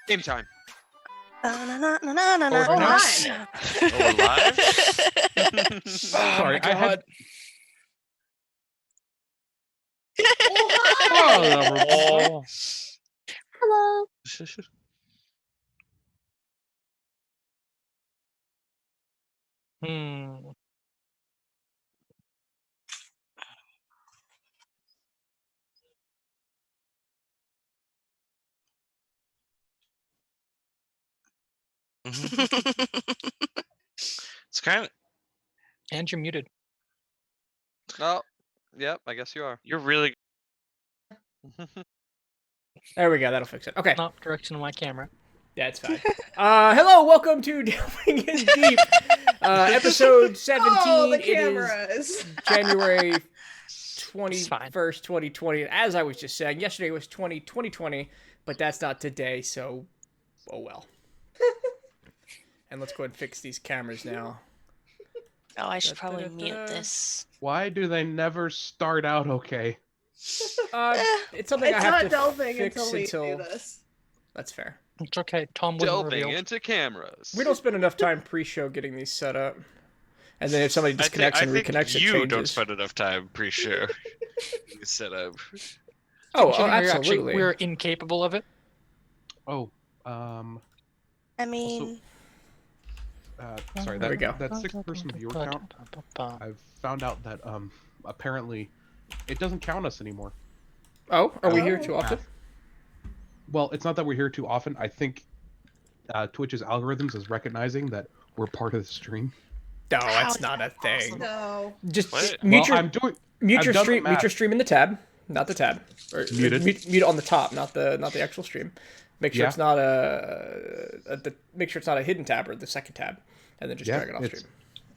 Game time. Organize. Oh, live? Sorry, I had. Oh. Hello. It's kind of. And you're muted. Oh, yep. I guess you are. You're really. There we go. That'll fix it. Okay. Not direction of my camera. Yeah, it's fine. Hello, welcome to Delving in Deep, episode 17. Oh, the It cameras. is January 21st, 2020. As I was just saying, yesterday was 2020, but that's not today, so oh well. And let's go ahead and fix these cameras now. Oh, I should probably mute this. Why do they never start out okay? It's something It's I have not to delving fix until we until... do this. That's fair. It's okay. Tom wouldn't Delving reveal. into cameras. We don't spend enough time pre-show getting these set up. And then if somebody disconnects and reconnects, it you changes. don't spend enough time pre-show. Set up. Oh, Considering absolutely. We're incapable of it. Oh, I mean, sorry. There we go. That 6-person viewer count. I've found out that apparently it doesn't count us anymore. Oh, are we here too often? Well, it's not that we're here too often. I think Twitch's algorithms is recognizing that we're part of the stream. No, that's not a thing. No. Just What? mute your I'm doing. mute I've your done the stream. Mute math. your stream in the tab, not the tab. Or, Muted. Mute it on the top, not the actual stream. Make sure Yeah. it's not make sure it's not a hidden tab or the second tab, and then just drag it off stream.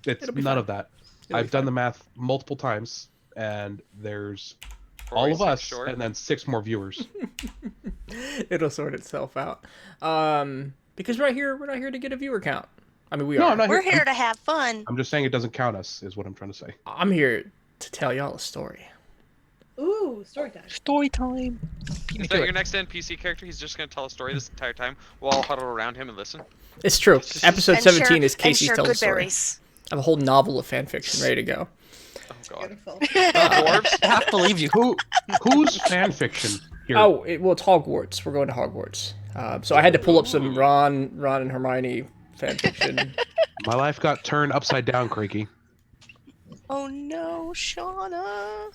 It's It'll be none fine. of that. It'll be I've done the math multiple times, and there's all of 46 us, short. and then 6 more viewers. It'll sort itself out. Because we're not here to get a viewer count. I mean, we No, are. I'm not we're here. here to have fun. I'm just saying it doesn't count us, is what I'm trying to say. I'm here to tell y'all a story. Ooh, story time. Story time. Is that your next NPC character? He's just going to tell a story this entire time. We'll all huddle around him and listen. It's true. Episode And 17 share- is and Casey's share telling a good story. berries. I have a whole novel of fan fiction ready to go. Oh, God. Beautiful. Dwarves? I have to believe you. Who's fan fiction here? Oh, it's Hogwarts. We're going to Hogwarts. So I had to pull up some Ron and Hermione fan fiction. My life got turned upside down, Cranky. Oh no, Shauna.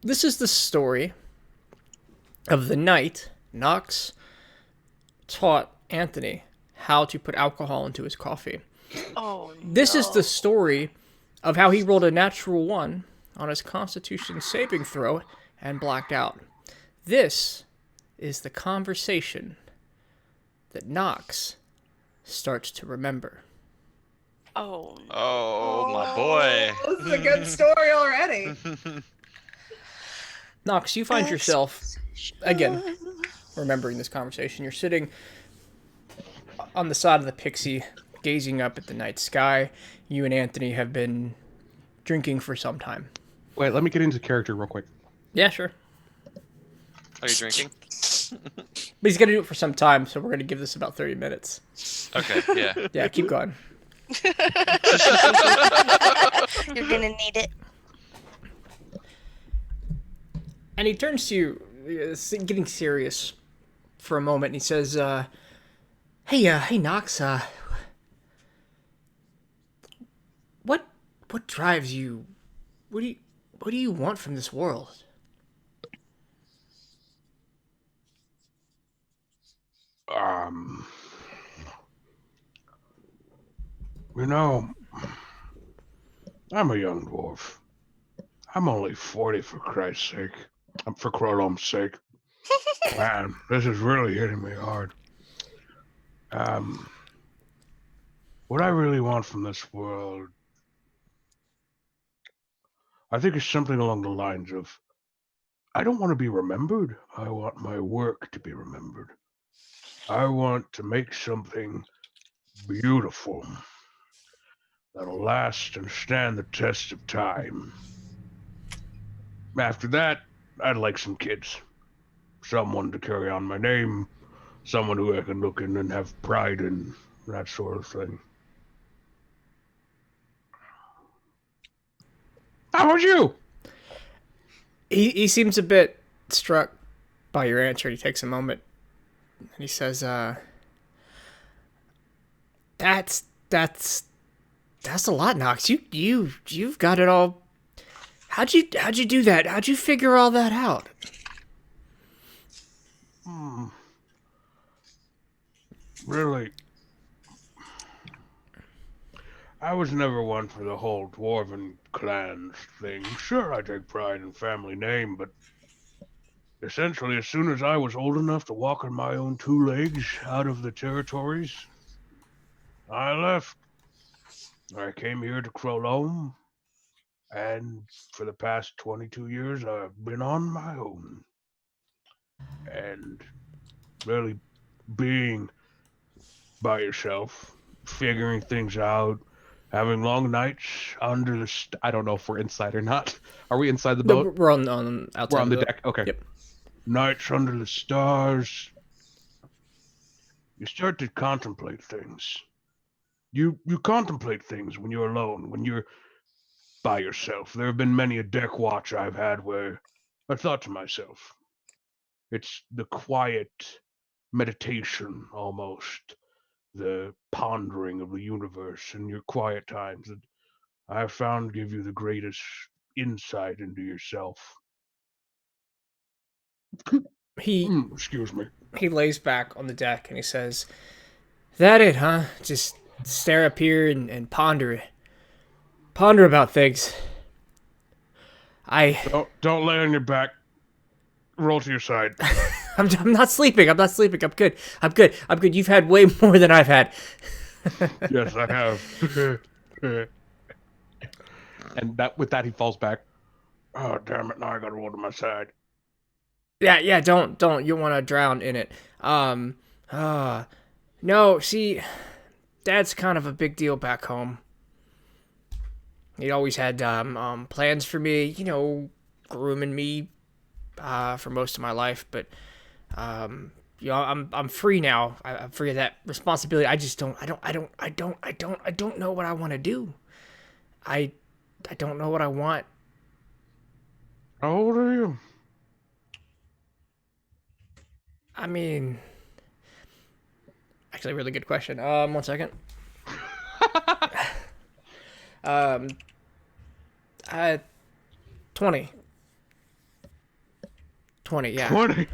This is the story of the night Knox taught Anthony how to put alcohol into his coffee. Oh no. This is the story of how he rolled a natural 1 on his Constitution saving throw and blacked out. This is the conversation that Knox starts to remember. Oh no. Oh, my boy. This is a good story already. Knox, you find yourself, again, remembering this conversation. You're sitting on the side of the Pixie, gazing up at the night sky. You and Anthony have been drinking for some time. Wait, let me get into character real quick. Yeah, sure. Are you drinking? But he's going to do it for some time, so we're going to give this about 30 minutes. Okay, yeah. Yeah, keep going. You're gonna need it. And he turns to you, getting serious for a moment, and he says, hey, Knox, what drives you? What do you want from this world? You know, I'm a young dwarf. I'm only 40 for Christ's sake. For Chrolome's sake. Man, this is really hitting me hard. What I really want from this world, I think it's something along the lines of, I don't want to be remembered. I want my work to be remembered. I want to make something beautiful that'll last and stand the test of time. After that, I'd like some kids. Someone to carry on my name. someone who I can look in and have pride in, that sort of thing. How about you? He seems a bit struck by your answer. He takes a moment and he says, That's a lot, Nox. You've got it all. How'd you do that? How'd you figure all that out? Really, I was never one for the whole dwarven clans thing. Sure, I take pride in family name, but essentially, as soon as I was old enough to walk on my own two legs out of the territories, I left. I came here to Chrolome, and for the past 22 years, I've been on my own. And really being by yourself, figuring things out, having long nights under the I don't know if we're inside or not. Are we inside the No, boat? we're on outside. We're on the boat. deck. Okay. Yep. nights under the stars. You start to contemplate things. You contemplate things when you're alone, when you're by yourself. There have been many a deck watch I've had where I thought to myself, it's the quiet meditation almost, the pondering of the universe in your quiet times that I've found give you the greatest insight into yourself. He Excuse me. he lays back on the deck and he says, "That it, huh? Just stare up here and ponder about things." Don't lay on your back. Roll to your side. I'm not sleeping. I'm good. You've had way more than I've had. Yes, I have. And with that he falls back. Oh, damn it. Now I gotta roll to my side. Yeah, don't. You want to drown in it. No, see, Dad's kind of a big deal back home. He always had plans for me, you know, grooming me for most of my life, but you know, I'm free now. I'm free of that responsibility. I just don't know what I want to do. I don't know what I want. How old are you? I mean, actually, a really good question. 1 second. 20. 20, yeah. 20.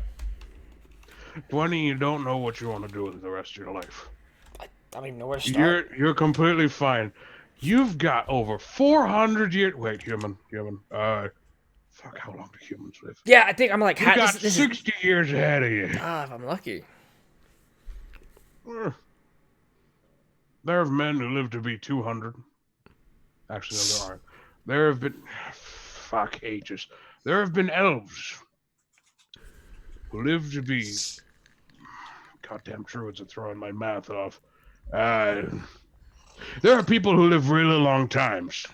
20, you don't know what you want to do with the rest of your life. I don't even know where to start. You're completely fine. You've got over 400 years. Wait, human. Fuck, how long do humans live? Yeah, I think I'm like, You got 60 years ahead of you. if I'm lucky. There have men who live to be 200. Actually, no, there aren't. There have been... Fuck, ages. There have been elves who live to be... Goddamn druids are throwing my math off. There are people who live really long times.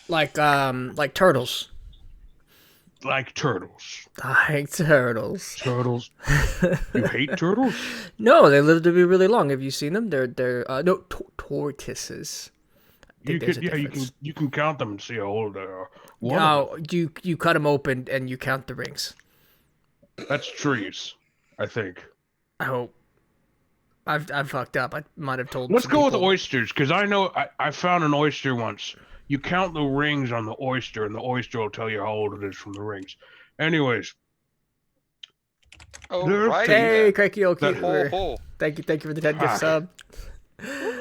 Like turtles. Like turtles. Like turtles. Turtles. You hate turtles? No, they live to be really long. Have you seen them? They're tortoises. You can count them and see how old they are. Oh, you cut them open and you count the rings. That's trees, I think. I hope. I've fucked up. I might have told. Let's some go with people. oysters, because I know I found an oyster once. You count the rings on the oyster, and the oyster will tell you how old it is from the rings. Anyways, Oh, right. Hey, Cranky Old That Keeper. Ho. Thank you for the 10 gift Fuck. sub.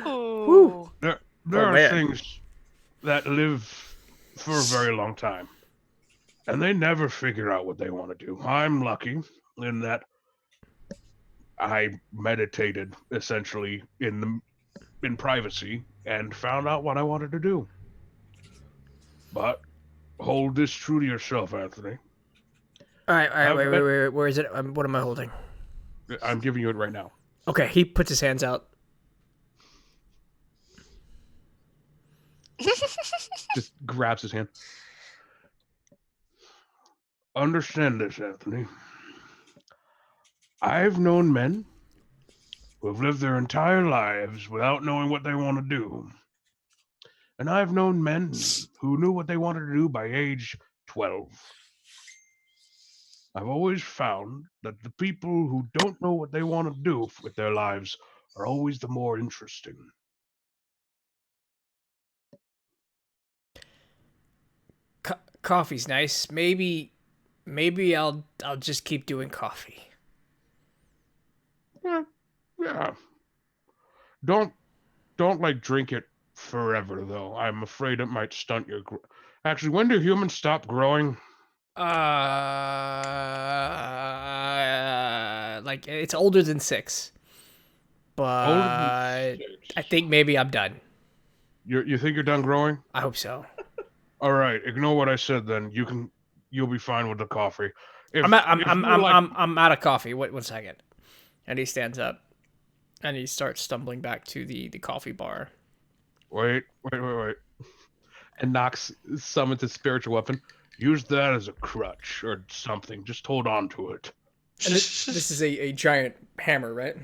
Ooh. there Oh, are man. things that live for a very long time, and they never figure out what they want to do. I'm lucky in that I meditated essentially in privacy and found out what I wanted to do. But hold this true to yourself, Anthony. All right, wait. Where is it? What am I holding? I'm giving you it right now. Okay, he puts his hands out. Just grabs his hand. Understand this, Anthony. I've known men who have lived their entire lives without knowing what they want to do. And I've known men who knew what they wanted to do by age 12. I've always found that the people who don't know what they want to do with their lives are always the more interesting. Coffee's nice. Maybe I'll just keep doing coffee. Yeah. Don't like drink it forever though. I'm afraid it might stunt your Actually, when do humans stop growing? Like it's older than 6, but Older than 6. I think maybe I'm done. You think you're done growing? I hope so. All right, ignore what I said then. You'll be fine with the coffee. If, I'm if you're like- I'm out of coffee. Wait 1 second. And he stands up, and he starts stumbling back to the coffee bar. Wait. And Nox summons his spiritual weapon. Use that as a crutch or something. Just hold on to it. And this is a giant hammer, right?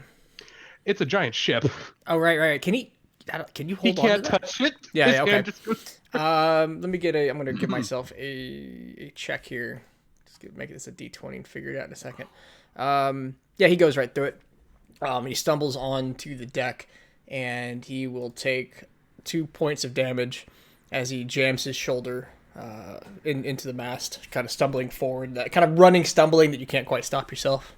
It's a giant ship. Oh, right. Can you He hold on to can't that? touch it. Yeah, His yeah, hand okay. just goes- I'm gonna give myself a check here. Just make this a D20 and figure it out in a second. Yeah, he goes right through it. He stumbles onto the deck, and he will take 2 points of damage as he jams his shoulder into the mast, kind of stumbling forward. That kind of running, stumbling that you can't quite stop yourself.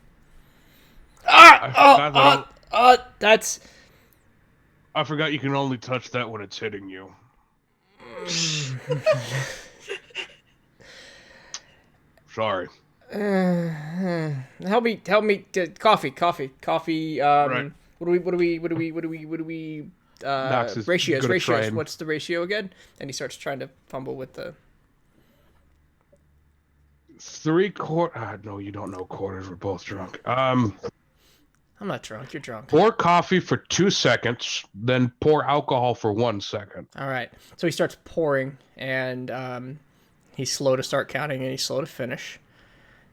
That's. I forgot you can only touch that when it's hitting you. Sorry. Help me. Coffee. Right. What do we Nox is ratios. gonna try and- What's the ratio again? And he starts trying to fumble with the 3/4. No, you don't know quarters. We're both drunk. I'm not drunk. You're drunk. Pour coffee for 2 seconds, then pour alcohol for 1 second. All right. So he starts pouring, and he's slow to start counting, and he's slow to finish.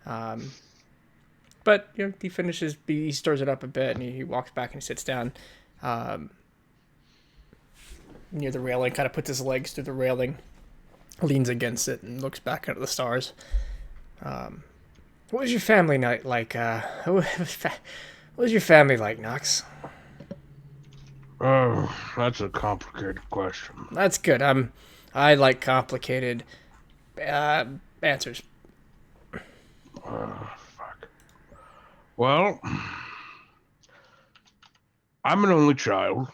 But he finishes. He stirs it up a bit, and he walks back and he sits down near the railing. Kind of puts his legs through the railing, leans against it, and looks back at the stars. What was your family night like? What was your family like, Nox? Oh, that's a complicated question. That's good. I like complicated answers. Fuck. Well, I'm an only child,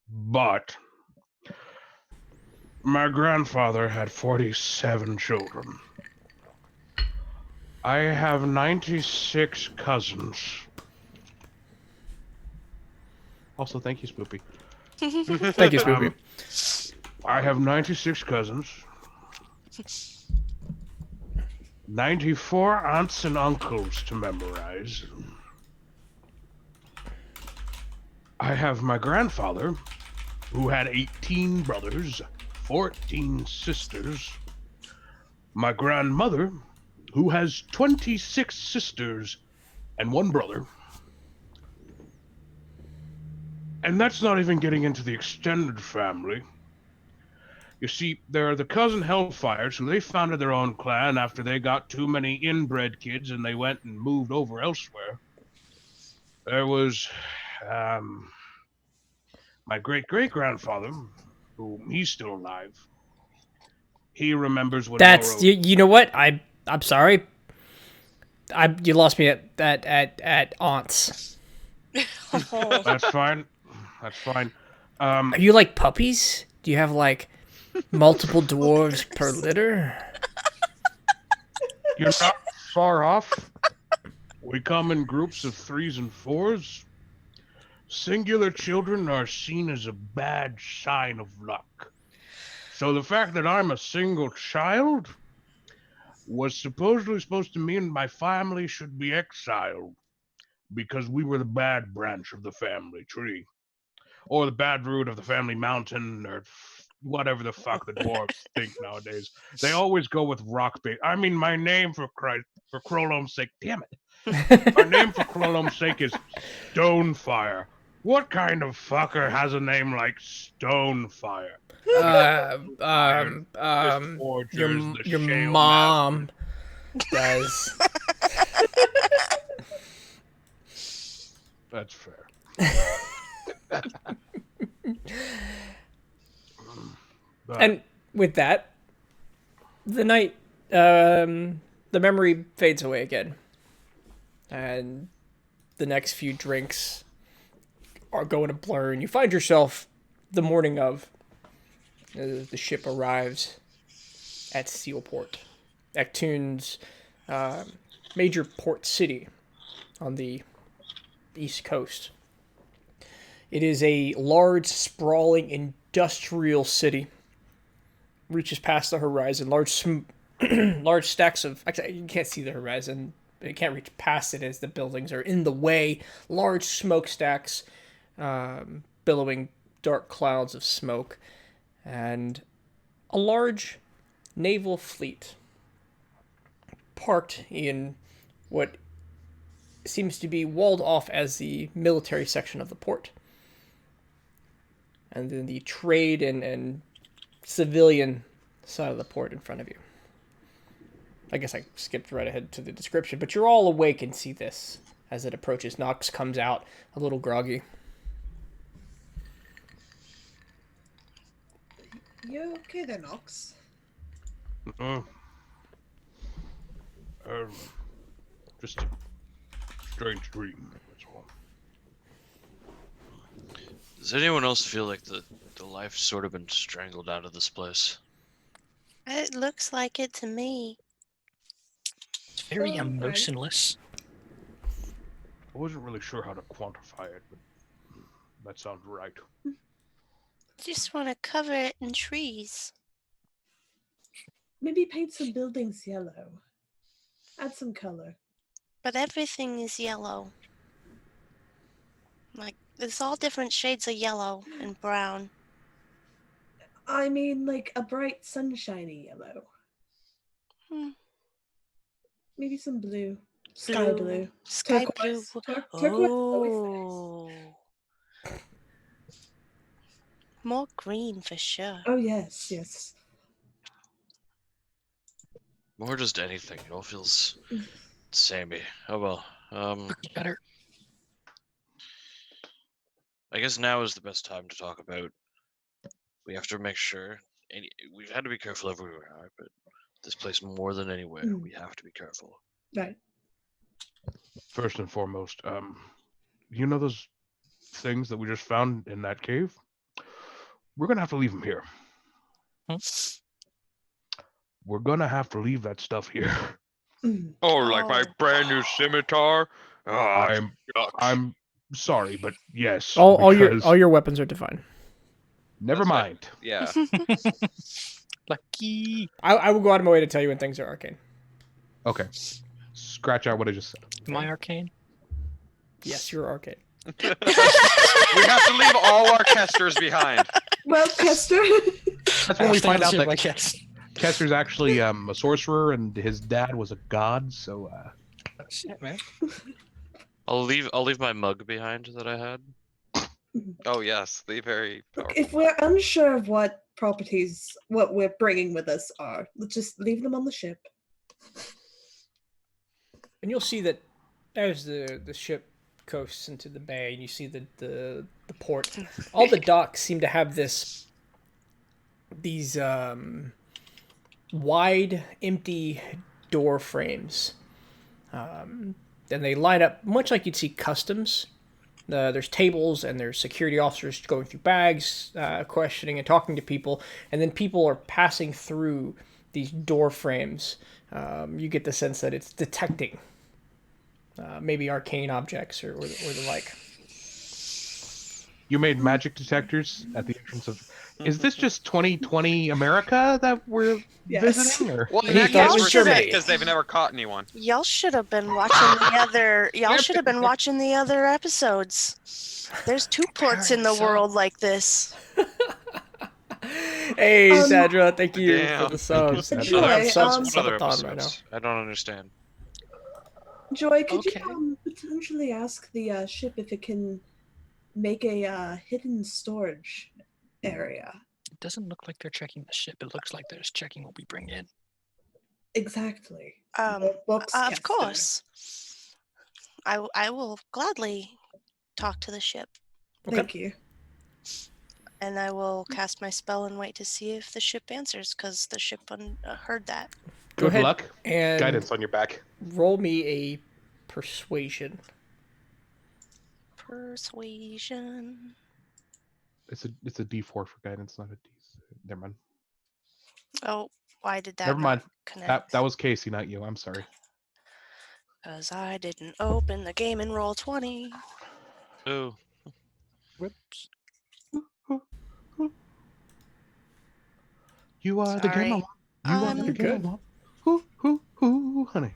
but my grandfather had 47 children. I have 96 cousins. Also, thank you, Spoopy. Thank you, Spoopy. I have 96 cousins, 94 aunts and uncles to memorize. I have my grandfather, who had 18 brothers, 14 sisters. My grandmother, who has 26 sisters and 1 brother. And that's not even getting into the extended family. You see, there are the cousin Hellfires, who they founded their own clan after they got too many inbred kids and they went and moved over elsewhere. There was, my great-great-grandfather, who he's still alive. He remembers when That's you know what? I'm sorry. You lost me at aunts. That's fine. That's fine. Are you like puppies? Do you have like multiple dwarves per litter? You're not far off. We come in groups of 3s and 4s. Singular children are seen as a bad sign of luck. So the fact that I'm a single child was supposed to mean my family should be exiled because we were the bad branch of the family tree. Or the bad root of the family mountain, or whatever the fuck the dwarves think nowadays. They always go with rock bait. I mean, my name for Chrolome's sake, damn it. My name for Chrolome's sake is Stonefire. What kind of fucker has a name like Stonefire? Forgers, the your shale mom does. That's fair. But And with that, the night, the memory fades away again, and the next few drinks are going to blur, and you find yourself the morning of the ship arrives at Sealport, Actune's major port city on the east coast. It is a large, sprawling, industrial city. Reaches past the horizon. Large stacks of. Actually, you can't see the horizon. You can't reach past it as the buildings are in the way. Large smokestacks, billowing dark clouds of smoke, and a large naval fleet parked in what seems to be walled off as the military section of the port. And then the trade and civilian side of the port in front of you. I guess I skipped right ahead to the description, but you're all awake and see this as it approaches. Nox comes out a little groggy. You okay there, Nox? Just a strange dream. That's all. Does anyone else feel like the life's sort of been strangled out of this place? It looks like it to me. It's very Oh, right. emotionless. I wasn't really sure how to quantify it, but that sounds right. Just want to cover it in trees. Maybe paint some buildings yellow. Add some color. But everything is yellow. Like, there's all different shades of yellow and brown. I mean, like a bright, sunshiny yellow. Hmm. Maybe some blue. Sky blue. Sky Turquoise. blue. Turquoise is always nice. More green for sure. Oh, yes, yes. More just anything. It all feels samey. Oh well. Better. I guess now is the best time to talk about. We have to make sure. We've had to be careful everywhere we are, but this place more than anywhere, we have to be careful. Right. First and foremost, you know those things that we just found in that cave? We're gonna have to leave them here. Hmm? We're gonna have to leave that stuff here. Oh, like my brand new scimitar. Oh, I'm sorry, but yes. All because- your weapons are divine. Never That's right. mind. Yeah. Lucky. I will go out of my way to tell you when things are arcane. Okay. Scratch out what I just said. Am I arcane? Yes, you're arcane. We have to leave all our Kesters behind. Well, Kester. That's when we find out that Like, yes. Kester's actually a sorcerer and his dad was a god. So Oh, shit, man. I'll leave my mug behind that I had. Oh yes, the very Look, powerful. if we're unsure of what properties, what we're bringing with us are, let's just leave them on the ship. And you'll see that as the ship coasts into the bay and you see the port, all the docks seem to have these wide empty door frames, and they line up much like you'd see customs. There's tables and there's security officers going through bags, questioning and talking to people, and then people are passing through these door frames. You get the sense that it's detecting maybe arcane objects or the like. you made magic detectors at the entrance of. Is this just 2020 America that we're Yes. visiting? Or? Well, in He that thought it case, was we're Germany. safe because they've never caught anyone. Y'all should have been watching the other. Y'all should have been watching the other episodes. There's two ports in the Apparently so. world like this. Hey, Sandra, thank you Damn. for the subs. Joy, I have subs um, What other subathon right now. episodes? I don't understand. Joy, could Okay. you potentially ask the ship if it can make a hidden storage area. It doesn't look like they're checking the ship. It looks like they're just checking what we bring in. Exactly. Um, The books of kept there. course. I will gladly talk to the ship, Okay. Thank you. and I will cast my spell and wait to see if the ship answers, because the ship heard that. Go Good ahead luck. and Guidance on your back. roll me a persuasion. Persuasion. It's a D4 for guidance, not a D. Never mind. Oh, why did that Never mind. not connect? That was Casey, not you. I'm sorry. Because I didn't open the game and roll 20. Oh, Whoops. You are the game I Sorry. want. You are You're the game good. I want. Hoo, honey.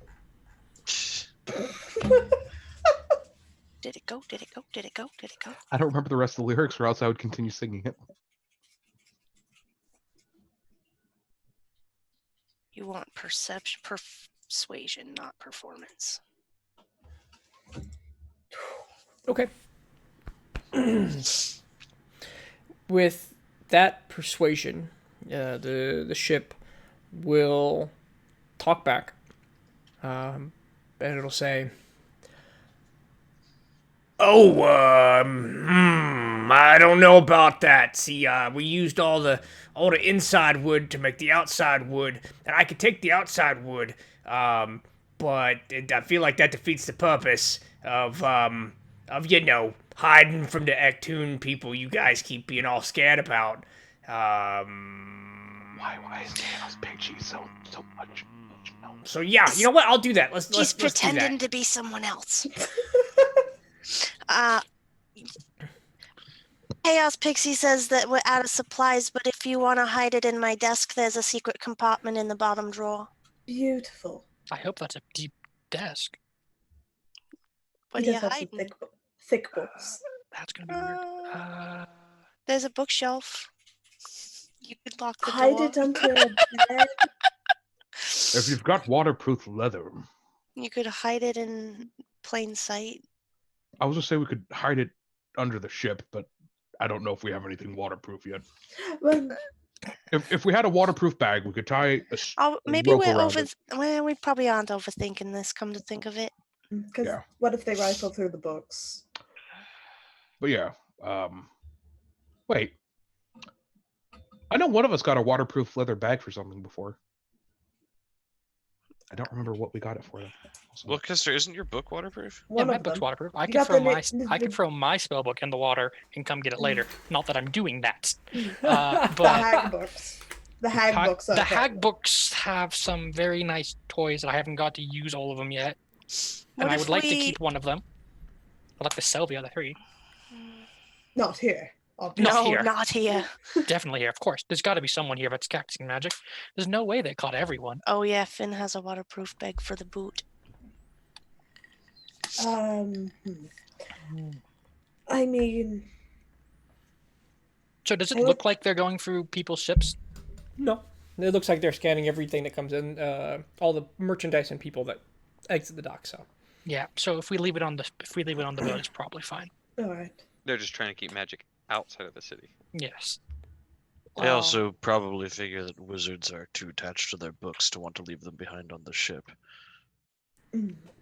Did it go? Did it go? Did it go? Did it go? I don't remember the rest of the lyrics, or else I would continue singing it. You want persuasion, not performance. Okay. With that persuasion, the ship will talk back, and it'll say, "Oh, I don't know about that. See, we used all the inside wood to make the outside wood, and I could take the outside wood, but I feel like that defeats the purpose of hiding from the Actun people you guys keep being all scared about. Why is Thanos Big Cheese so much? No. So yeah, you know what? I'll do that. Let's He's let's do pretending that. to be someone else. Chaos Pixie says that we're out of supplies, but if you want to hide it in my desk, there's a secret compartment in the bottom drawer. Beautiful. I hope that's a deep desk. What He are you does have some hiding? thick books. That's gonna be weird. There's a bookshelf. You could lock the Hide door. it under a bed. If you've got waterproof leather, You could hide it in plain sight. I was gonna say we could hide it under the ship, but I don't know if we have anything waterproof yet. Well, If we had a waterproof bag, we could tie a Maybe rope we're around it. Well, we probably aren't overthinking this. Come to think of it. because Yeah. what if they rifle through the books? But yeah, wait. I know one of us got a waterproof leather bag for something before. I don't remember what we got it for though. Also. well, Kister, isn't your book waterproof? Yeah, One my of book's them. waterproof. I You can got throw the- I can throw my spell book in the water and come get it later. Not that I'm doing that. The But hag books. The hag books. the hag books have some very nice toys that I haven't got to use all of them yet, and What I if would like to we- keep one of them. I'd like to sell the other 3. Not here. Not No, here. not here. Definitely here, of course. There's got to be someone here that's casting magic. There's no way they caught everyone. Oh yeah, Finn has a waterproof bag for the boot. I mean, So does it I look like they're going through people's ships? No, it looks like they're scanning everything that comes in, all the merchandise and people that exit the dock. So Yeah. So if we leave it on the boat, it's probably fine. all right. They're just trying to keep magic outside of the city. Yes. They also probably figure that wizards are too attached to their books to want to leave them behind on the ship.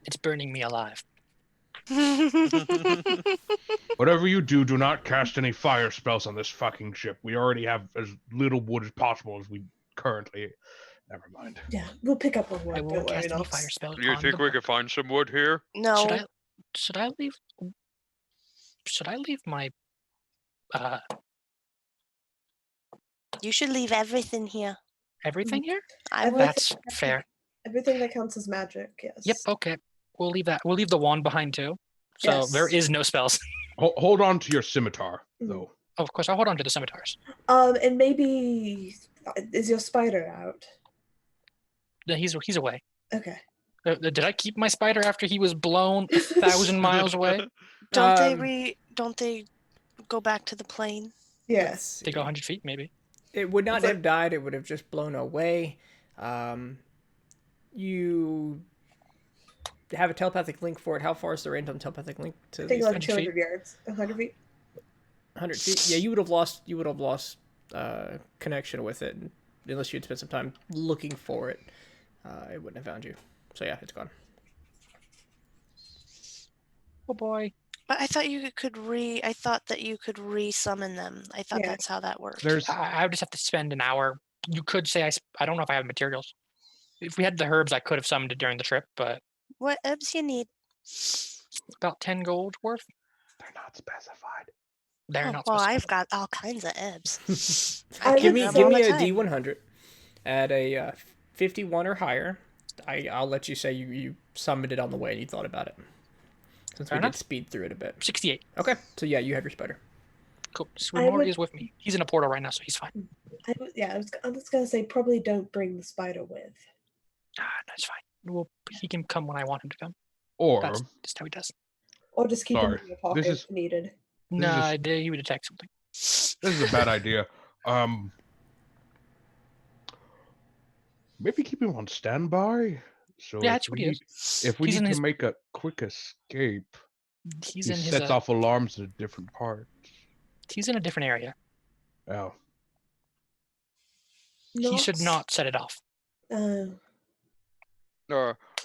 It's burning me alive. Whatever you do, do not cast any fire spells on this fucking ship. We already have as little wood as possible as we currently. Never mind. Yeah, we'll pick up on I wood. won't Don't worry, cast any Nox. fire spells. You on think the we boat. could find some wood here? No. Should I leave my You should leave everything here. everything here? I would. That's fair. Everything that counts as magic, yes. Yep. Okay. We'll leave that. We'll leave the wand behind too. So there Yes. is no spells. Hold on to your scimitar, Mm. though. Oh, of course, I'll hold on to the scimitars. And maybe is your spider out? No, he's away. Okay. Did I keep my spider after he was blown 1,000 miles away? Don't they go back to the plane? Yes. They go 100 feet, maybe. it would not It's have like- died. It would have just blown away. You have a telepathic link for it. How far is the range on telepathic link to I think these like 100 feet. 200 yards. 100 feet. 100 feet. Yeah, you would have lost. Connection with it unless you'd spent some time looking for it. It wouldn't have found you. So yeah, it's gone. Oh boy. But I thought you could I thought that you could re-summon them. I thought Yeah. that's how that worked. There's I would just have to spend an hour. You could say I don't know if I have materials. If we had the herbs, I could have summoned it during the trip, but What herbs you need? about 10 gold worth. they're not specified. They're Oh, not well, specified. I've got all kinds of herbs. I I Give would me get them give all me the a time. D100 at a 51 or higher. I'll let you say you summoned it on the way and you thought about it. Since Fair we did enough. speed through it a bit. 68. Okay, so yeah, you have your spider. Cool. I Swimore would- is with me. He's in a portal right now, so he's fine. I was gonna say probably don't bring the spider with. That's fine. Well, he can come when I want him to come. Or That's just how he does. Or just keep Sorry, him in your pocket is- if needed. Nah, is- he would detect something. this is a bad idea. Maybe keep him on standby. So Yeah, if that's what he we- is. If we He's need in to his- make a quick escape, He's he in his. sets off alarms at a different part. He's in a different area. Oh, He should not set it off.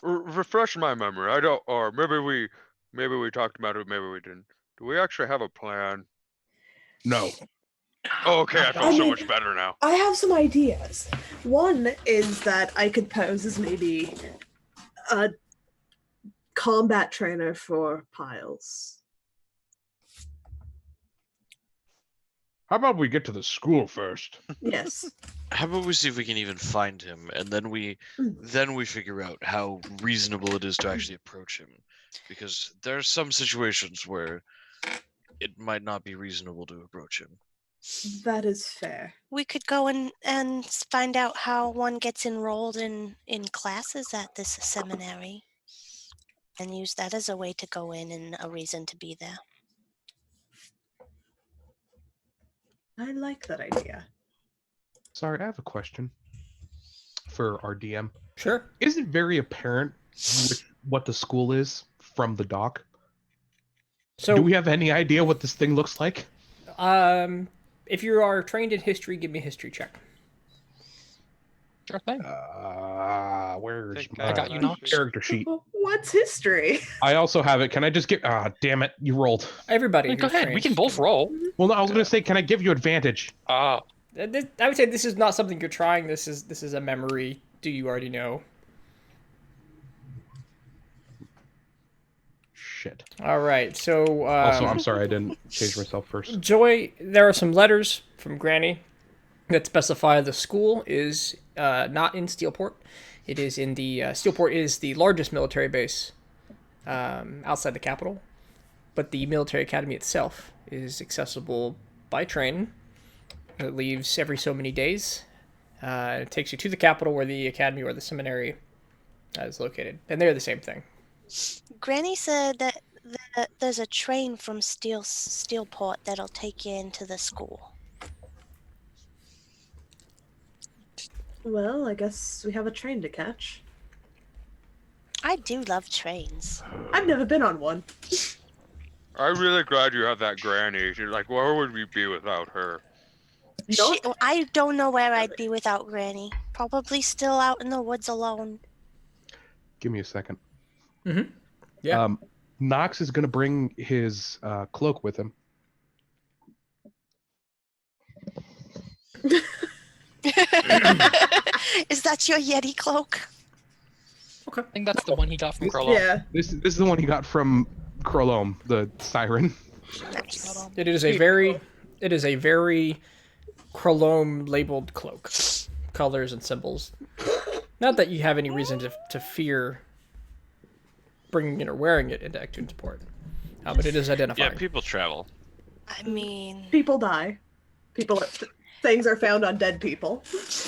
Refresh my memory. I don't, or maybe we talked about it, maybe we didn't. Do we actually have a plan? no. Oh, okay, I feel I so mean- much better now. I have some ideas. One is that I could pose as maybe a combat trainer for Piles. How about we get to the school first? Yes. How about we see if we can even find him, and then we figure out how reasonable it is to actually approach him, because there are some situations where it might not be reasonable to approach him. That is fair. We could go and find out how one gets enrolled in classes at this seminary and use that as a way to go in and a reason to be there. I like that idea. Sorry, I have a question for our DM. Sure. Is it very apparent what the school is from the dock? So Do we have any idea what this thing looks like? if you are trained in history, give me a history check. Sure thing. Where's Think my I got you, Nox. character sheet? What's history? I also have it. Can I just get? Damn it! You rolled. Everybody. Go who's ahead. We trained can both roll. Well, no, I was gonna say, can I give you advantage? Oh. I would say this is not something you're trying. This is a memory. Do you already know? Shit. All right. So Also, I'm sorry I didn't change myself first. Joy, there are some letters from Granny that specify the school is not in Steelport. It is in the Steelport is the largest military base outside the capital, but the military academy itself is accessible by train. It leaves every so many days. It takes you to the capital where the academy or the seminary is located, and they're the same thing. Granny said that there's a train from Steelport that'll take you into the school. Well, I guess we have a train to catch. I do love trains. I've never been on one. I'm really glad you have that granny. She's like, where would we be without her? I don't know where I'd be without Granny. Probably still out in the woods alone. Give me a second. Mm-hmm. Yeah. Nox is gonna bring his cloak with him. Is that your Yeti cloak? I think that's the one he got from Chrolome. Yeah. This is the one he got from Chrolome, the siren. Nice. It is a very Chrolome labeled cloak. Colors and symbols. Not that you have any reason to fear bringing it or wearing it into Actune's port. But it is Yeah, identifying. people travel. I mean, People die. Things are found on dead people.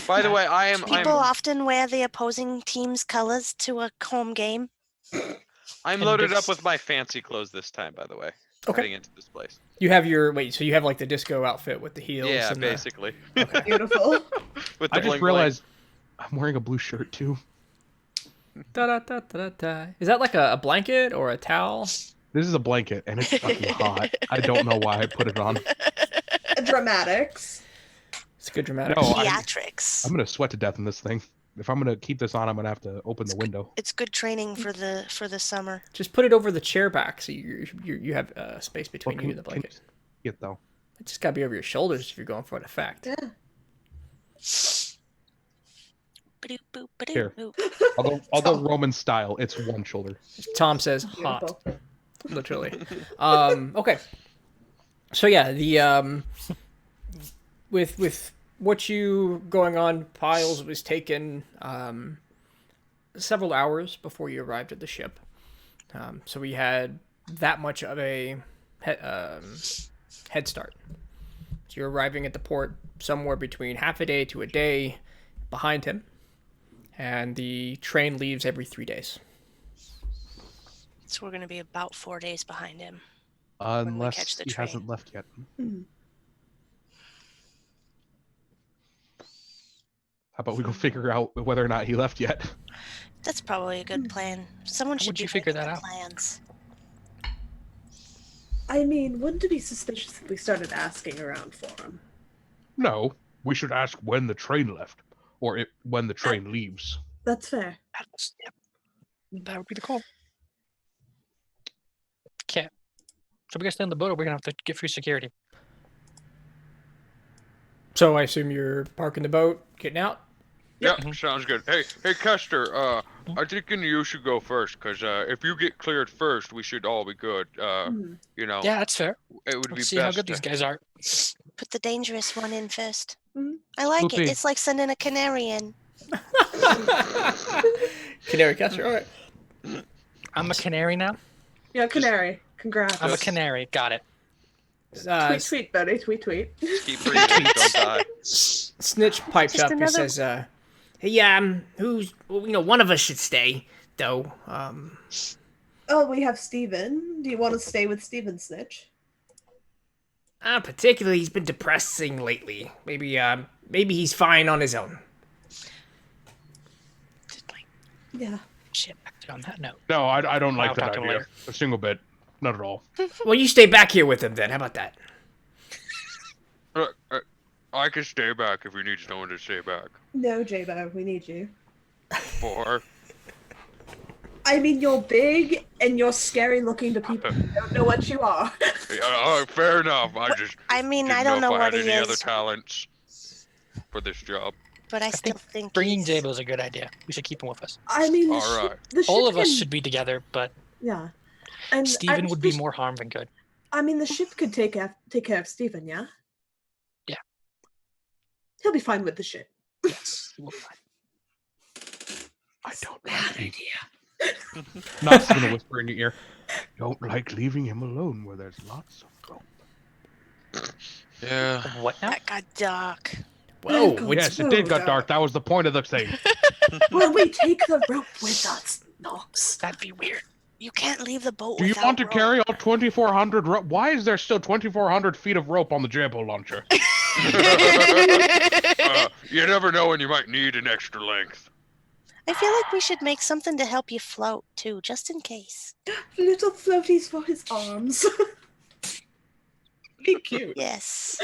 By the way, I'm people often wear the opposing team's colors to a home game. loaded up with my fancy clothes this time. By the way, Okay. heading into this place. You have so you have like the disco outfit with the heels. Yeah, and basically. Beautiful. With the I just bling realized I'm wearing a blue shirt too. Da-da-da-da-da. Is that like a blanket or a towel? This is a blanket and it's fucking hot. I don't know why I put it on. dramatics. It's good dramatic. No, Theatrics. I'm gonna sweat to death in this thing. If I'm gonna keep this on, I'm gonna have to open the window. It's good training for the summer. Just put it over the chair back so you have space between you and the blanket. Get though. It just gotta be over your shoulders if you're going for an effect. Yeah. Here. I'll go Roman style. It's one shoulder. Tom says hot, Beautiful. literally. Okay. So yeah, the with what you going on, Piles was taken several hours before you arrived at the ship. So we had that much of a head start. So you're arriving at the port somewhere between half a day to a day behind him, and the train leaves every 3 days. So we're going to be about 4 days behind him. we catch Unless the he train. hasn't left yet. How about we go figure out whether or not he left yet? That's probably a good plan. Someone How should would you be figure making that the out? plans. I mean, wouldn't it be suspicious if we started asking around for him? No, we should ask when the train left, or when the train leaves. That's fair. Yep. That would be the call. Okay. So we gotta stay on the boat, or we're gonna have to get through security. So I assume you're parking the boat, getting out. Yeah, sounds good. Hey, Kester. I think you should go first, cause if you get cleared first, we should all be good. You know, Yeah, that's fair. it would be Let's see best. how good these guys are. Put the dangerous one in first. Mhm. I like Swoopy. it. It's like sending a canary in. Canary catcher. All right. I'm a canary now. Yeah, canary. Congrats. I'm a canary. Got it. Tweet, tweet, buddy. Tweet, tweet. Keep breathing, don't die. Snitch pipes Just up and another- says, "Hey, who's? Well, one of us should stay, though. Oh, we have Steven. Do you want to stay with Steven, Snitch? Particularly, he's been depressing lately. Maybe he's fine on his own." Yeah. Shit. On that note, No, I don't like I'll that talk to him idea. later. A single bit. Not at all. Well, you stay back here with him then. How about that? I can stay back if you need someone to stay back. No, J-Bo, we need you. For I mean, you're big and you're scary looking to people who don't know what you are. fair enough. I mean, Didn't I don't know if I what had he any other is, talents for this job. but I still think bringing he's- Jabo is a good idea. We should keep him with us. I mean, the All ship, right. the All ship of us can- should be together, but Yeah. And Steven would be more harm than good. I mean, the ship could take care of Steven, yeah? Yeah. He'll be fine with the ship. Yes. We'll be fine. I don't Bad like it. idea. Not gonna whisper in your ear. Don't like leaving him alone where there's lots of rope. Yeah. What now? That got dark. Whoa! God. Which, Yes, it did got dark. That was the point of the thing. Will we take the rope with us, Nox? That'd be weird. You can't leave the boat Do you without want to rope. carry all 2,400 rope? Why is there still 2,400 feet of rope on the Jambo launcher? You never know when you might need an extra length. I feel like we should make something to help you float too, just in case. Little floaties for his arms. Be cute. Yes.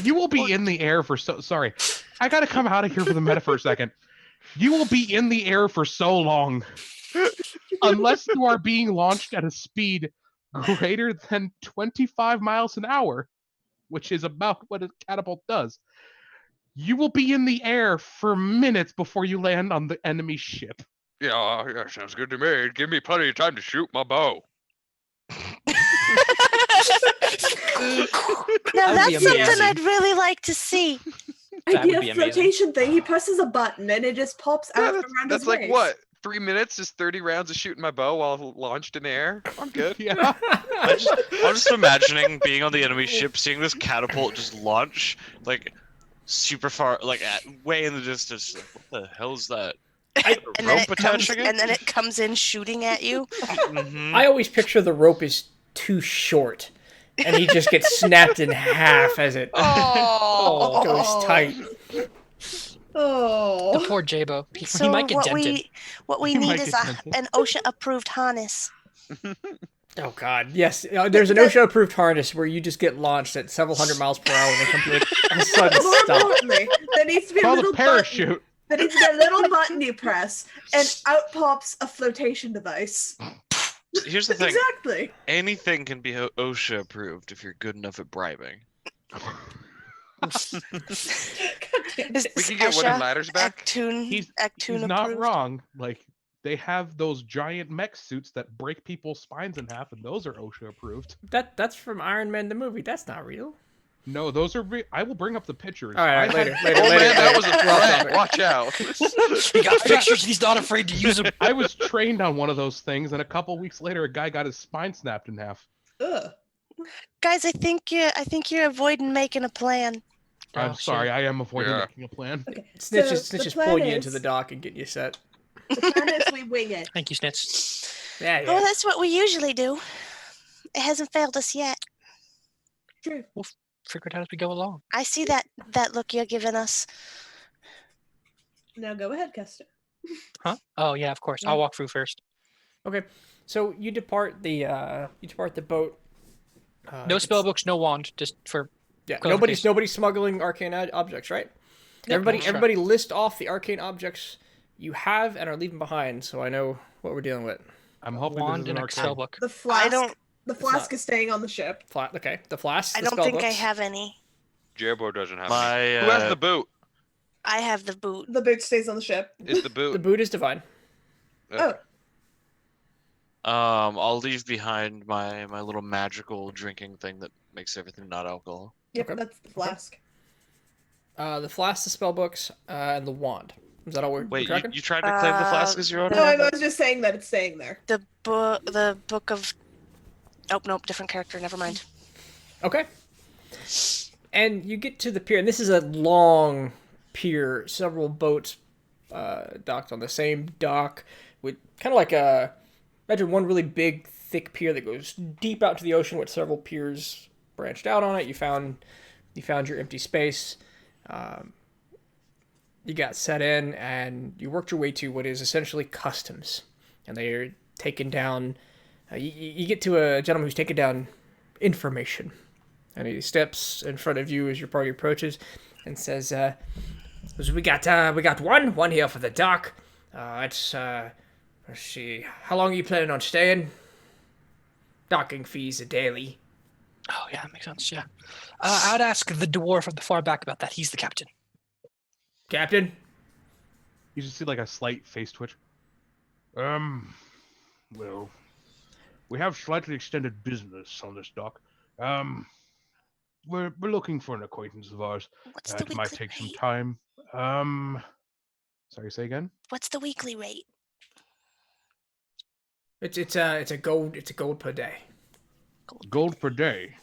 You will be in the air for sorry. I gotta come out of here for the meta for a second. You will be in the air for so long. Unless you are being launched at a speed greater than 25 miles an hour, which is about what a catapult does. You will be in the air for minutes before you land on the enemy ship. Yeah, sounds good to me. Give me plenty of time to shoot my bow. Now That would be that's something amazing. I'd really like to see. That would be Idea amazing. flotation thing. He presses a button and it just pops Yeah, out that's, from around that's his like waist. what? 3 minutes is 30 rounds of shooting my bow while launched in the air. I'm good. Yeah. I'm just imagining being on the enemy ship, seeing this catapult just launch, like, super far, like, way in the distance. Like, what the hell is that? And then, Rope it comes, attaching it? and then it comes in shooting at you. Mhm. I always picture the rope is too short, and he just gets snapped in half as it Oh, goes tight. The Oh. poor Jabo. He So might get what dented. we He need might is get dented. an OSHA approved harness. Oh God, yes. There's an OSHA-approved harness where you just get launched at several hundred miles per hour and then come to a sudden More stop. importantly, there needs to be a Call little the parachute. button. There needs to be a little button you press, and out pops a flotation device. Here's the thing. Exactly. Anything can be OSHA approved if you're good enough at bribing. Is We can get wooden ladders back. He's not approved? wrong. Like, they have those giant mech suits that break people's spines in half, and those are OSHA approved. That's from Iron Man the movie. That's not real. No, those are. I will bring up the pictures. All right, I later, had- later, Oh later. man, that was a We're off threat. topic. Watch out. He got pictures. He's not afraid to use them. I was trained on one of those things, and a couple weeks later, a guy got his spine snapped in half. Ugh. Guys, I think you're avoiding making a plan. I'm Oh, sorry, shit. I am avoiding Yeah. making a plan. Okay. Snitch so is the just plan pulling you is- into the dock and getting you set. The plan is we wing it. Thank you, Snitz. Yeah, Oh, yeah. that's what we usually do. It hasn't failed us yet. True. Figure it out as we go along. I see that look you're giving us. Now go ahead, Kester. Huh? Oh yeah, of course. I'll walk through first. Okay, so you depart the boat. No it's- spell books, no wand, just for Yeah, clarification. nobody's smuggling arcane objects, right? Everybody, sure. everybody list off the arcane objects you have and are leaving behind, so I know what we're dealing with. I'm hoping wand this is and an a arcade. spell book. The flask. don't- The flask not- is staying on the ship. Okay, the flask. I the don't think I spellbooks. have any. Jabo doesn't have any. My Who has the boot? I have the boot. The boot stays on the ship. Is the The boot? boot is divine. Oh, I'll leave behind my little magical drinking thing that makes everything not alcohol. yep, Okay. that's the flask. The flask, the spellbooks, and the wand. Is that all we're Wait, tracking? you tried to claim the flask as your own? No, I was just saying that it's staying there. The book of. Oh nope, different character. Never mind. Okay. And you get to the pier, and this is a long pier, several boats docked on the same dock, with kind of like imagine one really big, thick pier that goes deep out to the ocean with several piers branched out on it. You found your empty space. You got set in, and you worked your way to what is essentially customs, and they are taking down. You get to a gentleman who's taking down information. And he steps in front of you as your party approaches and says, we got one here for the dock. Let's see, how long are you planning on staying? Docking fees are daily. Oh yeah, that makes sense. Yeah. I'd ask the dwarf at the far back about that. He's the captain. Captain? You just see like a slight face twitch. Well, we have slightly extended business on this dock. We're looking for an acquaintance of ours. What's the It might weekly take some rate? time. Sorry, say again. What's the weekly rate? It's a gold per day. Gold per day.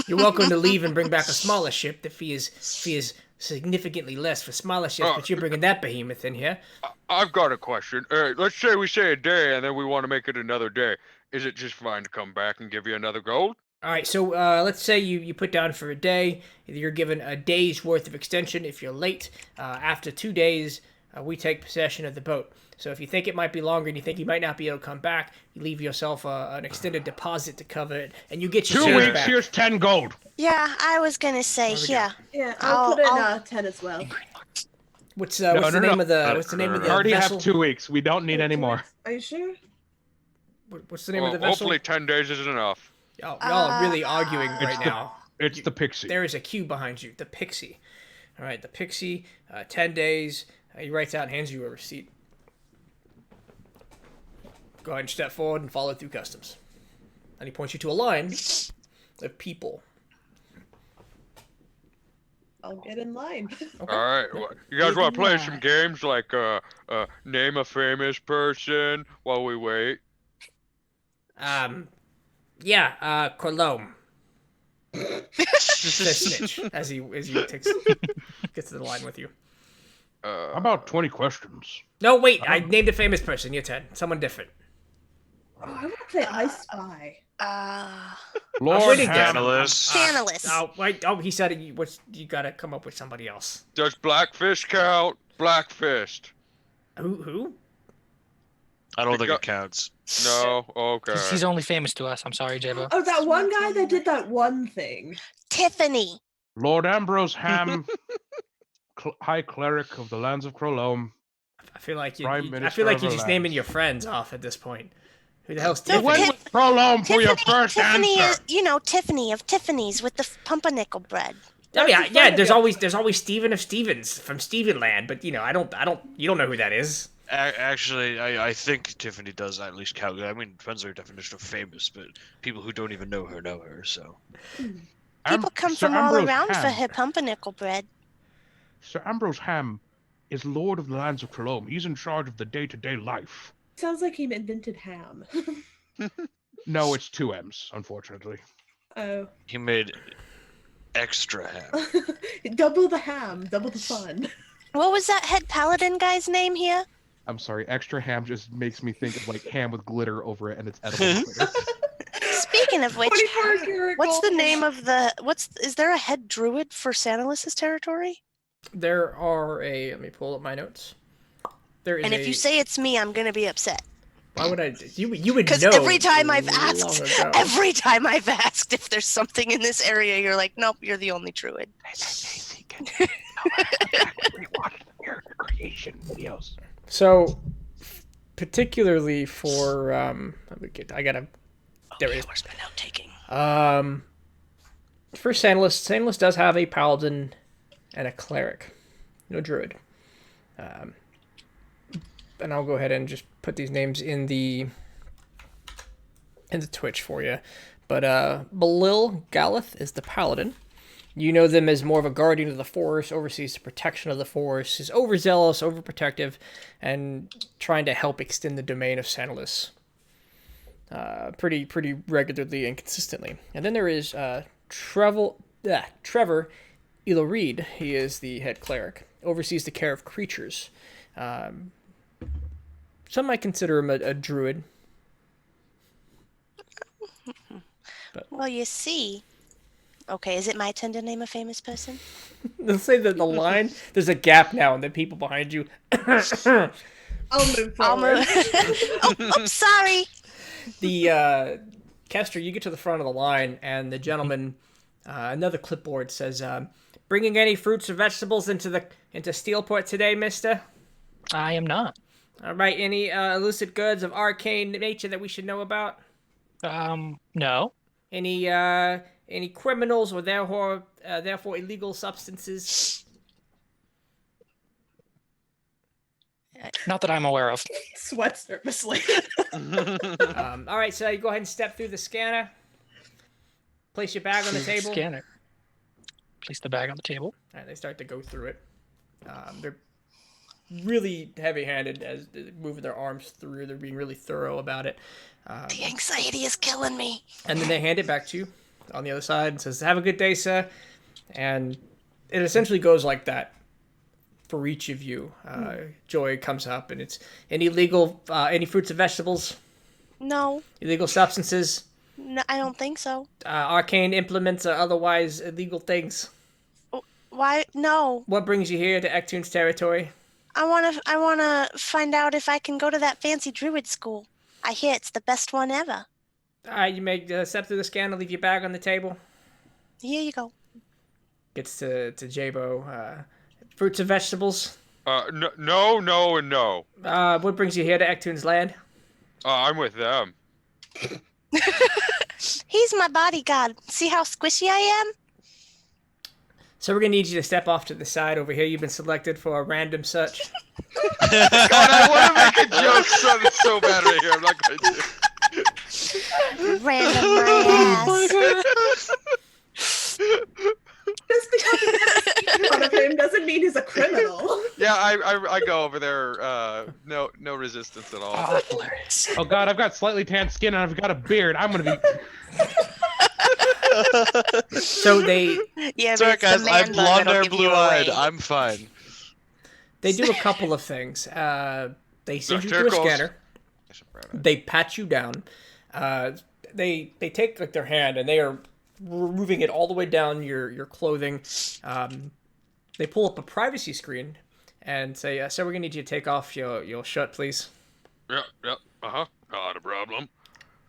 You're welcome to leave and bring back a smaller ship. The fee is significantly less for smaller ships, but you're bringing that behemoth in here. I've got a question. Let's say we say a day and then we want to make it another day. Is it just fine to come back and give you another gold? All right, so let's say you put down for a day. You're given a day's worth of extension. If you're late, after 2 days, we take possession of the boat. So if you think it might be longer and you think you might not be able to come back, you leave yourself an extended deposit to cover it, and you get your 2 shares weeks, back. here's 10 gold. Yeah, I was gonna say There we go. yeah. Yeah, I'll put in 10 as well. What's the name of the Already vessel? have 2 weeks. We don't need any more. Are you sure? What's the name of the vessel? Hopefully 10 days is enough. Y'all are really arguing right now. It's the Pixie. There is a cue behind you, the Pixie. All right, the Pixie, 10 days. He writes out and hands you a receipt. Go ahead and step forward and follow through customs. And he points you to a line of people. I'll get in line. Okay. All right. You guys want to play some Yeah. games like name a famous person while we wait? Yeah, Chrolome. Says Snitch as he gets to the line with you. How about 20 questions? No, wait, I named a famous person. Your turn. Someone different. Oh, I want to play I Spy. Lord waiting there. Analyst. Channelist. Oh, wait. Oh, he said you gotta come up with somebody else. Does Blackfish count? Blackfist. Who? I don't The think gu- it counts. No. Okay. He's only famous to us. I'm sorry, Jabo. Oh, that one guy that did that one thing. Tiffany. Lord Ambrose Ham, High Cleric of the lands of Chrolome. I feel like Prime I Minister feel like of you're the just naming lands. your friends off at this point. Who the hell's No, You went Tiffany? with Chrolome for your first Tiffany answer. is, Tiffany of Tiffany's with the pumpernickel bread. I mean, That's the yeah, fun there's of it. always Steven of Stevens from Stevenland, but you don't know who that is. Actually, I think Tiffany does at least count. I mean, depends on your definition of famous, but people who don't even know her, so. People come Sir from all Ambrose around for Ham. her pumpernickel bread. Sir Ambrose Ham is Lord of the lands of Chrolome. He's in charge of the day-to-day life. Sounds like he invented ham. No, it's 2 M's, unfortunately. Oh. He made extra ham. Double the ham, double the fun. What was that head paladin guy's name here? I'm sorry, extra ham just makes me think of like ham with glitter over it and it's edible glitter. Speaking of which, 24 karat what's the gold. name of is there a head druid for Santalus's territory? There are let me pull up my notes. There is And if you say it's me, I'm gonna be upset. why would I? You would Because know. every time I've long asked, if there's something in this area, you're like, nope, you're the only druid. Creation videos. So, particularly for I gotta. There it is. Where's my note taking? For Sandalus does have a paladin and a cleric, no druid. And I'll go ahead and just put these names in the Twitch for you. But Belil Galeth is the paladin. You know them as more of a guardian of the forest, oversees the protection of the forest, is overzealous, overprotective, and trying to help extend the domain of Sandalus. Pretty regularly and consistently. And then there is Trevor Iloreed. He is the head cleric. Oversees the care of creatures. Some might consider him a druid. Well, you see. Okay, is it my turn to name a famous person? They'll say that the line, there's a gap now, and the people behind you. I'll move I'll forward. move. oh, sorry. The Kester, you get to the front of the line, and the gentleman, another clipboard says, "Bringing any fruits or vegetables into Steelport today, Mister? I am not. All right, any illicit goods of arcane nature that we should know about? No. Any criminals or therefore illegal substances?" Not that I'm aware of. Sweats nervously. All right, so you go ahead and step through the scanner. Place your bag on the table. Scan it. Place the bag on the table. All right, they start to go through it. They're really heavy-handed as they're moving their arms through. They're being really thorough about it. The anxiety is killing me. And then they hand it back to you on the other side and says, "Have a good day, sir." And it essentially goes like that for each of you. Joy comes up, and it's any fruits and vegetables, No, illegal substances, no, I don't think so. arcane implements, or otherwise illegal things. Why? No. What brings you here to Ektoon's territory? I wanna find out if I can go to that fancy druid school. I hear it's the best one ever. All right, you make step through the scanner, leave your bag on the table. Here you go. Gets to Jabo. Fruits and vegetables. No, and no. What brings you here to Ektoon's land? I'm with them. He's my bodyguard. See how squishy I am? So we're gonna need you to step off to the side over here. You've been selected for a random search. God, I want to make a joke so bad right here. I'm not going to. Random my ass. Just because he has in front of him doesn't mean he's a criminal. Yeah, I go over there. No resistance at all. Oh, that's hilarious. Oh god, I've got slightly tanned skin and I've got a beard. I'm gonna be. So they Yeah, Sorry, it's the guys. man I'm bun blonde that'll hair, give you blue-eyed. away. I'm fine. do a couple of things. They send you There through a goes- scanner. They pat you down. They take like their hand and they are removing it all the way down your clothing. They pull up a privacy screen and say, "Sir, we're gonna need you to take off your shirt, please." Yep. Not a problem.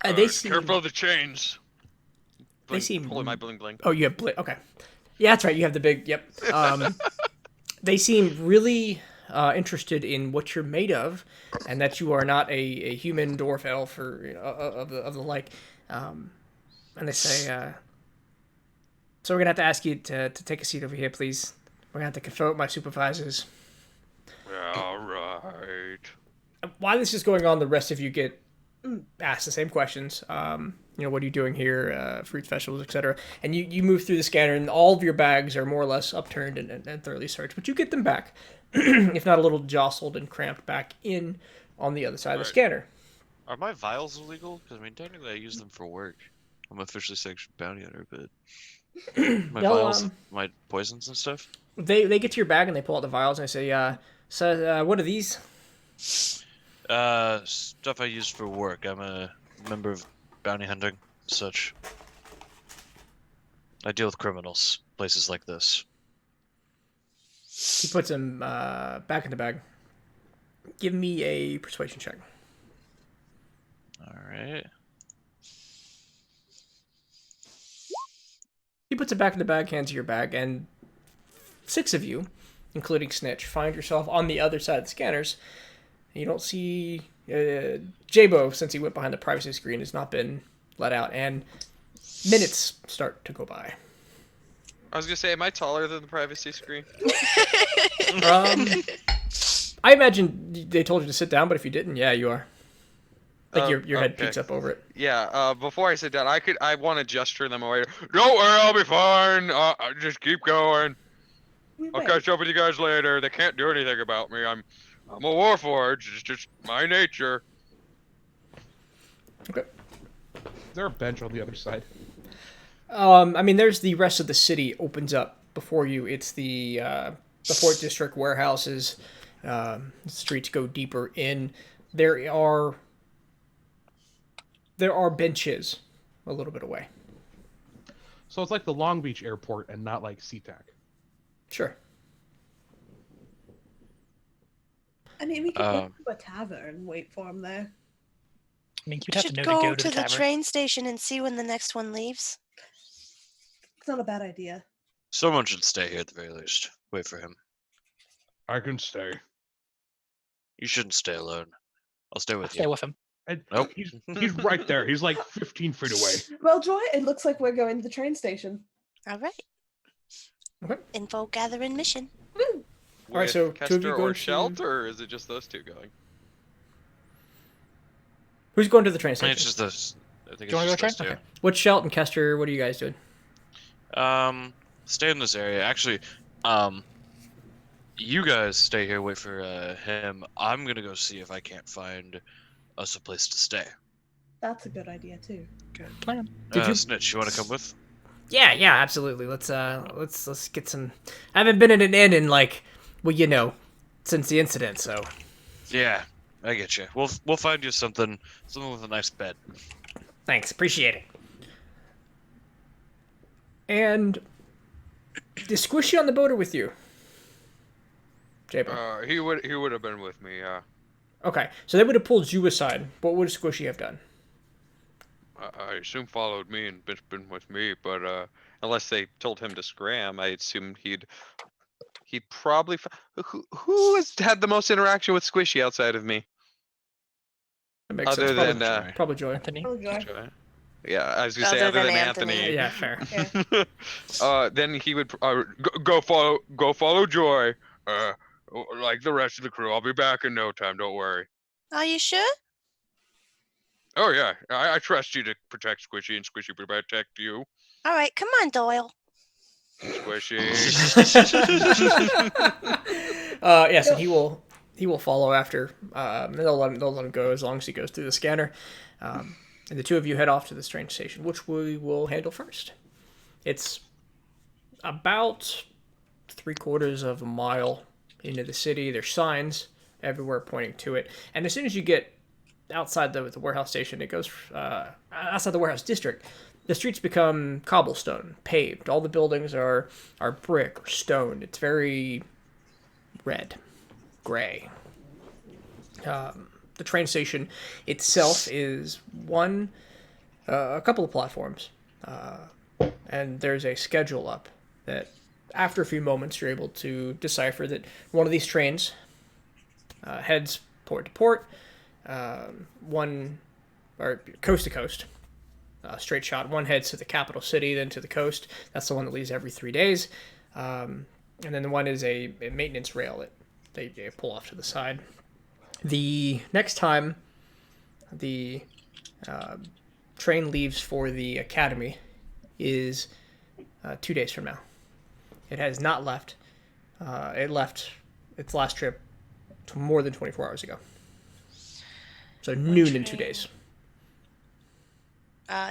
They seem. Careful of the chains. They seem. Holy my bling bling. Oh, you have okay. Yeah, that's right. You have the big. Yep. They seem really interested in what you're made of, and that you are not a human dwarf elf or of the like. And they say, so we're gonna have to ask you to take a seat over here, please. We're gonna have to confer with my supervisors. All right. While this is going on, the rest of you get asked the same questions. What are you doing here? Fruit festivals, etc. And you move through the scanner, and all of your bags are more or less upturned and thoroughly searched. But you get them back, if not a little jostled and cramped back in on the other side of the scanner. Are my vials illegal? Because I mean, technically, I use them for work. I'm officially sanctioned bounty hunter, but my vials, my poisons and stuff. They get to your bag and they pull out the vials and they say, "So, what are these?" Stuff I use for work. I'm a member of bounty hunting, such. I deal with criminals, places like this. He puts them back in the bag. Give me a persuasion check. All right. He puts it back in the bag, hands you your bag, and 6 of you, including Snitch, find yourself on the other side of the scanners. You don't see Jabo, since he went behind the privacy screen, has not been let out, and minutes start to go by. I was gonna say, am I taller than the privacy screen? I imagine they told you to sit down, but if you didn't, yeah, you are. Like your head peeks up over it. Yeah. Before I sit down, I want to gesture them away. Don't worry, I'll be fine. Just keep going. I'll catch up with you guys later. They can't do anything about me. I'm a warforged. It's just my nature. Okay. Is there a bench on the other side? I mean, there's the rest of the city opens up before you. It's the 4th District warehouses. The streets go deeper in. There are benches a little bit away. So it's like the Long Beach airport and not like SeaTac. Sure. I mean, we could go to a tavern and wait for him there. I mean, you'd You have to should know go to go to to the tavern. train station and see when the next one leaves. It's not a bad idea. Someone should stay here at the very least. Wait for him. I can stay. You shouldn't stay alone. I'll stay with Stay you. with him. And Nope. he's right there. He's like 15 feet away. Well, Joy, it looks like we're going to the train station. All right. Okay. Info gathering mission. All right, so 2 of you Kester go or to... Shelt, or is it just those two going? Who's going to the train I station? think it's just this. I think Do you it's want to go just train? us Okay. What's Shelt and Kester? What are you guys doing? two. Stay in this area. Actually, you guys stay here. Wait for him. I'm gonna go see if I can't find us a place to stay. That's a good idea too. Plan. Did you- Snitch, you want to come with? Yeah, absolutely. Let's get some. I haven't been in an inn in since the incident. So Yeah, I get you. We'll find you something with a nice bed. thanks, appreciate it. And is Squishy on the boat or with you, Jabo? He would have been with me. Okay, so they would have pulled you aside. What would Squishy have done? I assume followed me and been with me, but unless they told him to scram, I assume he'd probably. Who has had the most interaction with Squishy outside of me? That makes Other sense. than Probably Joy. Anthony. Oh, Joy. yeah, I was gonna say Other other than than Anthony. Anthony. Yeah, fair. Yeah. Then he would go follow Joy. Like the rest of the crew. I'll be back in no time. Don't worry. Are you sure? Oh yeah, I trust you to protect Squishy, and Squishy will protect you. All right, come on, Doyle. Squishy. Yes, and he will follow after. They'll let him go as long as he goes through the scanner. And the 2 of you head off to this train station, which we will handle first. It's about 3/4 of a mile into the city. There's signs everywhere pointing to it, and as soon as you get outside the warehouse station, it goes outside the warehouse district. The streets become cobblestone, paved. All the buildings are brick or stone. It's very red, gray. the train station itself is a couple of platforms, and there's a schedule up that, after a few moments, you're able to decipher that one of these trains heads port to port, one or coast to coast, straight shot. One heads to the capital city, then to the coast. That's the one that leaves every 3 days, and then the one is a maintenance rail that they pull off to the side. The next time the train leaves for the academy is 2 days from now. It has not left. It left its last trip more than 24 hours ago. So noon in 2 days.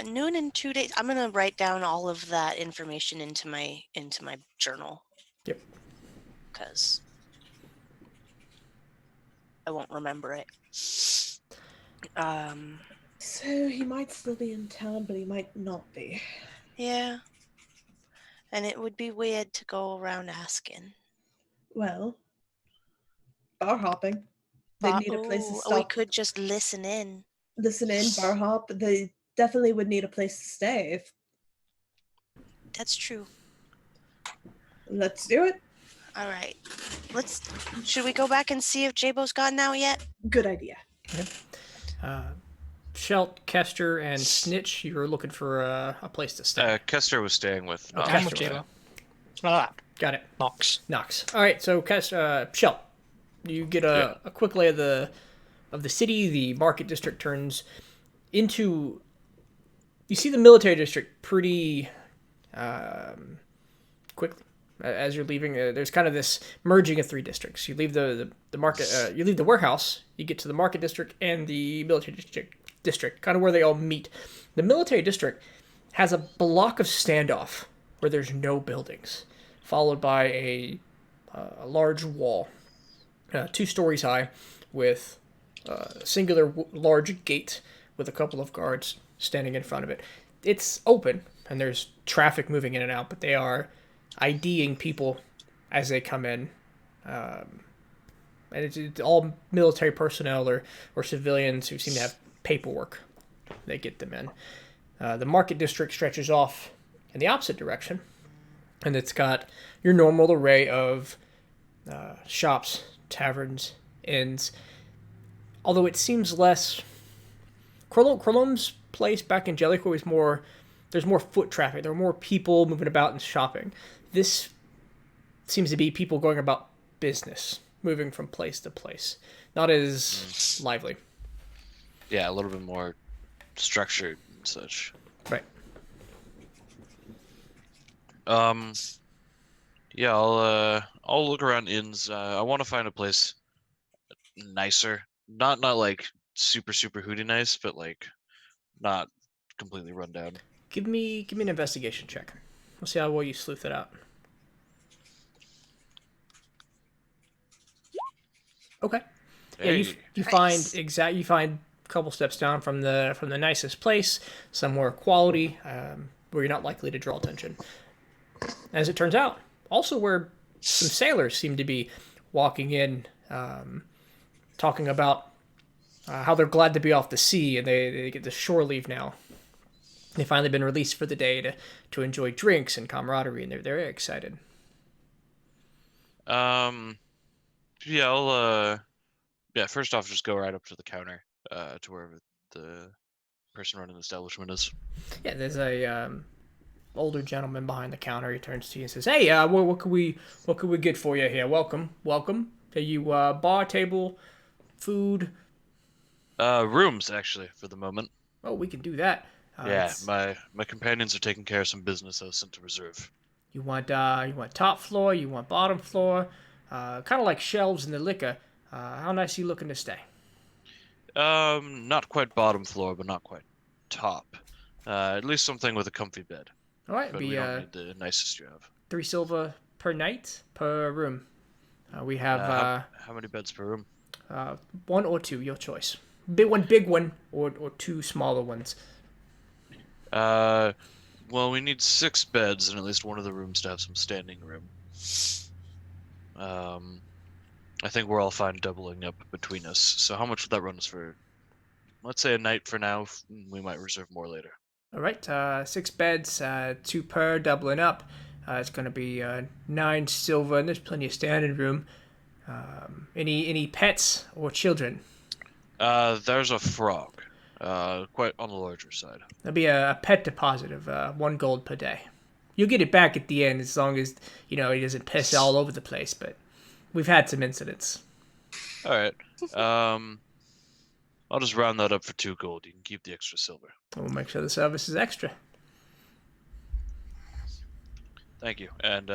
Noon in 2 days. I'm gonna write down all of that information into my journal. Yep. Because I won't remember it. So he might still be in town, but he might not be. Yeah. And it would be weird to go around asking. Well, bar hopping. They need a place to We stop. could just listen in. Listen in, bar hop. They definitely would need a place to stay. If That's true. let's do it. All right. Should we go back and see if Jabo's gotten out yet? Good idea. Shelt, Kester, and Snitch, you were looking for a place to stay. Kester was staying with. Okay. I'm with Jabo. It's not that. Got it. Knox. All right, so Shelt, you get a quick lay of the city. The market district turns into. You see the military district pretty quickly as you're leaving. There's kind of this merging of 3 districts. You leave the market. You leave the warehouse. You get to the market district and the military district, kind of where they all meet. The military district has a block of standoff where there's no buildings, followed by a large wall, 2 stories high, with a singular large gate with a couple of guards standing in front of it. It's open, and there's traffic moving in and out, but they are IDing people as they come in. And it's all military personnel or civilians who seem to have paperwork. They get them in. The market district stretches off in the opposite direction, and it's got your normal array of shops, taverns, inns. Although it seems less. Chrolome's place back in Jellicoe is more. There's more foot traffic. There are more people moving about and shopping. This seems to be people going about business, moving from place to place. Not as lively. Yeah, a little bit more structured and such. Right. Yeah, I'll look around inns. I want to find a place nicer, not like super hooty nice, but like not completely run down. Give me an investigation check. We'll see how well you sleuth it out. Okay. Yeah, Hey. you find you find a couple steps down from the nicest place, somewhere quality, where you're not likely to draw attention. As it turns out, also where some sailors seem to be walking in, talking about how they're glad to be off the sea and they get the shore leave now. They've finally been released for the day to enjoy drinks and camaraderie, and they're very excited. Yeah, I'll first off just go right up to the counter, to wherever the person running the establishment is. Yeah, there's a older gentleman behind the counter. He turns to you and says, "Hey, what could we get for you here? Welcome. Are you bar, table, food?" Rooms actually for the moment. Oh, we can do that. Yeah, my companions are taking care of some business I was sent to reserve. You want top floor? You want bottom floor? Kind of like shelves in the liquor. How nice are you looking to stay? Not quite bottom floor, but not quite top. At least something with a comfy bed. All right, But we don't need the nicest you have. 3 silver per night per room. We have how many beds per room? 1 or 2, your choice. Big one, or 2 smaller ones. Well, we need 6 beds and at least one of the rooms to have some standing room. I think we're all fine doubling up between us. So how much would that run us for? Let's say a night for now. We might reserve more later. All right, 6 beds, 2 per, doubling up. It's going to be 9 silver, and there's plenty of standing room. Any pets or children? There's a frog. Quite on the larger side. There'll be a pet deposit of 1 gold per day. You'll get it back at the end as long as, he doesn't piss all over the place, but we've had some incidents. All right. I'll just round that up for 2 gold. You can keep the extra silver. We'll make sure the service is extra. Thank you. And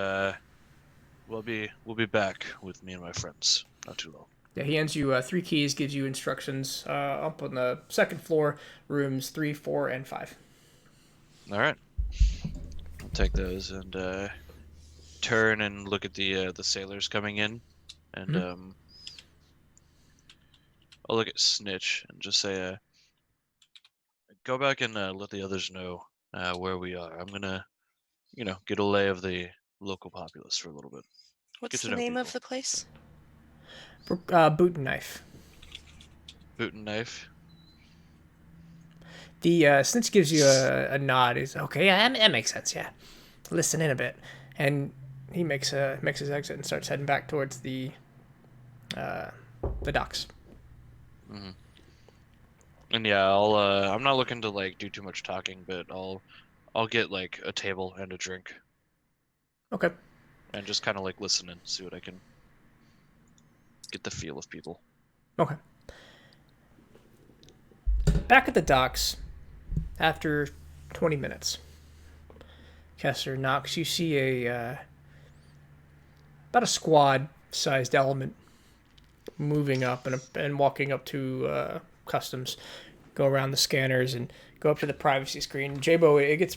we'll be back with me and my friends. Not too long. Yeah, he hands you 3 keys, gives you instructions up on the 2nd floor, rooms 3, 4, and 5. All right. I'll take those and turn and look at the sailors coming in, and I'll look at Snitch and just say, go back and let the others know where we are. I'm gonna, get a lay of the local populace for a little bit. What's to the know name of people. the place? Boot and knife. Boot and knife. The Snitch gives you a nod. He's okay. Yeah, that makes sense. Yeah, listen in a bit, and he makes his exit and starts heading back towards the docks. Mm-hmm. And yeah, I'll. I'm not looking to do too much talking, but I'll get a table and a drink. Okay. And just kind of listen and see what I can get the feel of people. Okay. Back at the docks, after 20 minutes, Kessler knocks. You see about a squad-sized element moving up and walking up to customs, go around the scanners and go up to the privacy screen. Jabo, it gets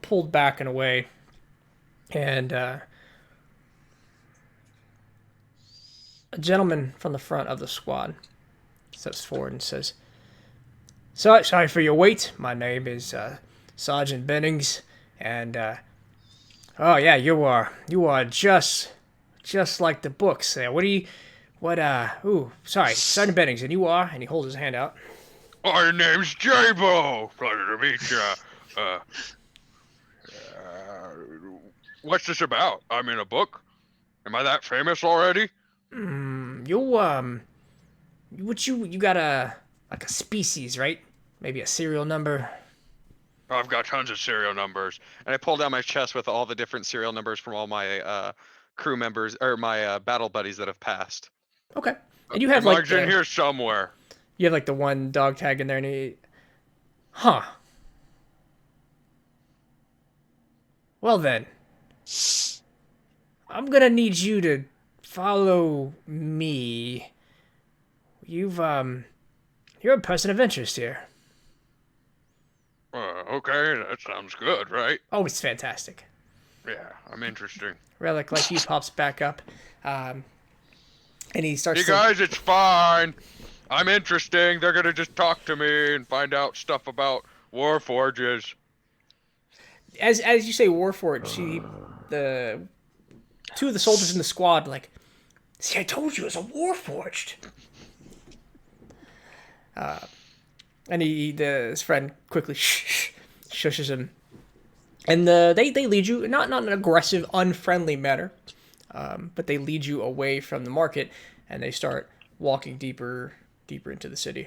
pulled back and away, and a gentleman from the front of the squad steps forward and says, Sorry for your wait. My name is Sergeant Bennings, and oh yeah, you are just like the books there. Sorry, Sergeant Bennings, and you are, and he holds his hand out. My name's Jabo. Pleasure to meet ya. What's this about? I'm in a book. Am I that famous already? You got a species, right? Maybe a serial number. I've got tons of serial numbers. And I pull down my chest with all the different serial numbers from all my crew members or my battle buddies that have passed. Okay, and you have Mark's in here somewhere. You have the one dog tag in there, and huh? Well then, I'm gonna need you to follow me. You're a person of interest here. Okay, that sounds good, right? Oh, it's fantastic. Yeah, I'm interesting. Relic like you pops back up, and he starts. You guys, it's fine. I'm interesting. They're gonna just talk to me and find out stuff about Warforges. As you say, Warforge, the 2 of the soldiers in the squad see, I told you it was a Warforged. And his friend quickly shushes him, and they lead you not in an aggressive, unfriendly manner, but they lead you away from the market, and they start walking deeper into the city.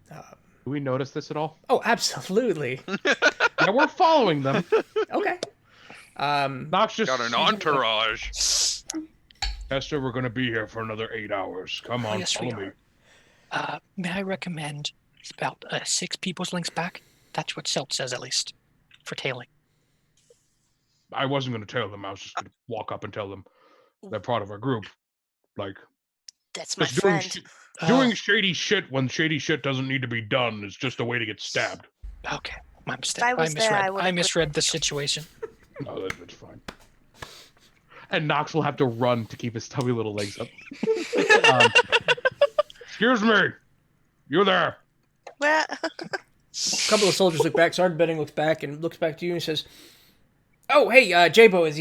Do we notice this at all? Oh, absolutely. Yeah, we're following them. Okay. Nox just Got an entourage. Esther, we're going to be here for another 8 hours. Come on, yes, we follow me. are. May I recommend about 6 people's links back? That's what Selt says, at least, for tailing. I wasn't going to tell them. I was just going to walk up and tell them they're part of our group. That's my just doing, friend. doing shady shit when shady shit doesn't need to be done is just a way to get stabbed. Okay, my mistake. I was there, I would've I misread the situation. No, that's fine. And Nox will have to run to keep his stubby little legs up. Excuse me. You there? Well, A couple of soldiers look back. Sergeant Benning looks back to you and says, "Oh, hey, Jabo, is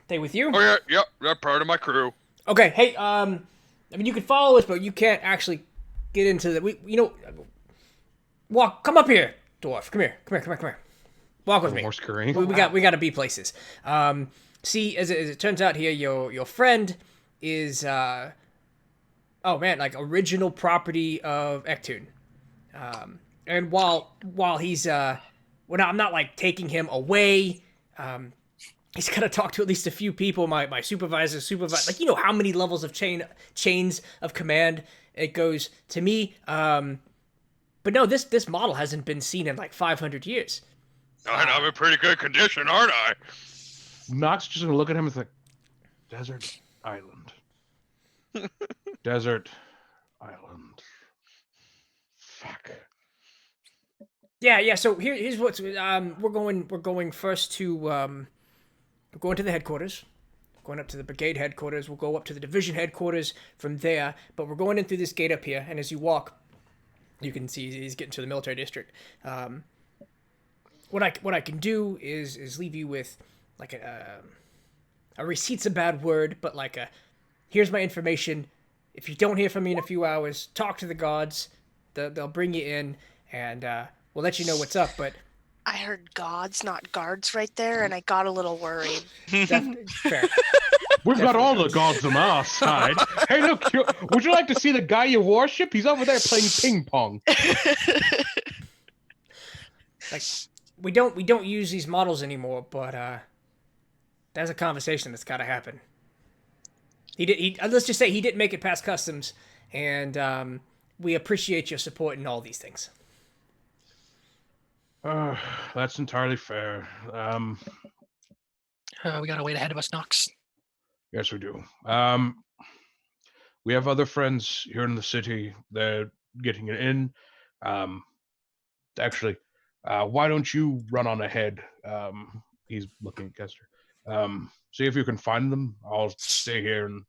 they with you?" Oh yeah, yep, they're part of my crew. Okay, hey, I mean, you can follow us, but you can't actually get into the. Walk. Come up here, dwarf. Come here. Walk with me. More scurrying. We got to be places. See, as it turns out here, your friend is original property of Ectune. And while he's I'm not like taking him away. He's got to talk to at least a few people. My supervisor, like, how many levels of chains of command it goes to me. But no, this model hasn't been seen in like 500 years. I'm in pretty good condition, aren't I? Nox just gonna look at him and think, desert island. Desert island. Fuck. Yeah. So here's what's we're going first to we're going to the headquarters. Going up to the brigade headquarters. We'll go up to the division headquarters from there. But we're going in through this gate up here, and as you walk, you can see he's getting to the military district. What I can do is leave you with like a receipt's a bad word, but like here's my information. If you don't hear from me in a few hours, talk to the gods. They'll bring you in, and we'll let you know what's up. But I heard gods, not guards, right there, and I got a little worried. fair. We've got all the gods on our side. Hey, look, would you like to see the guy you worship? He's over there playing ping pong. Like we don't use these models anymore, but that's a conversation that's got to happen. Let's just say he didn't make it past customs, and we appreciate your support in all these things. That's entirely fair. We got to wait ahead of us, Nox. Yes, we do. We have other friends here in the city. They're getting it in. Actually, why don't you run on ahead? He's looking at Kester. See if you can find them. I'll stay here and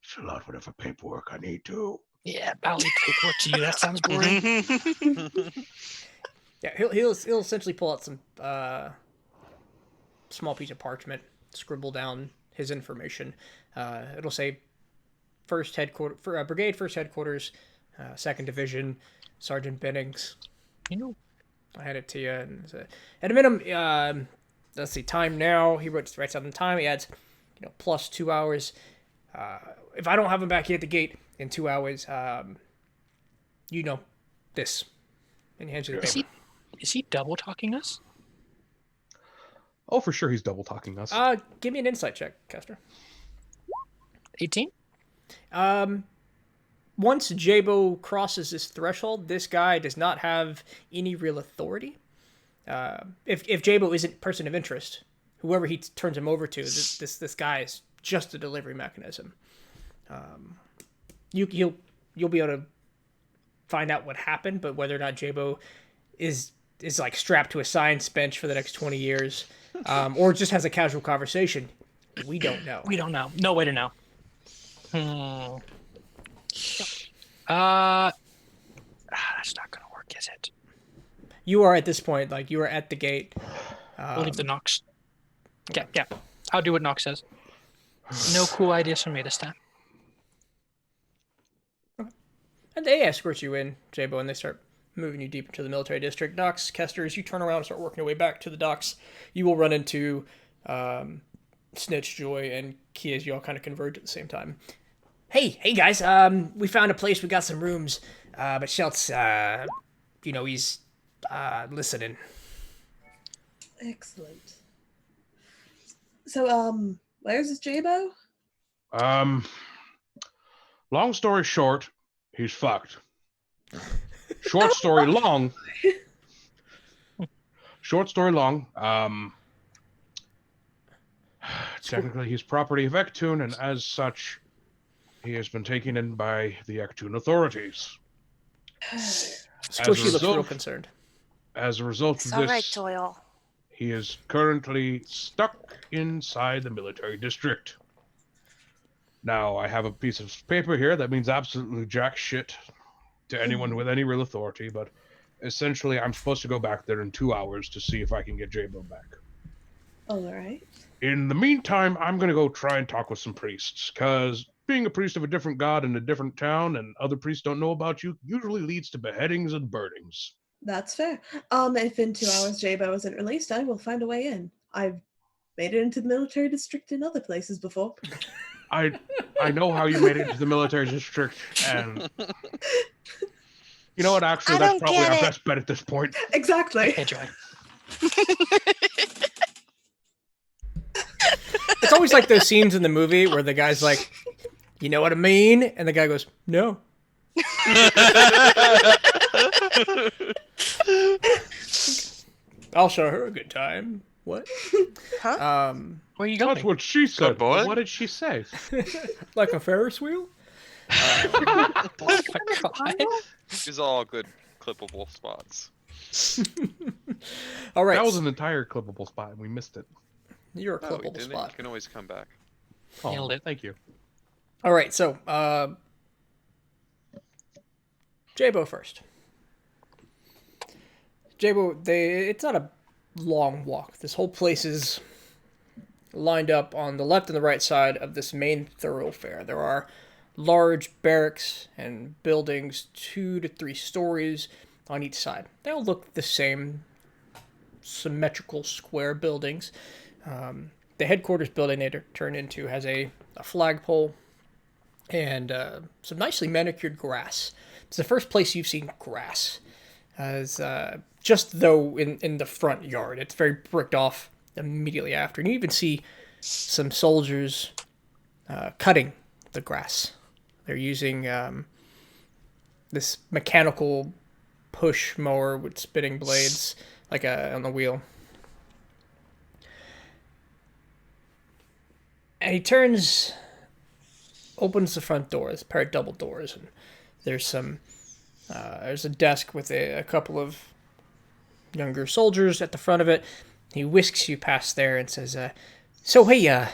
fill out whatever paperwork I need to. Yeah, I'll leave paperwork to you. That sounds boring. Yeah, he'll essentially pull out some small piece of parchment, scribble down his information. It'll say brigade first headquarters, 2nd division, Sergeant Bennings. I'll hand it to you. And at a minimum, let's see, time now. He writes out the time. He adds, plus 2 hours. If I don't have him back here at the gate in 2 hours, this. And he hands you the paper. Is he double talking us? Oh, for sure he's double talking us. Give me an insight check, Kester. 18? Once Jabo crosses this threshold, this guy does not have any real authority. If Jabo isn't person of interest, whoever he turns him over to, this guy is just a delivery mechanism. You'll be able to find out what happened, but whether or not Jabo is like strapped to a science bench for the next 20 years, or just has a casual conversation, we don't know. We don't know. No way to know. That's not gonna work, is it? You are at this point, like you are at the gate. We'll leave the Nox. Yeah. I'll do what Nox says. No cool ideas from me this time. And they escort you in, Jabo, and they start moving you deep into the military district. Nox, Kester, as you turn around and start working your way back to the docks, you will run into Snitch, Joy, and Kia as you all kind of converge at the same time. Hey guys, we found a place, we got some rooms, but Shelt's, he's listening. Excellent. So, where's this Jabo? Long story short, he's fucked. Short story long. Technically, he's property of Ectune, and as such, he has been taken in by the Ectune authorities. Squishy looks real concerned. As a result It's of all this, right, Doyle. he is currently stuck inside the military district. Now, I have a piece of paper here that means absolutely jack shit to anyone with any real authority, but essentially I'm supposed to go back there in 2 hours to see if I can get Jabo back. All right. In the meantime, I'm going to go try and talk with some priests, because being a priest of a different god in a different town and other priests don't know about you usually leads to beheadings and burnings. That's fair. If in 2 hours Jabo isn't released, I will find a way in. I've made it into the military district in other places before. I know how you made it into the military district, and you know what? Actually, I that's don't probably get our it. best bet at this point. Exactly. Hey, Joy. It's always like those scenes in the movie where the guy's like, you know what I mean? And the guy goes, no. I'll show her a good time. What? Huh? Where are you going? That's what she said. boy. What did she say? Like a Ferris wheel? Oh my God. These are all good clippable spots. All right. That was an entire clippable spot, and we missed it. You're a No, we clippable didn't. spot. You can always come back. Oh, Nailed it. Thank you. All right, so Jabo first. Jabo, it's not a long walk. This whole place is lined up on the left and the right side of this main thoroughfare. There are large barracks and buildings, 2 to 3 stories on each side. They all look the same, symmetrical square buildings. The headquarters building they turn into has a flagpole and some nicely manicured grass. It's the first place you've seen grass. As just though in the front yard, it's very bricked off immediately after. And you even see some soldiers cutting the grass. They're using this mechanical push mower with spinning blades, like on the wheel. And he opens the front door. There's a pair of double doors, and there's a desk with a couple of younger soldiers at the front of it. He whisks you past there and says, so hey,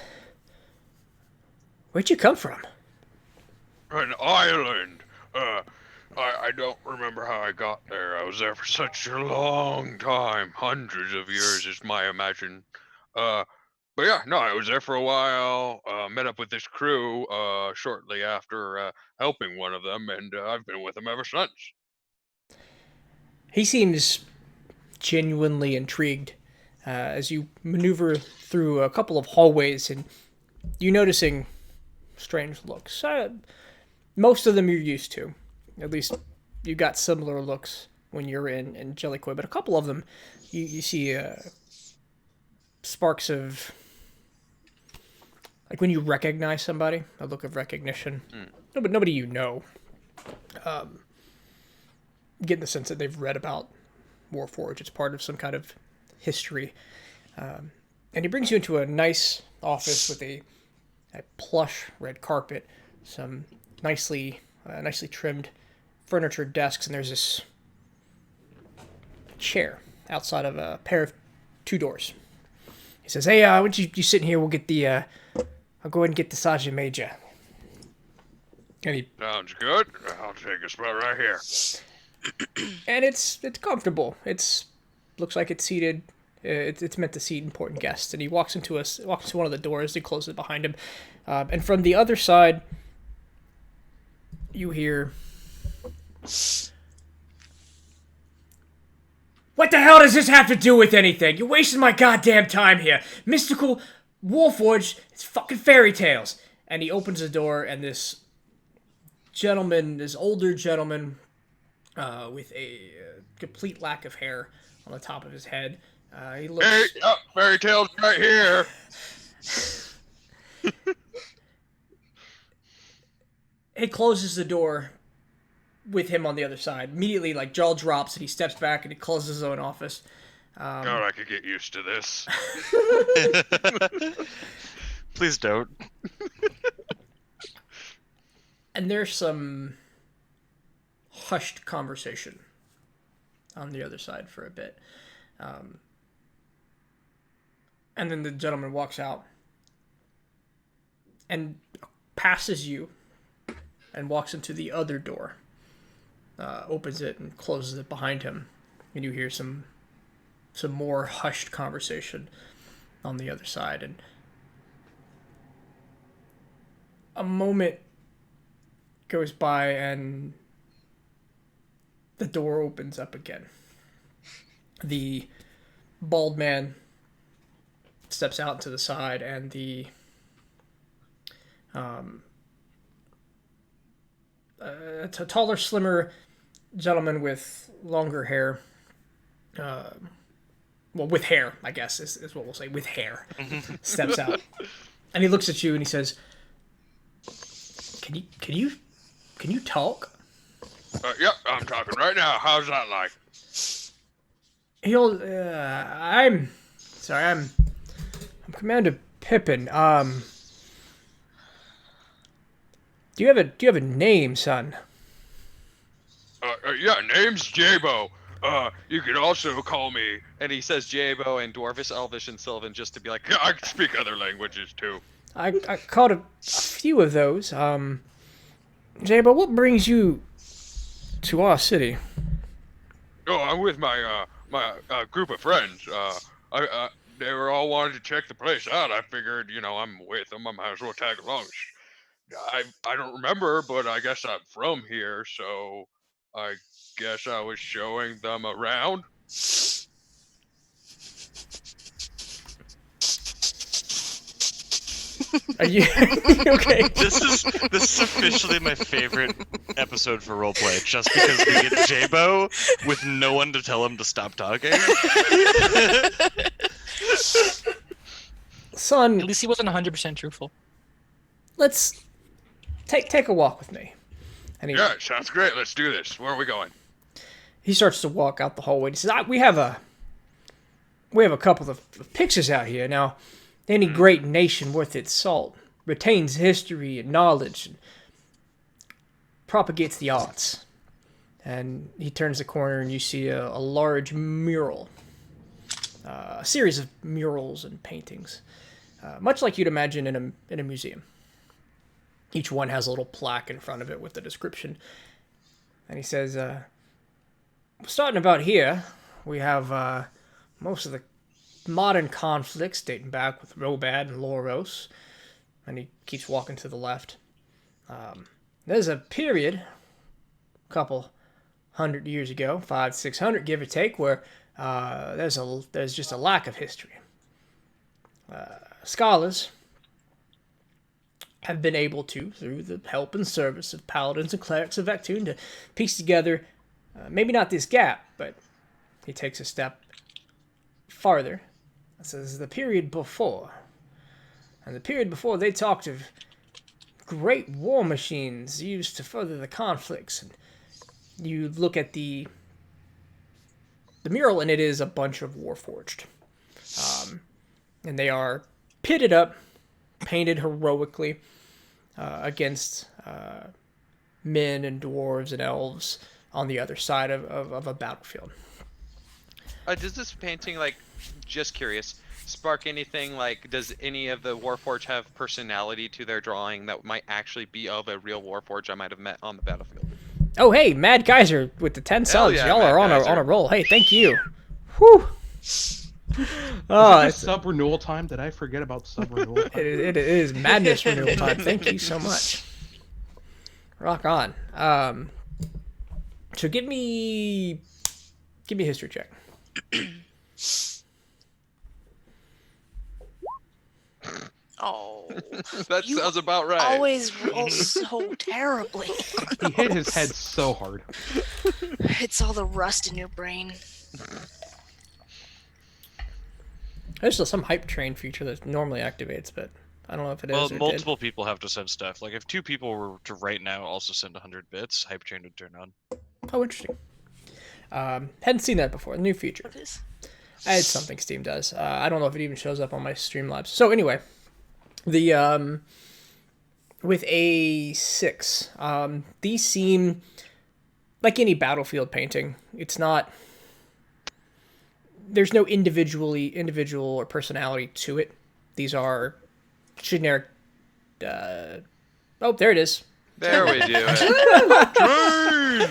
where'd you come from? An island. I don't remember how I got there. I was there for such a long time. Hundreds of years is my imagine. But yeah, no, I was there for a while. Met up with this crew shortly after helping one of them, and I've been with them ever since. He seems genuinely intrigued as you maneuver through a couple of hallways, and you noticing strange looks. Most of them you're used to. At least you got similar looks when you're in Jellicoe, but a couple of them you see sparks of, like when you recognize somebody, a look of recognition. No, but nobody you know. Getting the sense that they've read about Warforged. It's part of some kind of history. And he brings you into a nice office with a plush red carpet, some nicely trimmed furniture desks, and there's this chair outside of a pair of 2 doors. He says, hey, why don't you sit in here? We'll get I'll go ahead and get the Sergeant Major. And he Sounds good. I'll take a spot right here. and it's comfortable. Looks like it's seated. It's meant to seat important guests. And he walks into one of the doors. He closes it behind him, and from the other side, you hear, "What the hell does this have to do with anything? You're wasting my goddamn time here. Mystical Warforged. It's fucking fairy tales." And he opens the door, and this older gentleman, with a complete lack of hair on the top of his head. He looks. Hey, fairy tales right here. He closes the door with him on the other side. Immediately, like, jaw drops, and he steps back and he closes his own office. God, I could get used to this. Please don't. And there's some hushed conversation on the other side for a bit. And then the gentleman walks out and passes you and walks into the other door. Opens it and closes it behind him. And you hear some more hushed conversation on the other side. And A moment goes by and the door opens up again. The bald man steps out to the side, and the a taller, slimmer gentleman with longer hair, well, with hair, I guess is what we'll say, with hair, steps out, and he looks at you and he says, "Can you talk?" Yep, I'm talking right now. How's that like? He'll. I'm sorry. I'm Commander Pippin. Do you have a name, son? Yeah, name's Jabo. You could also call me. And he says Jabo and Dwarvish, Elvish, and Sylvan just to be like, I can speak other languages too. I caught a few of those. Jabo, what brings you to our city? Oh, I'm with my group of friends. They were all wanting to check the place out. I figured, I'm with them. I might as well tag along. I don't remember, but I guess I'm from here, so I guess I was showing them around. Are you okay? This is officially my favorite episode for roleplay, just because we get Jabo with no one to tell him to stop talking. Son, At least he wasn't 100% truthful. let's take a walk with me. And Yeah, sounds great. Let's do this. Where are we going? he starts to walk out the hallway. He says, we have a couple of pictures out here. Now, any great nation worth its salt retains history and knowledge and propagates the arts. And he turns the corner and you see a large mural. A series of murals and paintings. Much like you'd imagine in a museum. Each one has a little plaque in front of it with the description. And he says, starting about here, we have most of the modern conflicts dating back with Robad and Loros. And he keeps walking to the left. There's a period, a couple 100 years ago, 500-600 give or take, where there's just a lack of history. Scholars have been able to, through the help and service of paladins and clerics of Vectune, to piece together, maybe not this gap, but he takes a step farther. It says the period before. And the period before, they talked of great war machines used to further the conflicts. And you look at the mural, and it is a bunch of Warforged. And they are pitted up, painted heroically against men and dwarves and elves on the other side of a battlefield. does this painting, just curious, spark anything? Does any of the Warforged have personality to their drawing that might actually be of a real Warforged I might have met on the battlefield? Oh, hey, Mad Kaiser with the 10 subs. yeah, Y'all Mad are on Kaiser. a roll. Hey, thank you. Whew. Oh, Is this sub renewal time? Did I forget about sub renewal time? it is madness renewal time. Thank you so much. Rock on. So give me a history check. Oh, That You sounds about right. always roll so terribly. He hit his head so hard. It's all the rust in your brain. There's still some hype train feature that normally activates, but I don't know if it is Well, or multiple people have to send stuff. Like if 2 people were to right now also send 100 bits, Hype Chain would turn on. did. Oh, interesting. Hadn't seen that before. New feature. What is? It's something Steam does. I don't know if it even shows up on my Streamlabs. So anyway, the with A6, these seem like any battlefield painting. It's not. There's no individual or personality to it. These are generic. Oh, there it is. There we do it.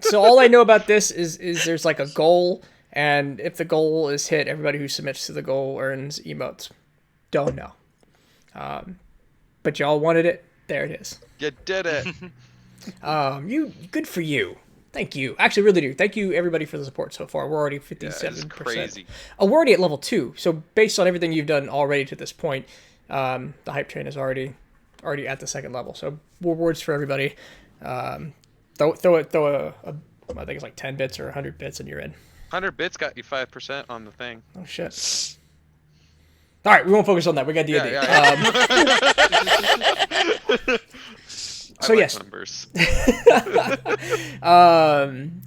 So all I know about this is there's like a goal, and if the goal is hit, everybody who submits to the goal earns emotes. Don't know. but y'all wanted it. There it is. You did it. Good for you. Thank you. Actually, really do. Thank you, everybody, for the support so far. We're already Yeah, 57%. it's crazy. Oh, we're already at level 2. So based on everything you've done already to this point, the hype train is already at the 2nd level. So rewards for everybody. Throw a I think it's like 10 bits or 100 bits and you're in. 100 bits got you 5% on the thing. Oh, shit. All right, we won't focus on that. We got D&D. So I like yes. numbers.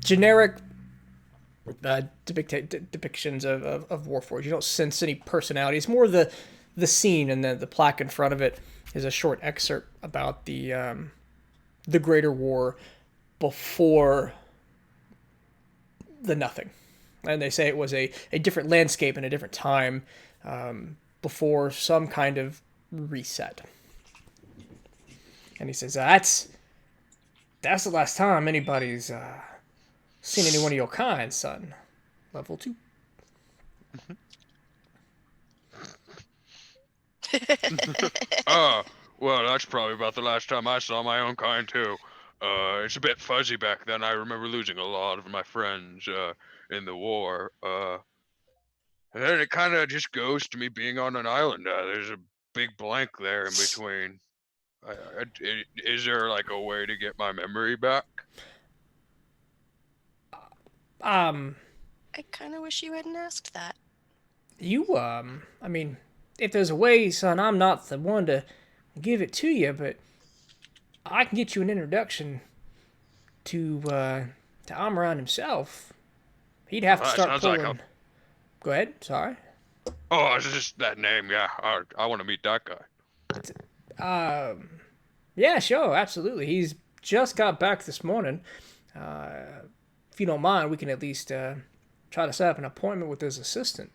Generic depictions of Warforged. You don't sense any personality. It's more the scene, and the plaque in front of it is a short excerpt about the Greater War before the Nothing. And they say it was a different landscape and a different time before some kind of reset. And he says, that's the last time anybody's seen any one of your kind, son. Level 2. Well, that's probably about the last time I saw my own kind too. It's a bit fuzzy back then. I remember losing a lot of my friends in the war. And then it kind of just goes to me being on an island. There's a big blank there in between. Is there like a way to get my memory back? I kind of wish you hadn't asked that. I mean, if there's a way, son, I'm not the one to give it to you, but I can get you an introduction to Amaran himself. He'd have to That start sounds pulling. like Go ahead. Sorry. Oh, it's just that name. Yeah, I want to meet that guy. Yeah, sure, absolutely. He's just got back this morning. If you don't mind, we can at least try to set up an appointment with his assistant.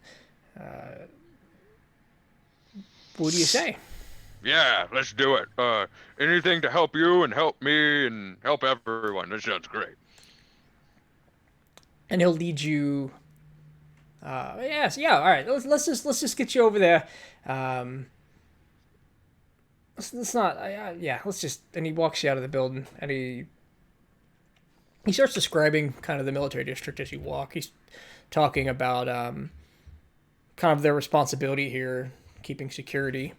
What do you say? Yeah, let's do it. Anything to help you and help me and help everyone. This sounds great. And he'll lead you. Yes, yeah. All right, let's just get you over there. Let's not. Yeah, let's just. And he walks you out of the building, and he starts describing kind of the military district as you walk. He's talking about kind of their responsibility here, keeping security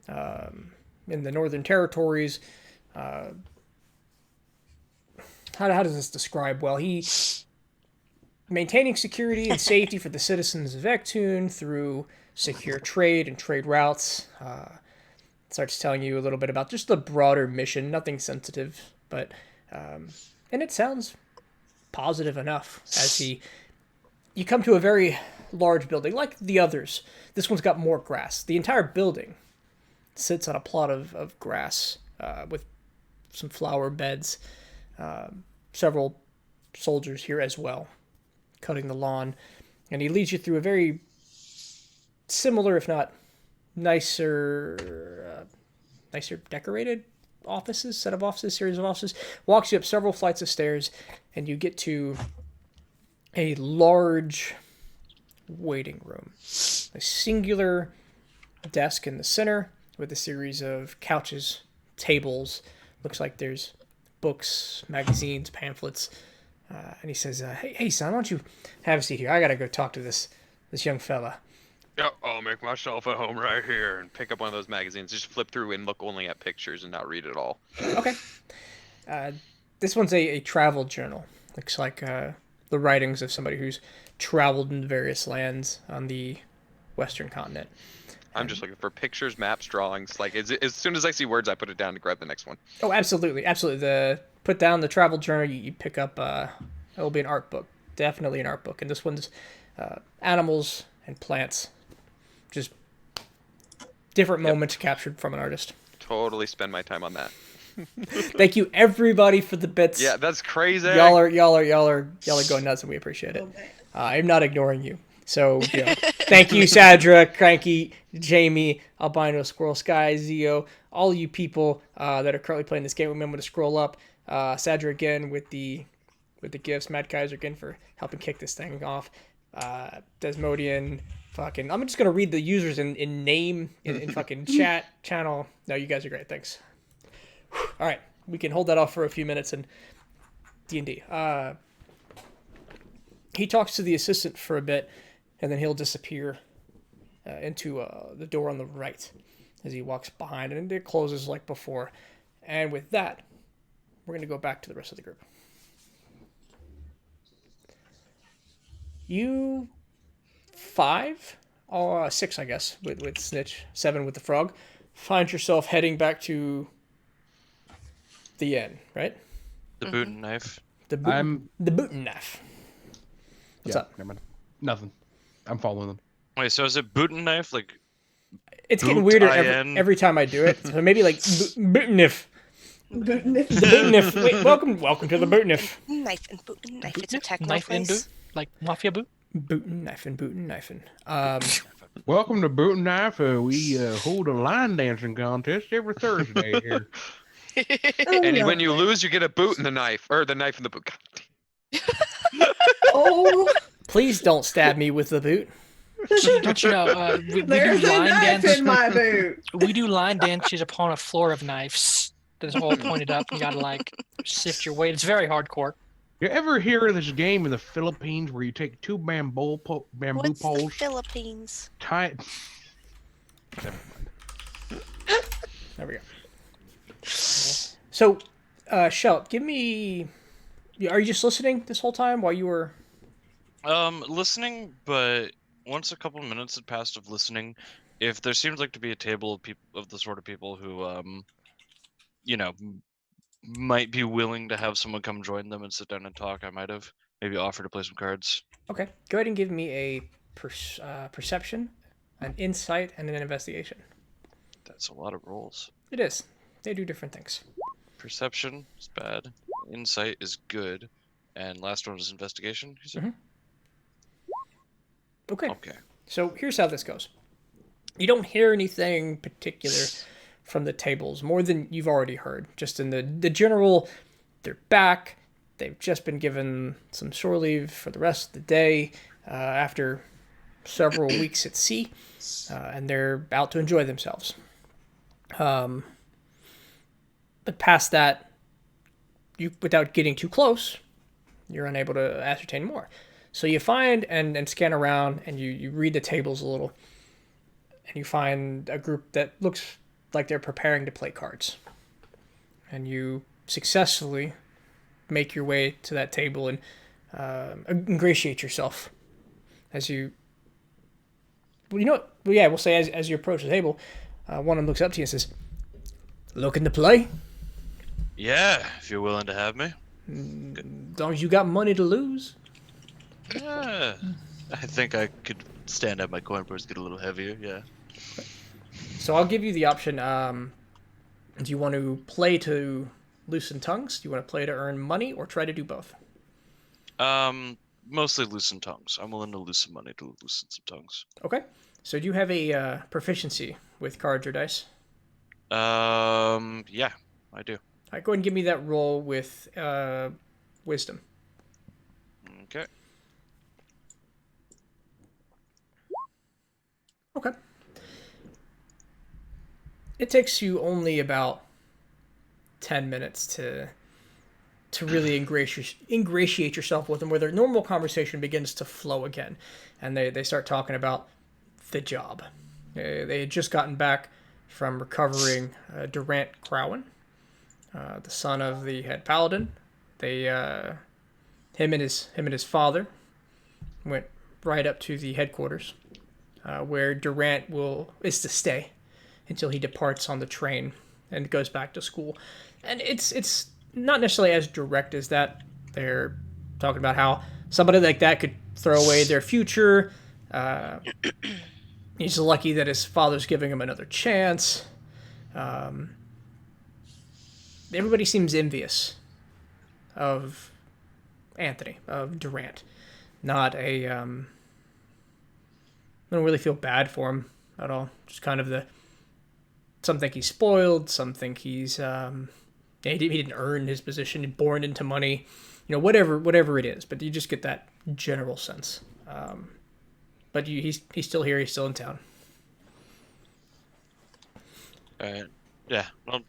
in the Northern Territories. How does this describe? Well, he maintaining security and safety for the citizens of Vectoon through secure trade and trade routes. Starts telling you a little bit about just the broader mission, nothing sensitive, but and it sounds positive enough as you come to a very large building like the others. This one's got more grass. The entire building sits on a plot of grass with some flower beds. Several soldiers here as well, cutting the lawn, and he leads you through a very similar, if not nicer decorated series of offices, walks you up several flights of stairs, and you get to a large waiting room. A singular desk in the center with a series of couches, tables. Looks like there's books, magazines, pamphlets. And he says, hey, son, why don't you have a seat here? I gotta go talk to this young fella. Yep, I'll make myself at home right here. And pick up one of those magazines. Just flip through and look only at pictures and not read it all. Okay. This one's a travel journal. Looks like the writings of somebody who's traveled in various lands on the Western continent. I'm just looking for pictures, maps, drawings. Like as soon as I see words, I put it down to grab the next one. Oh, absolutely. Put down the travel journal. You pick up. It'll be an art book. Definitely an art book. And this one's animals and plants. Just different moments captured from an artist. Totally spend my time on that. Thank you everybody for the bits. Yeah, that's crazy. Y'all are going nuts, and we appreciate it. I'm not ignoring you. So thank you, Sadra, Cranky, Jamie, Albino, Squirrel Sky, Zio, all you people that are currently playing this game. Remember to scroll up. Sadra again with the gifts. Matt Kaiser again for helping kick this thing off. Desmodian, fucking. I'm just gonna read the users in name in fucking chat channel. No, you guys are great. Thanks. All right, we can hold that off for a few minutes and D&D. He talks to the assistant for a bit, and then he'll disappear into the door on the right as he walks behind, and it closes like before. And with that, we're going to go back to the rest of the group. You 5, or 6, I guess, with Snitch, 7 with the frog, find yourself heading back to the inn, right? The boot and knife. The boot and knife. What's up? Never mind. Nothing. I'm following them. Wait, so is it boot and knife? Like, It's getting Boot weirder IN. every time I do it. So maybe like bootniff. Bootniff. The bootniff. Wait, welcome to the bootniff. Knife and boot and knife. It's a Boot, technical knife and boot, phrase. like mafia boot. Bootin' knifing. Welcome to Boot and Knife. We hold a line dancing contest every Thursday here. And when you lose, you get a boot in the knife, or the knife in the boot. Oh, Please don't stab me with the boot. Don't you know? We do there's a line knife dance. in my boot. We do line dances upon a floor of knives that's all pointed up. You gotta like sift your way. It's very hardcore. You ever hear of this game in the Philippines where you take 2 bamboo What's the poles, Philippines? tie? There we go. So, Shelt, give me. Are you just listening this whole time while you were? Listening, but once a couple minutes had passed of listening, if there seems like to be a table of people of the sort of people who, you know, might be willing to have someone come join them and sit down and talk, I might have maybe offered to play some cards. Okay, go ahead and give me a perception, an insight, and an investigation. That's a lot of rolls. It is. They do different things. Perception is bad. Insight is good. And last one was investigation, you said? Okay. Okay. So here's how this goes. You don't hear anything particular from the tables, more than you've already heard. Just in the general, they're back. They've just been given some shore leave for the rest of the day after several weeks at sea, and they're out to enjoy themselves. But past that, you without getting too close, you're unable to ascertain more. So you find and scan around, and you read the tables a little, and you find a group that looks like they're preparing to play cards. And you successfully make your way to that table and ingratiate yourself as you... Well, you know what? Well, yeah, we'll say as you approach the table, one of them looks up to you and says, "Looking to play? Yeah, if you're willing to have me. As long as you got money to lose." Yeah. I think I could stand up my coin purse, get a little heavier, yeah. So I'll give you the option. Do you want to play to loosen tongues? Do you want to play to earn money, or try to do both? Mostly loosen tongues. I'm willing to lose some money to loosen some tongues. Okay. So do you have a proficiency with cards or dice? Yeah, I do. All right, go ahead and give me that roll with wisdom. Okay. Okay. It takes you only about 10 minutes to really ingratiate yourself with them, where their normal conversation begins to flow again, and they start talking about the job. They had just gotten back from recovering Durant Crowan, the son of the head paladin. Him and his father went right up to the headquarters, where Durant is to stay until he departs on the train and goes back to school. And it's not necessarily as direct as that. They're talking about how somebody like that could throw away their future. He's lucky that his father's giving him another chance. Everybody seems envious of Anthony, of Durant. Not a... I don't really feel bad for him at all. Just kind of some think he's spoiled, some think he's... he didn't earn his position, born into money. Whatever it is. But you just get that general sense. But he's still here. He's still in town. Yeah, I'll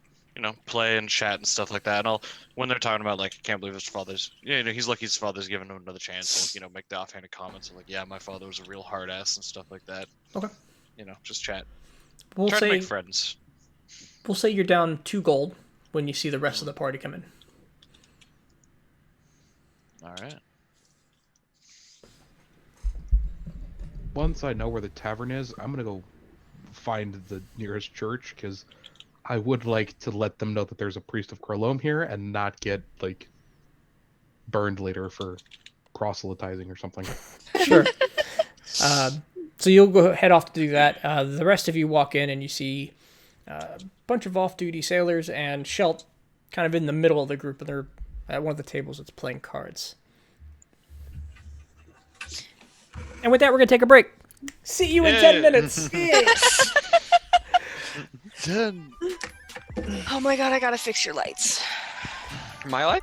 play and chat and stuff like that. And I'll when they're talking about like I can't believe his father's he's lucky his father's given him another chance. And, make the offhanded comments of like yeah my father was a real hard ass and stuff like that. Okay. Just chat. We'll Try to say make friends. we'll say you're down 2 gold when you see the rest of the party come in. All right. Once I know where the tavern is, I'm gonna go find the nearest church because I would like to let them know that there's a priest of Chrolome here and not get like burned later for proselytizing or something. Sure. So you'll go head off to do that. The rest of you walk in and you see a bunch of off-duty sailors and Shelt kind of in the middle of the group, and they're at one of the tables that's playing cards. And with that, we're going to take a break. See you in 10 minutes. 10. Oh my god, I gotta fix your lights. My life?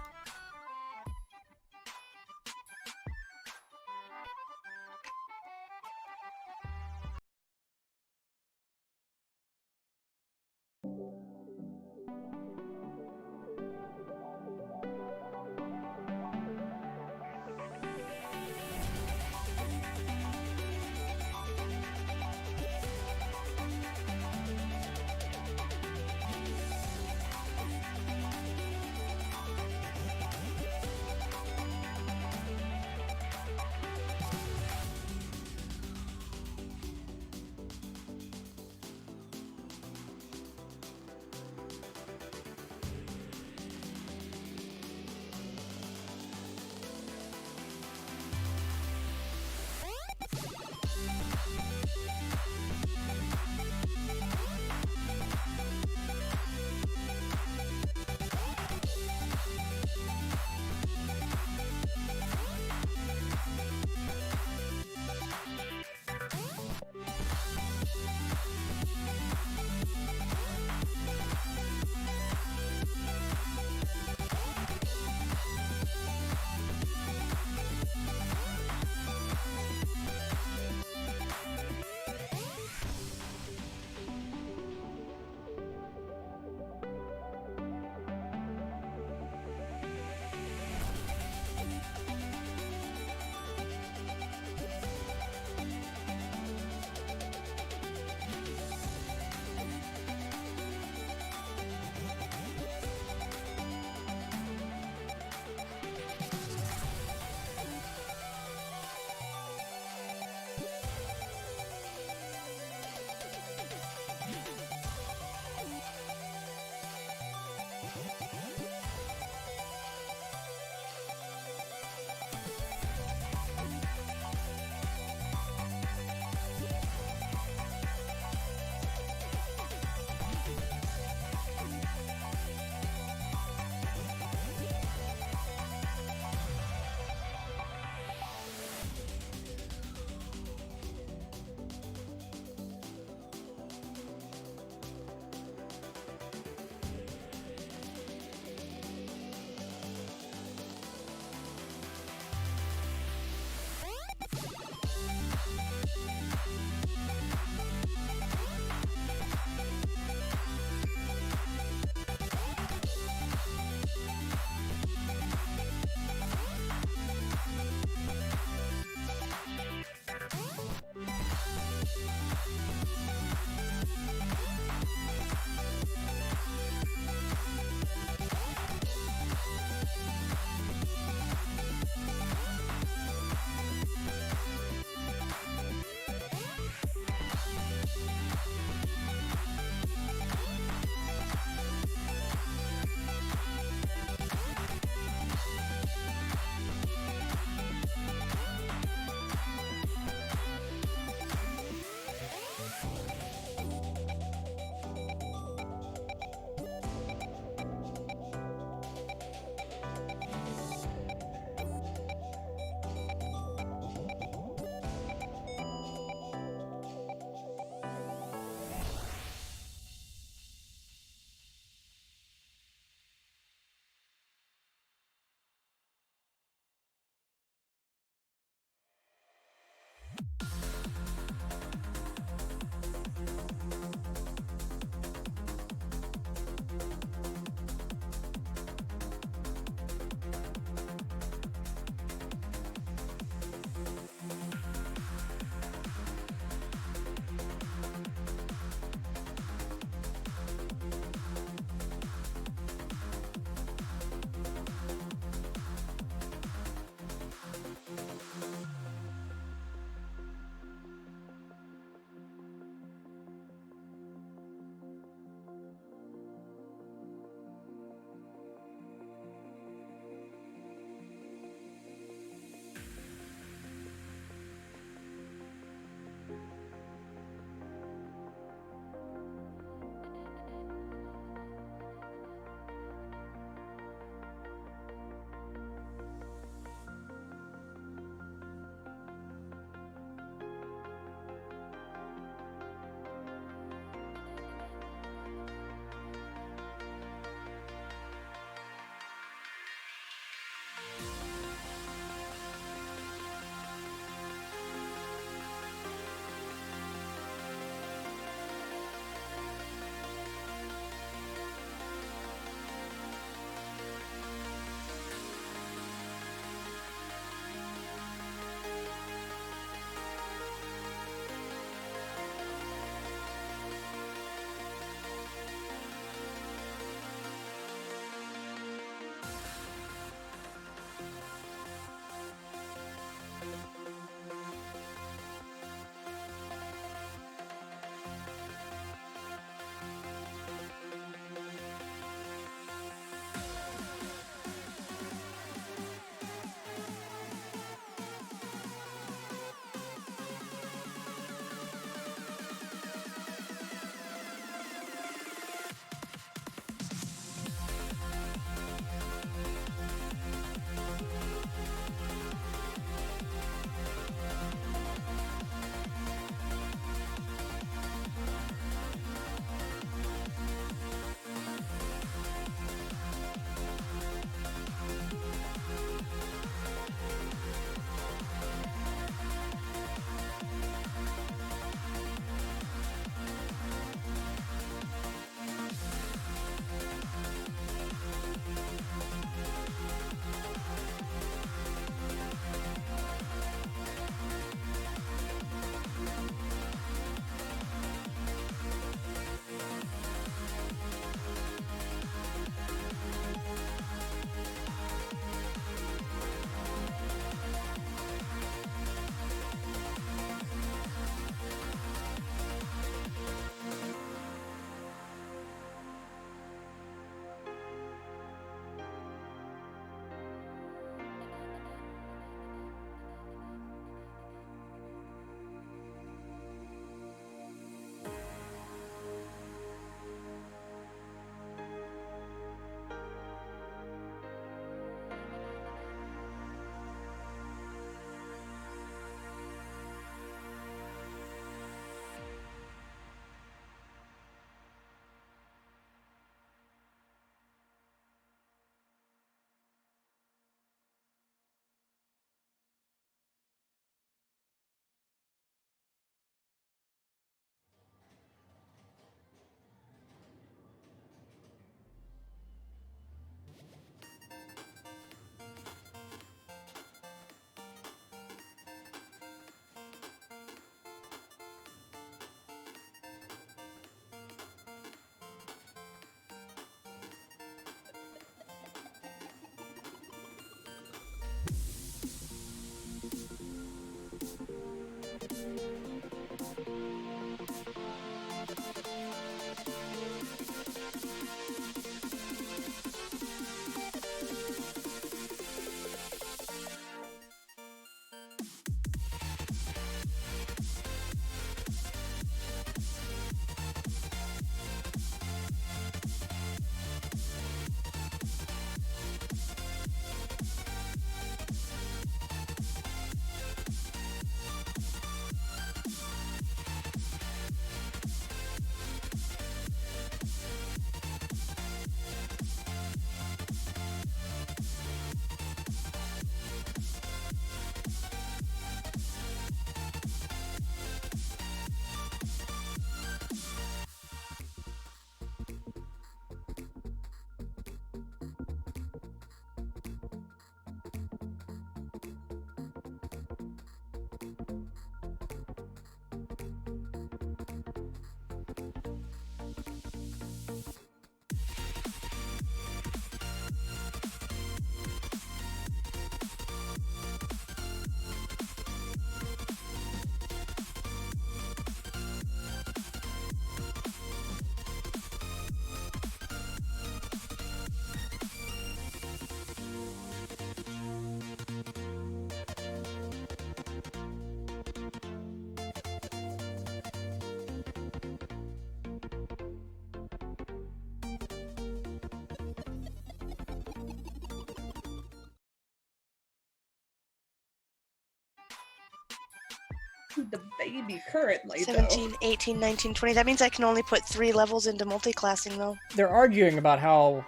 The baby currently, 17, 18, 19, 20. That means I can only put 3 levels into multiclassing, though. They're arguing about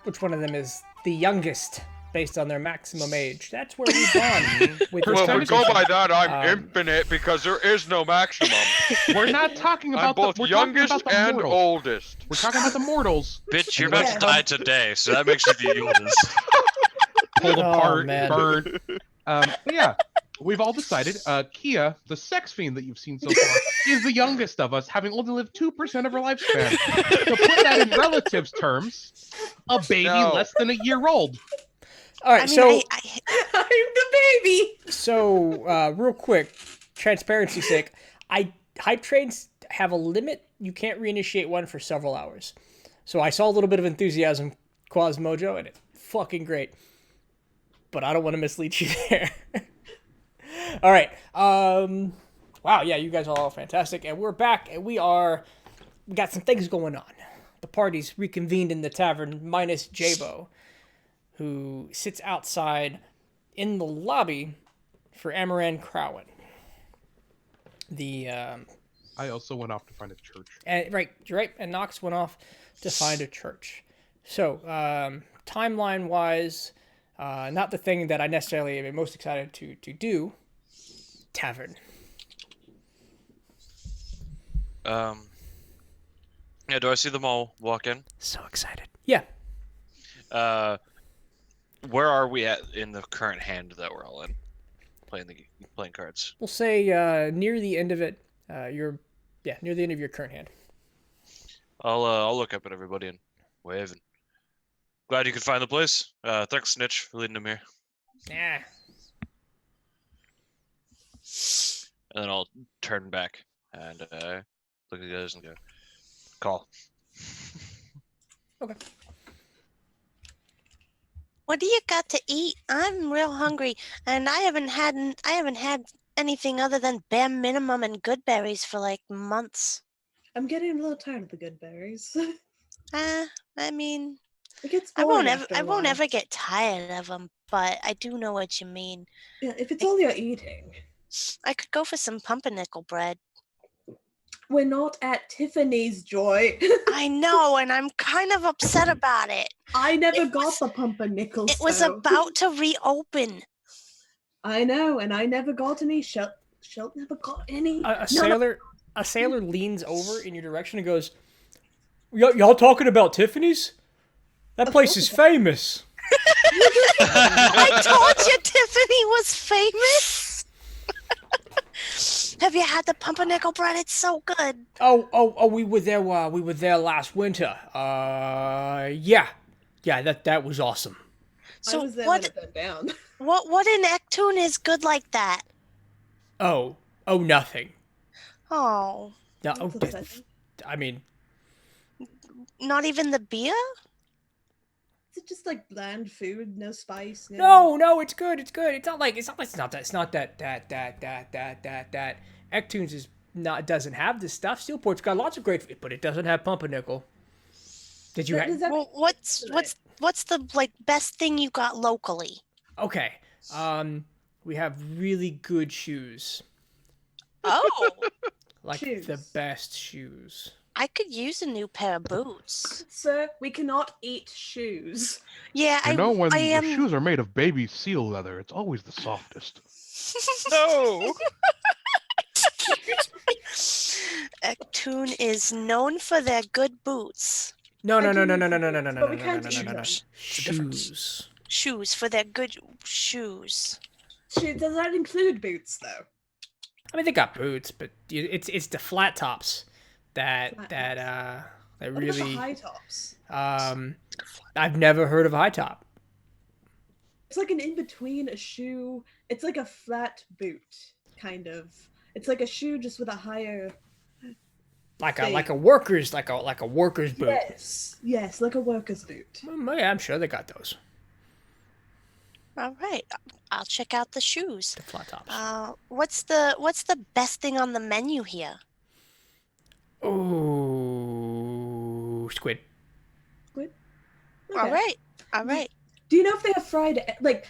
which one of them is the youngest based on their maximum age. That's where we've gone with this Well, if we go conversation. by that, I'm Um, infinite because there is no maximum. We're not talking I'm about both we're talking youngest about the and mortals. oldest. We're talking about the mortals. Bitch, you're about to Yeah. die today, so that makes you the oldest. Pulled Oh, apart, man. burned. But yeah, we've all decided. Kia, the sex fiend that you've seen so far, is the youngest of us, having only lived 2% of her lifespan. To put that in relatives terms, a baby No. less than a year old. all right, I mean, so I'm the baby. real quick, transparency's sake, hype trains have a limit. You can't reinitiate one for several hours. So I saw a little bit of enthusiasm, Quasmojo, and it's fucking great. But I don't want to mislead you there. All right. Wow, yeah, you guys are all fantastic. And we're back, and we got some things going on. The party's reconvened in the tavern, minus Jabo, who sits outside in the lobby for Amaran Crowan. I also went off to find a church. Right, you're right. And Nox went off to find a church. So, timeline-wise, not the thing that I necessarily am most excited to do. Tavern. Yeah, do I see them all walk in? So excited. Yeah. Where are we at in the current hand that we're all in? Playing cards. We'll say near the end of it. Near the end of your current hand. I'll look up at everybody and wave. And glad you could find the place. Thanks, Snitch, for leading them here. Yeah. And then I'll turn back and look at the others and go, call. Okay. What do you got to eat? I'm real hungry, and I haven't had anything other than bare minimum and good berries for like months. I'm getting a little tired of the good berries. I mean, It gets I boring won't after a ever while. get tired of them, but I do know what you mean. Yeah, if it's all you're eating. I could go for some pumpernickel bread. We're not at Tiffany's, Joy. I know, and I'm kind of upset about it. I never It got was- the pumpernickel. It was so- about to reopen. I know, and I never got any. Shelt never got any. A None of- sailor leans over in your direction and goes, y'all talking about Tiffany's? That place is famous. I told you Tiffany was famous. Have you had the pumpernickel bread? It's so good. Oh, we were there. We were there last winter. Yeah, that was awesome. So I was there what? when it burned down. What in Ectoon is good like that? Oh, nothing. Oh, No, That's upsetting. I mean, not even the beer? Is it just like bland food, no spice? no, it's good. It's not that. Ectoons is not doesn't have this stuff. Steelport's got lots of great food, but it doesn't have pumpernickel. Did you Does have? that- Well, what's the like best thing you got locally? Okay. We have really good shoes. Oh, Like the Shoes. best shoes. I could use a new pair of boots. Sir, we cannot eat shoes. Yeah, You know when I the am. shoes are made of baby seal leather, it's always the softest. No. Ectoon is known for their good boots. No. But we can't eat them. Shoes. Shoes for their good shoes. Does that include boots, though? I mean, they got boots, but it's the flat tops that Flat that What about the really. high tops? I've never heard of high top. It's like an in between a shoe. It's like a flat boot, kind of. It's like a shoe just with a higher. Like Thing. a worker's worker's boot. Yes, like a worker's boot. Yeah, I'm sure they got those. All right, I'll check out the shoes. The flat tops. What's the best thing on the menu here? Ooh, squid. Squid. All Okay. right. Do you know if they have fried they're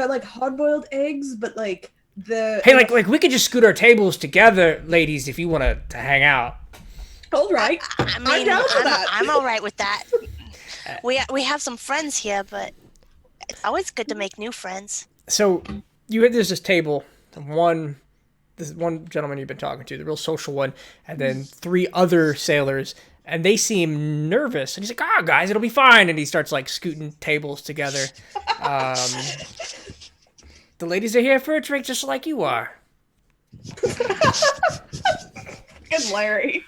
like hard boiled eggs, but like Hey, like we could just scoot our tables together, ladies, if you want to hang out. All right. I mean, I'm down for that. I'm all right with that. We have some friends here, but it's always good to make new friends. So there's this table, this one gentleman you've been talking to, the real social one, and then 3 other sailors, and they seem nervous. And he's like, "Ah, guys, it'll be fine." And he starts like scooting tables together. The ladies are here for a drink, just like you are. Good Larry.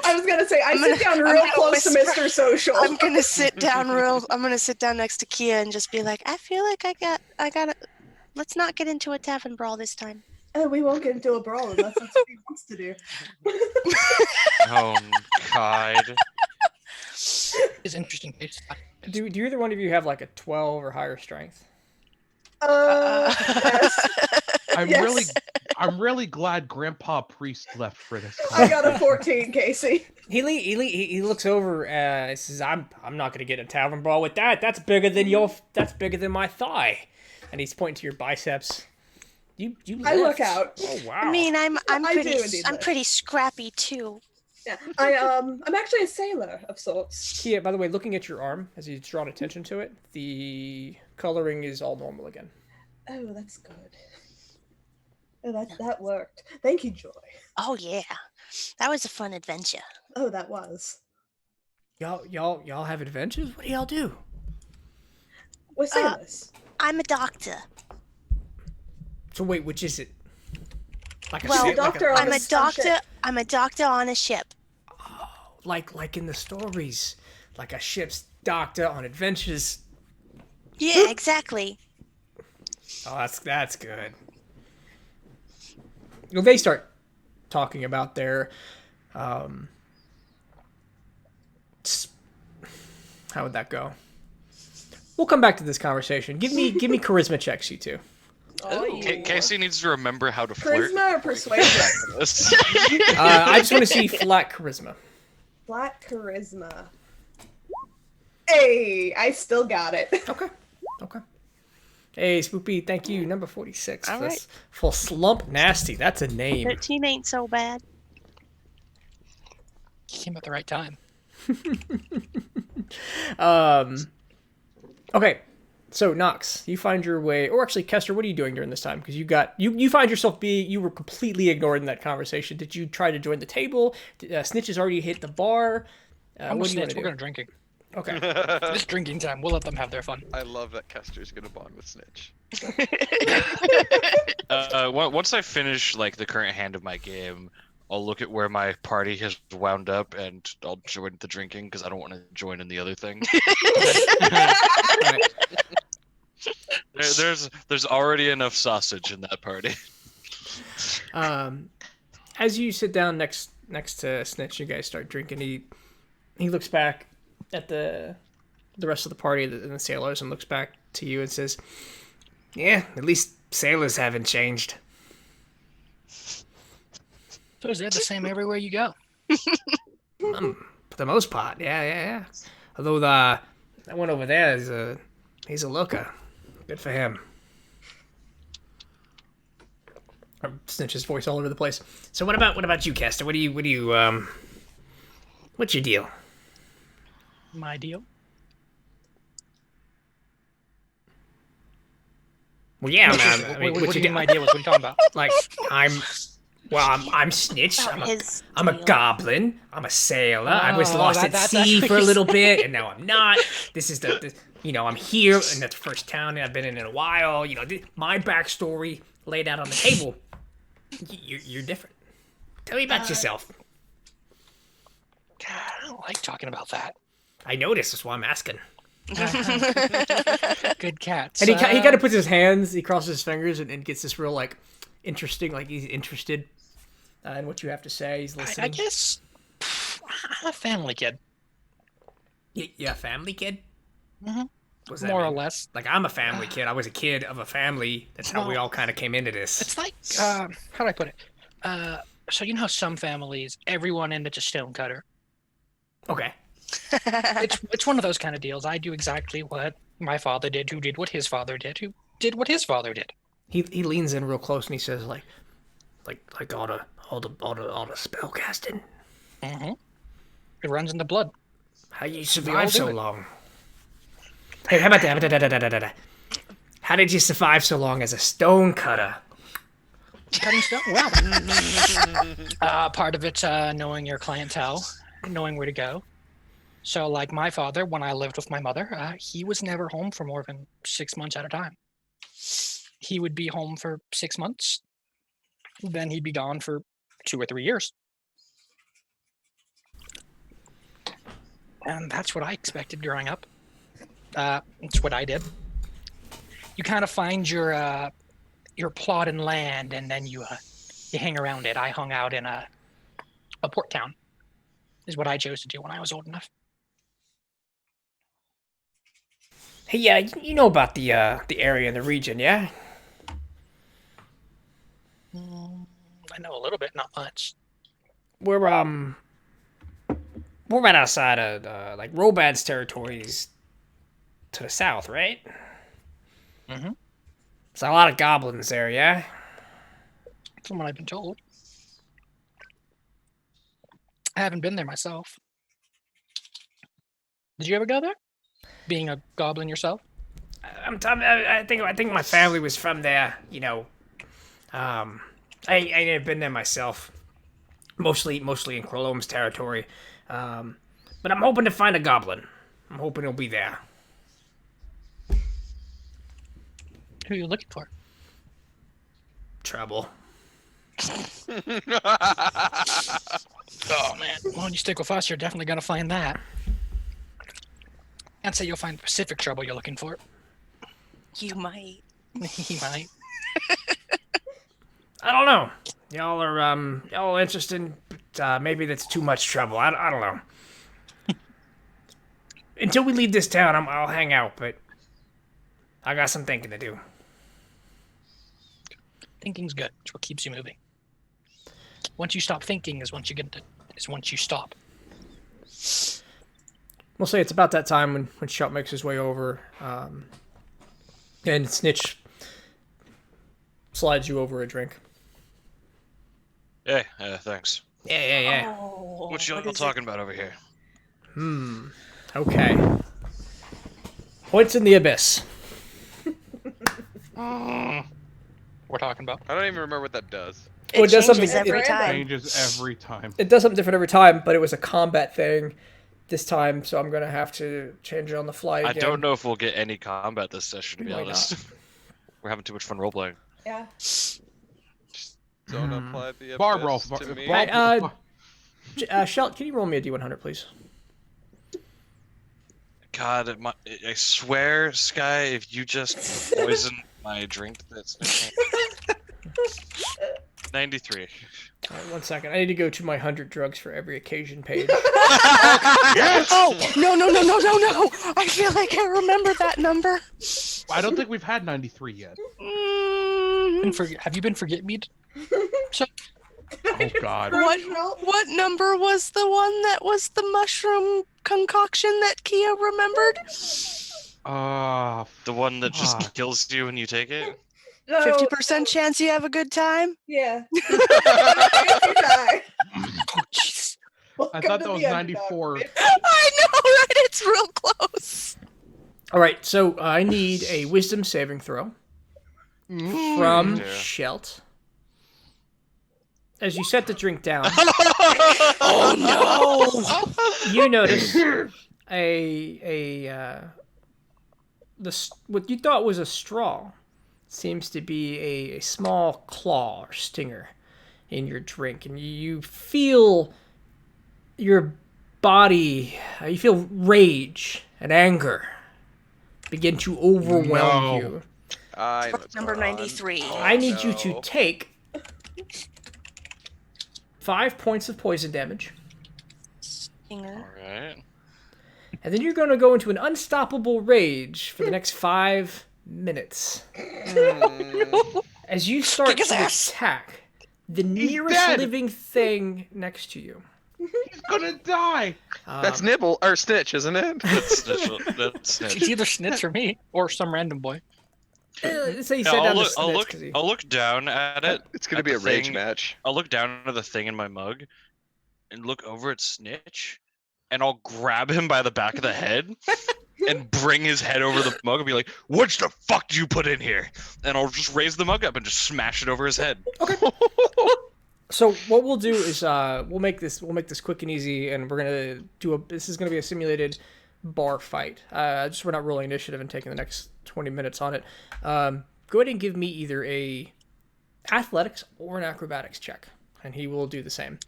I was gonna say I sit down real close to Mr. Social. I'm gonna sit down next to Kia and just be like, I feel like I gotta. Let's not get into a tavern brawl this time. We won't get into a brawl unless that's what he wants to do. Oh God. It's interesting. Do either one of you have like a 12 or higher strength? Yes. I'm really glad Grandpa Priest left for this. I got a 14, Casey. He looks over. He says, "I'm not gonna get in a tavern brawl with that. That's bigger than my thigh." And he's pointing to your biceps. You I look out. Oh wow. I mean, I'm I do indeed I'm look. pretty scrappy too. Yeah, I'm actually a sailor of sorts. Kia, by the way, looking at your arm as he's drawn attention to it, the coloring is all normal again. Oh, that's good. Oh, that worked. Thank you, Joy. Oh yeah, that was a fun adventure. Oh, that was. Y'all have adventures? What do y'all do? We're sailors. I'm a doctor. So wait, which is it? Like a Well, ship, doctor on I'm a some doctor. ship. I'm a doctor on a ship. like in the stories, like a ship's doctor on adventures. Yeah, exactly. Oh, that's good. Well, they start talking about their how would that go? We'll come back to this conversation. Give me charisma checks, you two. Casey needs to remember how to flirt. Charisma or persuasion? I just want to see flat charisma. Flat charisma. Hey, I still got it. Okay. Hey, Spoopy, thank you. Number 46. All right. For Slump Nasty. That's a name. 13 ain't so bad. Came at the right time. Okay. So Nox, you find your way, or actually Kester, what are you doing during this time? Because you find yourself you were completely ignored in that conversation. Did you try to join the table? Snitch has already hit the bar. I'm What a do you want snitch. to We're do? going drinking. Okay. It's drinking time. We'll let them have their fun. I love that Kester's gonna bond with Snitch. Once I finish like the current hand of my game, I'll look at where my party has wound up and I'll join the drinking because I don't want to join in the other thing. There's already enough sausage in that party. As you sit down next to Snitch, you guys start drinking. He looks back at the rest of the party and the sailors and looks back to you and says, "Yeah, at least sailors haven't changed." So is that the same everywhere you go? For the most part, yeah. Although that one over there he's a looker. Good for him. Snitch's voice all over the place. So what about you, Kester? What do you what's your deal? My deal. Well, yeah, What do you mean my deal is? What are you talking about? Like I'm Snitch. I'm a goblin. I'm a sailor. I was lost at sea for a little bit, and now I'm not. This is I'm here, and that's the first town I've been in a while. My backstory laid out on the table. You're different. Tell me about yourself. God, I don't like talking about that. I noticed. That's why I'm asking. Good cats. And he kind of puts his hands, he crosses his fingers, and gets this real, like, interesting, like, he's interested in what you have to say. He's listening. I guess I'm a family kid. Yeah, a family kid? Mm-hmm. What's that More or mean? less. Like, I'm a family kid. I was a kid of a family. That's how we all kind of came into this. It's like, how do I put it? So you know how some families, everyone in it's a stonecutter. Okay. It's one of those kind of deals. I do exactly what my father did, who did what his father did, who did what his father did. He leans in real close and he says like all the spell casting. Mm-hmm. It runs in the blood. How you all survive do so it. long? Hey, how about that? How did you survive so long as a stone cutter? Cutting stone. Wow. Part of it's knowing your clientele, knowing where to go. So, like my father, when I lived with my mother, he was never home for more than 6 months at a time. He would be home for 6 months, then he'd be gone for 2 or 3 years. And that's what I expected growing up. It's what I did. You kind of find your plot in land, and then you hang around it. I hung out in a port town, is what I chose to do when I was old enough. Hey, yeah, you know about the area and the region, yeah? I know a little bit, not much. We're right outside of like Robad's territories to the south, right? Mm-hmm. There's a lot of goblins there, yeah? From what I've been told. I haven't been there myself. Did you ever go there? Being a goblin yourself? I think my family was from there, you know. I ain't never been there myself. Mostly in Chrolome's territory. But I'm hoping to find a goblin. I'm hoping he'll be there. Who are you looking for? Trouble. Oh man. Well, when you stick with us, you're definitely gonna find that. I'd say you'll find specific trouble you're looking for. You might. He might. I don't know. Y'all are interested, but maybe that's too much trouble. I don't know. Until we leave this town, I'll hang out, but I got some thinking to do. Thinking's good. It's what keeps you moving. Once you stop thinking is once you stop. We'll say it's about that time when Shelp makes his way over, and Snitch slides you over a drink. Hey, thanks. Yeah. Oh, What y'all is it? talking about over here? Okay. Points in the abyss. We're talking about. I don't even remember what that does. Well, it does changes something- every it- time. Changes every time. It does something different every time, but it was a combat thing this time, so I'm gonna have to change it on the fly again. I don't know if we'll get any combat this session, to be Why honest. We're having too much fun roleplaying. Yeah. Don't apply the Barb abyss roll. to me. Barb- Shelt, can you roll me a D100, please? God, I swear, Sky, if you just poison my drink, that's 93. All right, 1 second. I need to go to my 100 drugs for every occasion page. Oh no! I feel like I remember that number. I don't think we've had 93 yet. Have you been forget me? Oh God. What number was the one that was the mushroom concoction that Kia remembered? The one that just Fuck. kills you when you take it? 50% chance you have a good time. Yeah. If you die. Oh jeez. I thought that was 94. I know, right? It's real close. All right, so I need a wisdom saving throw from Yeah. Shelt. As you set the drink down, Oh no! you notice what you thought was a straw seems to be a small claw or stinger in your drink, and you feel your body, you feel rage and anger begin to overwhelm No. you. I know what's Number going on. 93. Oh, I need you to no. take 5 points of poison damage, Stinger. Alright. and then you're going to go into an unstoppable rage for the next 5 minutes. As you start Kick his to ass. attack the nearest dead. living thing next to you. He's gonna die. That's Nibble or Snitch, isn't it? That's Snitch. That's It's Snitch. either Snitch or me, or some random boy. Say he Yeah, said down I'll the look. I'll snitch look. 'cause he... I'll look down at it. It's gonna at be the a rage thing- match. I'll look down at the thing in my mug, and look over at Snitch, and I'll grab him by the back of the head, and bring his head over the mug, and be like, "What the fuck did you put in here?" And I'll just raise the mug up and just smash it over his head. Okay. So what we'll do is we'll make this quick and easy, and we're gonna do this is gonna be a simulated bar fight. Just we're not rolling initiative and taking the next 20 minutes on it. Go ahead and give me either a athletics or an acrobatics check, and he will do the same.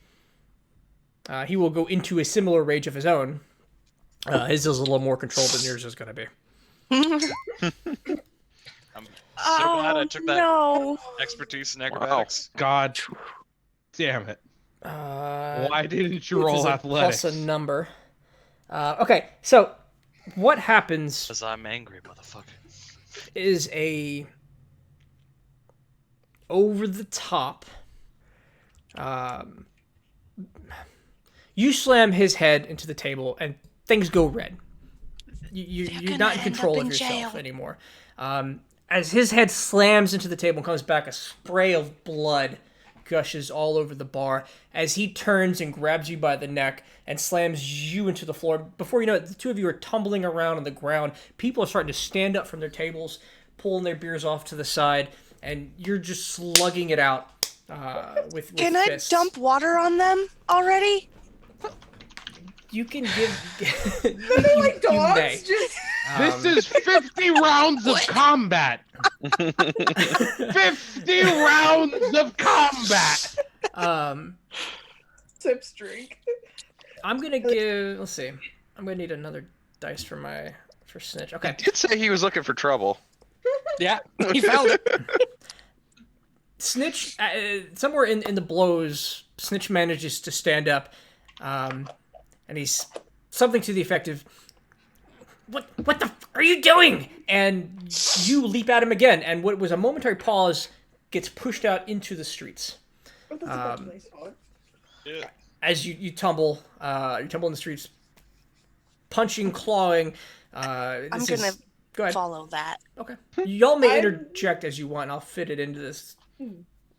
He will go into a similar rage of his own. His is a little more controlled than yours is gonna be. I'm so glad I took that No. expertise in acrobatics. God damn it. Why didn't you Which is roll a athletics? plus a number. Okay, so what happens Because I'm angry, motherfucker. is a over the top. You slam his head into the table, and things go red. You're gonna not in end control up of in yourself jail. anymore. As his head slams into the table and comes back, a spray of blood gushes all over the bar as he turns and grabs you by the neck and slams you into the floor. Before you know it, the two of you are tumbling around on the ground. People are starting to stand up from their tables, pulling their beers off to the side, and you're just slugging it out with Can fists. I dump water on them already? You can give... They're like you dogs. may. Just This is 50 rounds of combat. 50 rounds of combat. tips drink. I'm gonna give... Let's see. I'm gonna need another dice for Snitch. He Okay. did say he was looking for trouble. Yeah, he found it. Snitch, somewhere in the blows, Snitch manages to stand up, and he's something to the effect of, What the f are you doing? And you leap at him again, and what was a momentary pause gets pushed out into the streets. Oh, that's a good place for it. As you tumble in the streets, punching, clawing. I'm This gonna is- Go ahead. follow that. Okay. Y'all may I'm- interject as you want, and I'll fit it into this.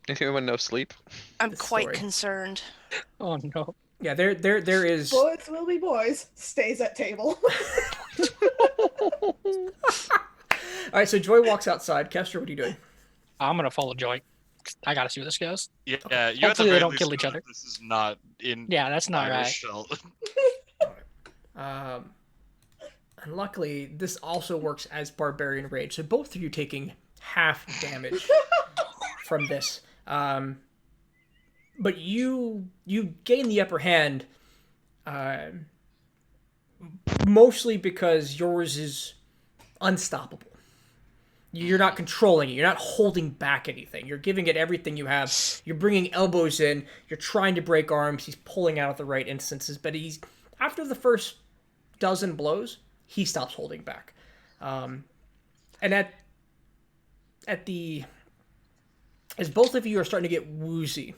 Anyone no sleep? I'm This quite story. concerned. Oh no. Yeah, there is... Boys will be boys. Stays at table. All right, so Joy walks outside. Kester, what are you doing? I'm gonna follow Joy. I gotta see where this goes. Yeah, you Hopefully at the they very don't least kill each know other. that this is not in Yeah, that's not right. shell. And luckily, this also works as Barbarian Rage. So both of you taking half damage from this. But you gain the upper hand, mostly because yours is unstoppable. You're not controlling it. You're not holding back anything. You're giving it everything you have. You're bringing elbows in. You're trying to break arms. He's pulling out at the right instances. But he's, after the first dozen blows, he stops holding back. And as both of you are starting to get woozy,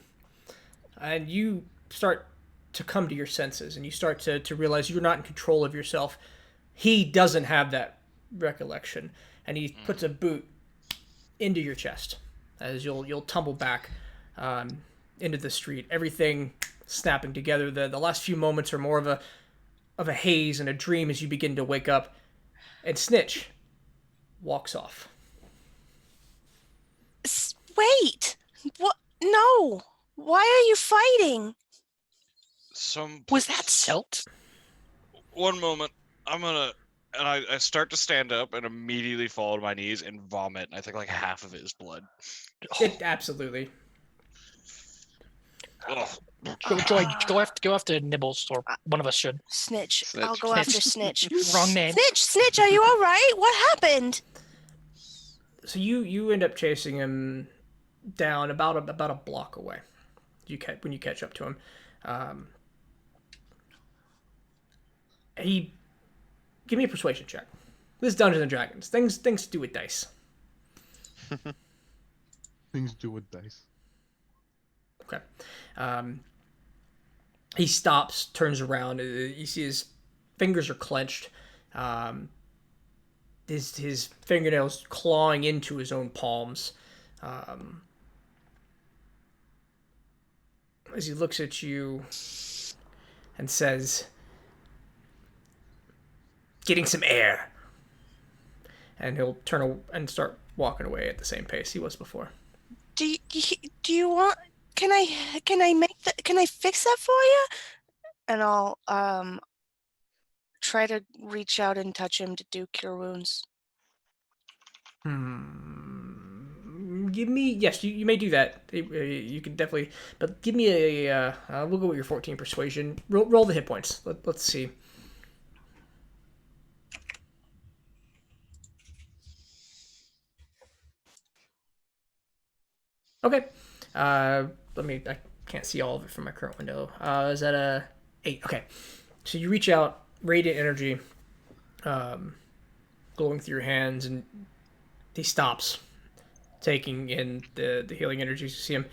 and you start to come to your senses, and you start to realize you're not in control of yourself, he doesn't have that recollection, and he puts a boot into your chest as you'll tumble back into the street. Everything snapping together. The last few moments are more of a haze and a dream as you begin to wake up, and Snitch walks off. Wait! What? No! Why are you fighting? Was that Silt? One moment. I'm gonna. And I start to stand up and immediately fall to my knees and vomit. And I think like half of it is blood. It absolutely. Ugh. Joy, go after Nibbles, or one of us should. Snitch. Snitch. I'll go after Snitch. Wrong name. Snitch, are you alright? What happened? So you end up chasing him down about a block away. When you catch up to him, he give me a persuasion check. This is Dungeons and Dragons. Things to do with dice. Things do with dice. Okay. He stops, turns around. You see his fingers are clenched. his fingernails clawing into his own palms. As he looks at you and says, "Getting some air." And he'll turn and start walking away at the same pace he was before. Do you want? Can I fix that for you? And I'll try to reach out and touch him to do cure wounds. Give me, yes, you may do that. You can definitely, but give me we'll go with your 14 persuasion. Roll the hit points. Let's see. Okay. I can't see all of it from my current window. Is that a 8? Okay. So you reach out, radiant energy, glowing through your hands, and he stops, taking in the healing energies. You see him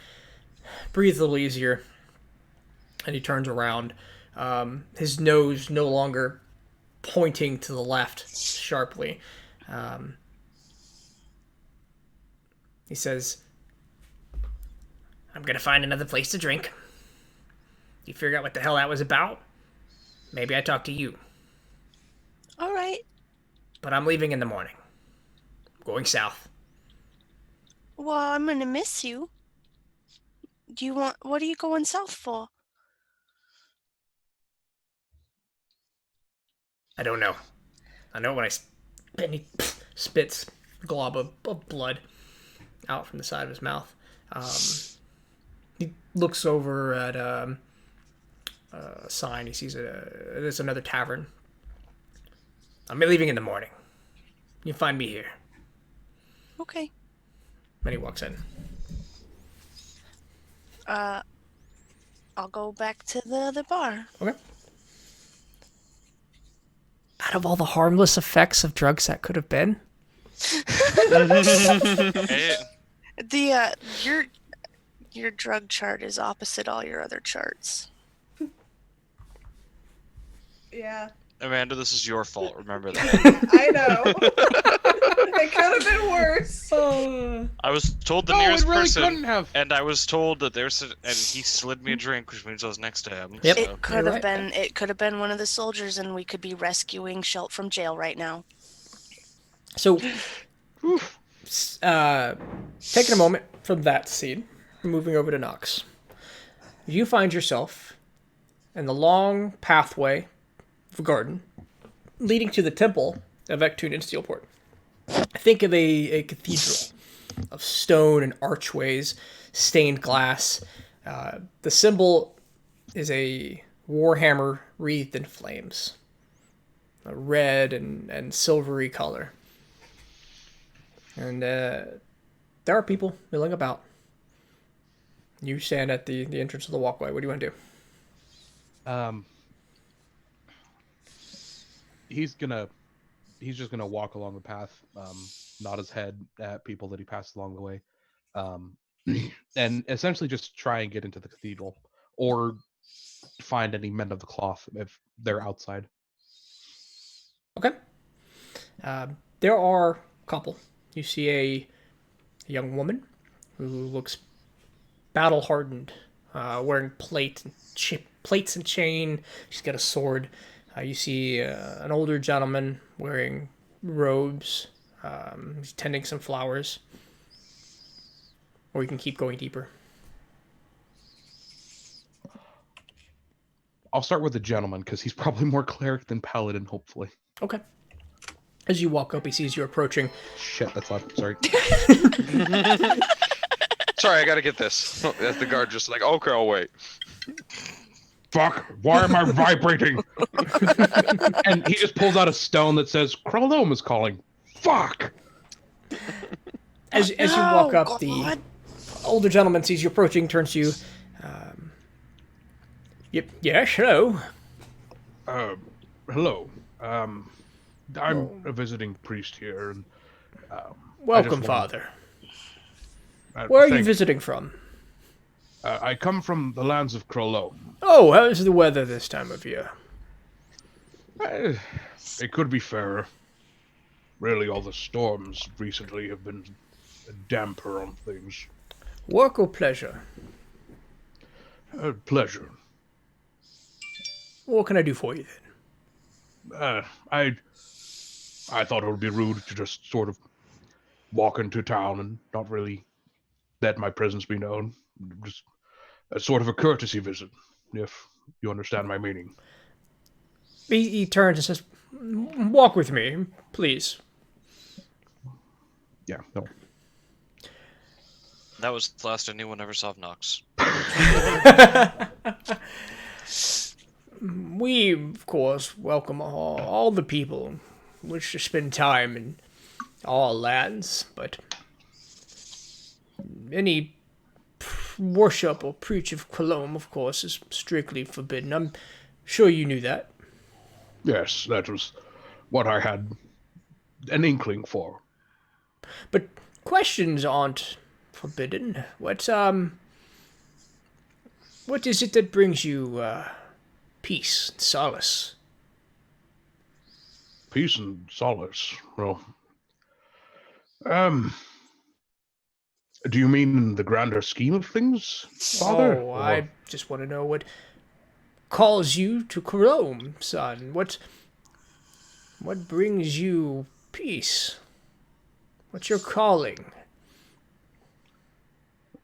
breathe a little easier, and he turns around. His nose no longer pointing to the left sharply. He says, "I'm gonna find another place to drink. You figure out what the hell that was about? Maybe I talk to you. All right. But I'm leaving in the morning. I'm going south." Well, I'm gonna miss you. What are you going south for? I don't know. I know when and he spits a glob of blood out from the side of his mouth. He looks over at a sign. He sees there's another tavern. "I'm leaving in the morning. You can find me here." Okay. Then he walks in. I'll go back to the bar. Okay. Out of all the harmless effects of drugs that could have been, Hey, Your drug chart is opposite all your other charts. Yeah, Amanda, this is your fault. Remember that. I know. It could have been worse. I was told the No, nearest it really person, couldn't have. and I was told that and he slid me a drink, which means I was next to him. Yep. So. It could You're have right. been. It could have been one of the soldiers, and we could be rescuing Shelt from jail right now. So, taking a moment from that scene, moving over to Nox, you find yourself in the long pathway of a garden leading to the temple of Ectune in Steelport. Think of a cathedral of stone and archways, stained glass. The symbol is a warhammer wreathed in flames, a red and silvery color. And there are people milling about. You stand at the entrance of the walkway. What do you want to do? He's just gonna walk along the path, nod his head at people that he passed along the way, and essentially just try and get into the cathedral or find any men of the cloth if they're outside. Okay. There are a couple. You see a young woman who looks battle-hardened, wearing plates and chain. She's got a sword. You see an older gentleman wearing robes. He's tending some flowers. Or you can keep going deeper. I'll start with the gentleman because he's probably more cleric than paladin, hopefully. Okay. As you walk up, he sees you approaching. Shit, that's loud. Sorry. Sorry, I gotta get this. As the guard just like, okay, I'll wait. Fuck, why am I vibrating? And he just pulls out a stone that says, "Chrolome is calling." Fuck! As you walk up, God. the older gentleman sees you approaching, turns to you. Yep. Yes, hello. Hello. I'm a visiting priest here, and Welcome, Father. Where are you visiting from? I come from the lands of Chrolome. Oh, how's the weather this time of year? It could be fairer. Really, all the storms recently have been a damper on things. Work or pleasure? Pleasure. What can I do for you then? I thought it would be rude to just sort of walk into town and not really let my presence be known. Just a sort of a courtesy visit, if you understand my meaning. He turns and says, "Walk with me, please." Yeah, no. That was the last anyone ever saw of Nox. We, of course, welcome all the people who wish to spend time in all lands, but any worship or preach of Chrolome, of course, is strictly forbidden. I'm sure you knew that. Yes, that was what I had an inkling for. But questions aren't forbidden. What is it that brings you peace and solace? Peace and solace. Well, do you mean in the grander scheme of things, Father? Oh, I just want to know what calls you to Chrolome, son. What brings you peace? What's your calling?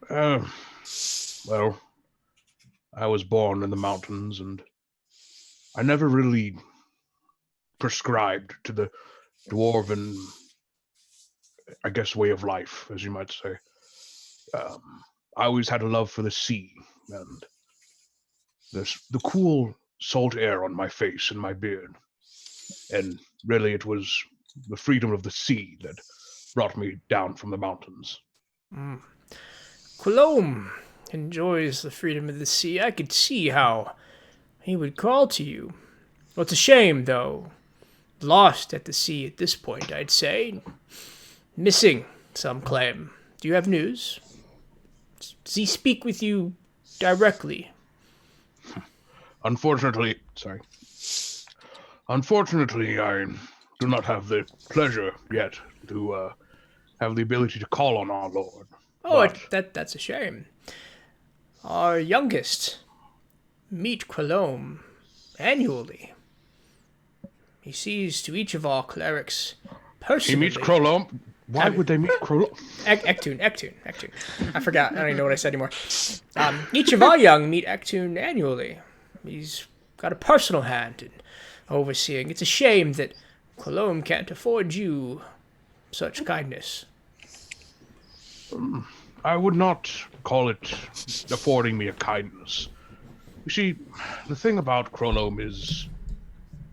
Well, I was born in the mountains, and I never really prescribed to the dwarven, I guess, way of life, as you might say. I always had a love for the sea, and the cool salt air on my face and my beard. And really, it was the freedom of the sea that brought me down from the mountains. Chrolome enjoys the freedom of the sea. I could see how he would call to you. Well, it's a shame, though. Lost at the sea at this point, I'd say. Missing, some claim. Do you have news? Does he speak with you directly? Unfortunately, I do not have the pleasure yet to have the ability to call on our Lord. Oh, But that's a shame. Our youngest meet Chrolome annually. He sees to each of our clerics personally. he meets Chrolome. Why would they meet Chrolome? Ectune. I forgot. I don't even know what I said anymore. Each of our young meet Ectune annually. He's got a personal hand in overseeing. It's a shame that Chrolome can't afford you such kindness. I would not call it affording me a kindness. You see, the thing about Chrolome is,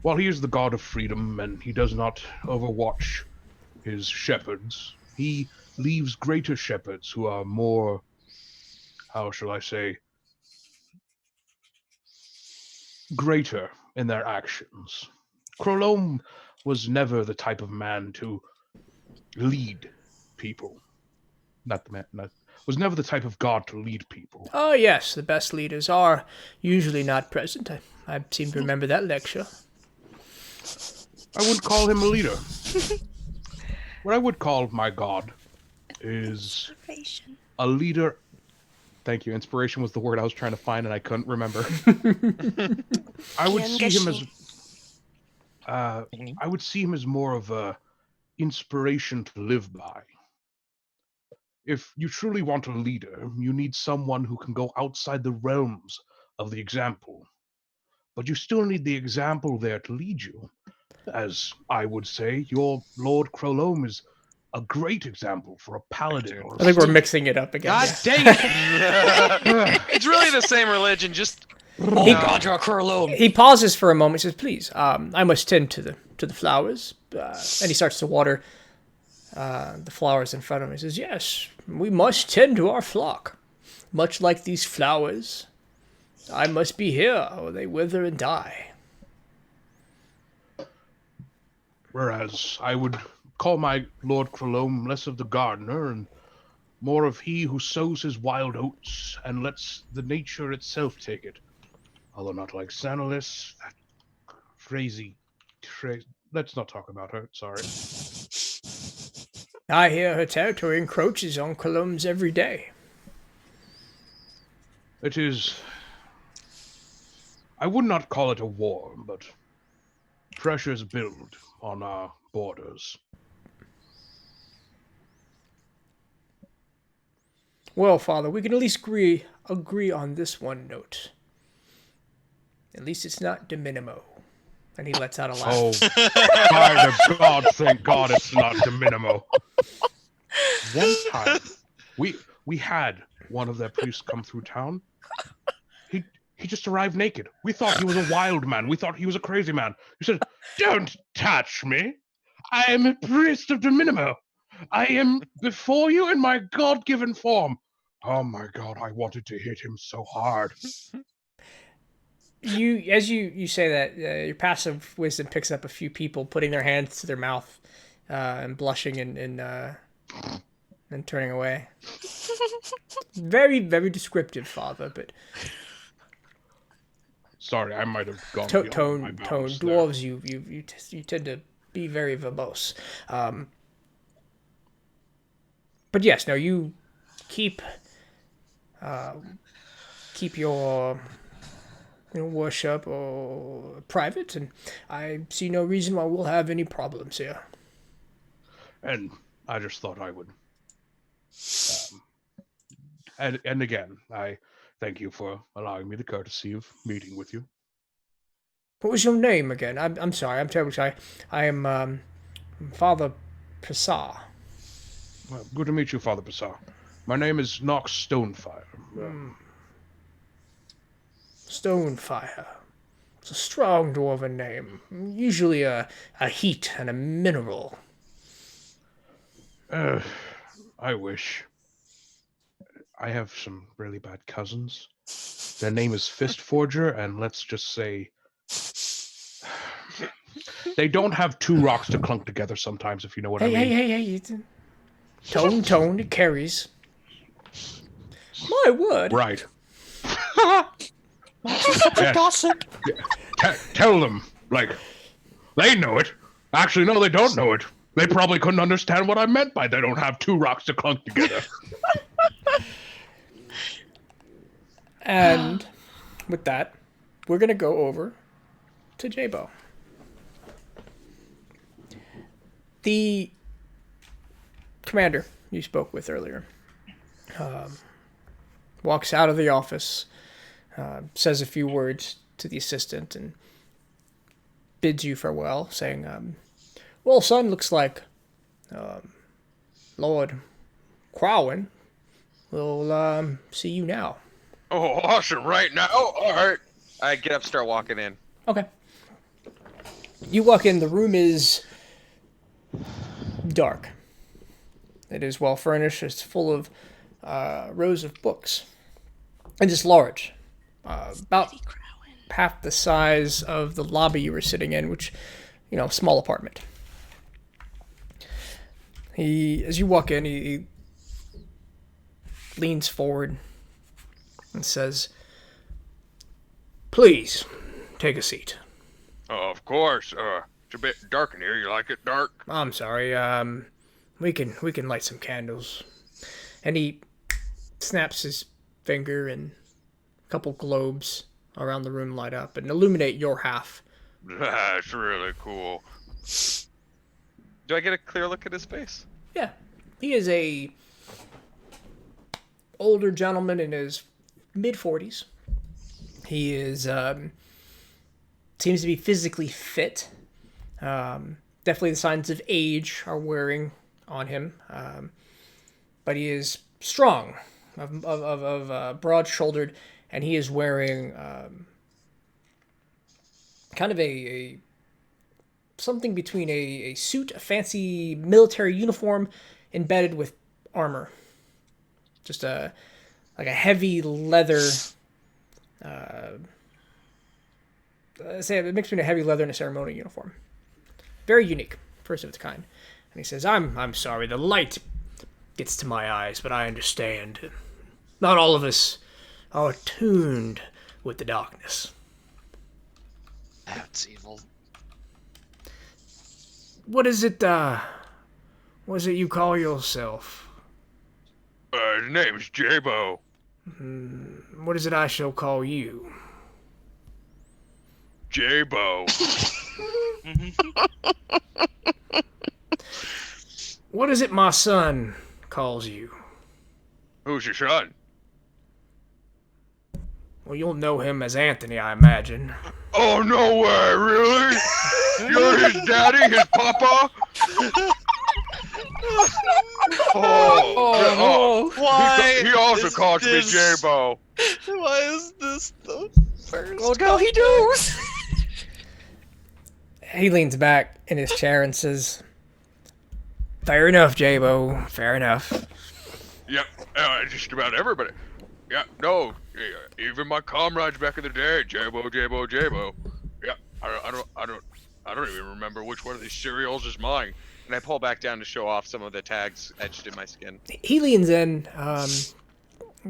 while he is the god of freedom and he does not overwatch his shepherds, he leaves greater shepherds who are more, how shall I say, greater in their actions. Chrolome was never the type of man to lead people. Was never the type of god to lead people. Oh, yes, the best leaders are usually not present. I seem to remember that lecture. I wouldn't call him a leader. What I would call my god is a leader. Thank you. Inspiration was the word I was trying to find and I couldn't remember. I would see him as more of a inspiration to live by. If you truly want a leader, you need someone who can go outside the realms of the example. But you still need the example there to lead you. As I would say, your Lord Chrolome is a great example for a paladin. I think we're mixing it up again. God dang it! It's really the same religion, just He pauses for a moment. He says, "Please, I must tend to the flowers." And he starts to water the flowers in front of him. He says, "Yes, we must tend to our flock, much like these flowers. I must be here, or they wither and die." Whereas I would call my Lord Chrolome less of the gardener and more of he who sows his wild oats and lets the nature itself take it. Although not like Sanalis, that crazy. Let's not talk about her. Sorry. I hear her territory encroaches on Chrolome's every day. It is... I would not call it a war, but pressures build on our borders. Well, Father, we can at least agree on this one note. At least it's not de minimo. And he lets out a laugh. Oh, by the God, thank God it's not de minimo. One time, we had one of their priests come through town. He just arrived naked. We thought he was a wild man. We thought he was a crazy man. He said, "Don't touch me. I am a priest of de minimo. I am before you in my God-given form." Oh my God, I wanted to hit him so hard. As you say that, your passive wisdom picks up a few people putting their hands to their mouth and blushing and turning away. Very, very descriptive, Father, but Sorry, I might have gone tone, beyond my bounds there. dwarves, you tend to be very verbose. But yes, no, you keep your worship or private, and I see no reason why we'll have any problems here. And I just thought I would. And again, I thank you for allowing me the courtesy of meeting with you. What was your name again? I'm sorry. I'm terribly sorry. I am Father Passar. Well, good to meet you, Father Passar. My name is Nox Stonefire. Stonefire. It's a strong dwarven name. Usually a heat and a mineral. I wish. I have some really bad cousins. Their name is Fistforger, and let's just say they don't have two rocks to clunk together sometimes, if you know what I mean. Hey. Tone, it carries. My word. Right. Yes. Gossip. Tell them, like, they know it. Actually, no, they don't know it. They probably couldn't understand what I meant by they don't have two rocks to clunk together. And with that, we're going to go over to Jabo. The commander you spoke with earlier walks out of the office, says a few words to the assistant, and bids you farewell, saying, well, son, looks like Lord Crowin will see you now. Oh, awesome! Right now. All right. I get up, start walking in. Okay. You walk in, the room is dark. It is well furnished. It's full of rows of books. And just large. About half the size of the lobby you were sitting in, which, small apartment. As you walk in, he leans forward and says, "Please, take a seat." Of course. It's a bit dark in here. You like it dark? I'm sorry. We can light some candles. And he snaps his finger, and a couple globes around the room light up and illuminate your half. That's really cool. Do I get a clear look at his face? Yeah. He is a older gentleman in his mid-40s. He is seems to be physically fit. Definitely the signs of age are wearing on him. But he is strong, broad-shouldered, and he is wearing kind of a something between a suit, a fancy military uniform, embedded with armor. Just a heavy leather. Say a mix between a heavy leather and a ceremonial uniform. Very unique, first of its kind. And he says, "I'm sorry, the light gets to my eyes, but I understand. Not all of us are attuned with the darkness." That's evil. What is it What is it you call yourself? His name's J-Bo. What is it I shall call you? J-Bo. What is it my son calls you? Who's your son? Well, you'll know him as Anthony, I imagine. Oh, no way, really? You're his daddy, his papa? Oh, Why? he also is calls me this- J-Bo. Why is this the first? Oh no, he knows. He leans back in his chair and says, "Fair enough, J-Bo. Fair enough." Yep, just about everybody. Yeah, no, even my comrades back in the day, J-Bo, J-Bo, J-Bo. Yeah, I don't even remember which one of these cereals is mine. And I pull back down to show off some of the tags etched in my skin. He leans in,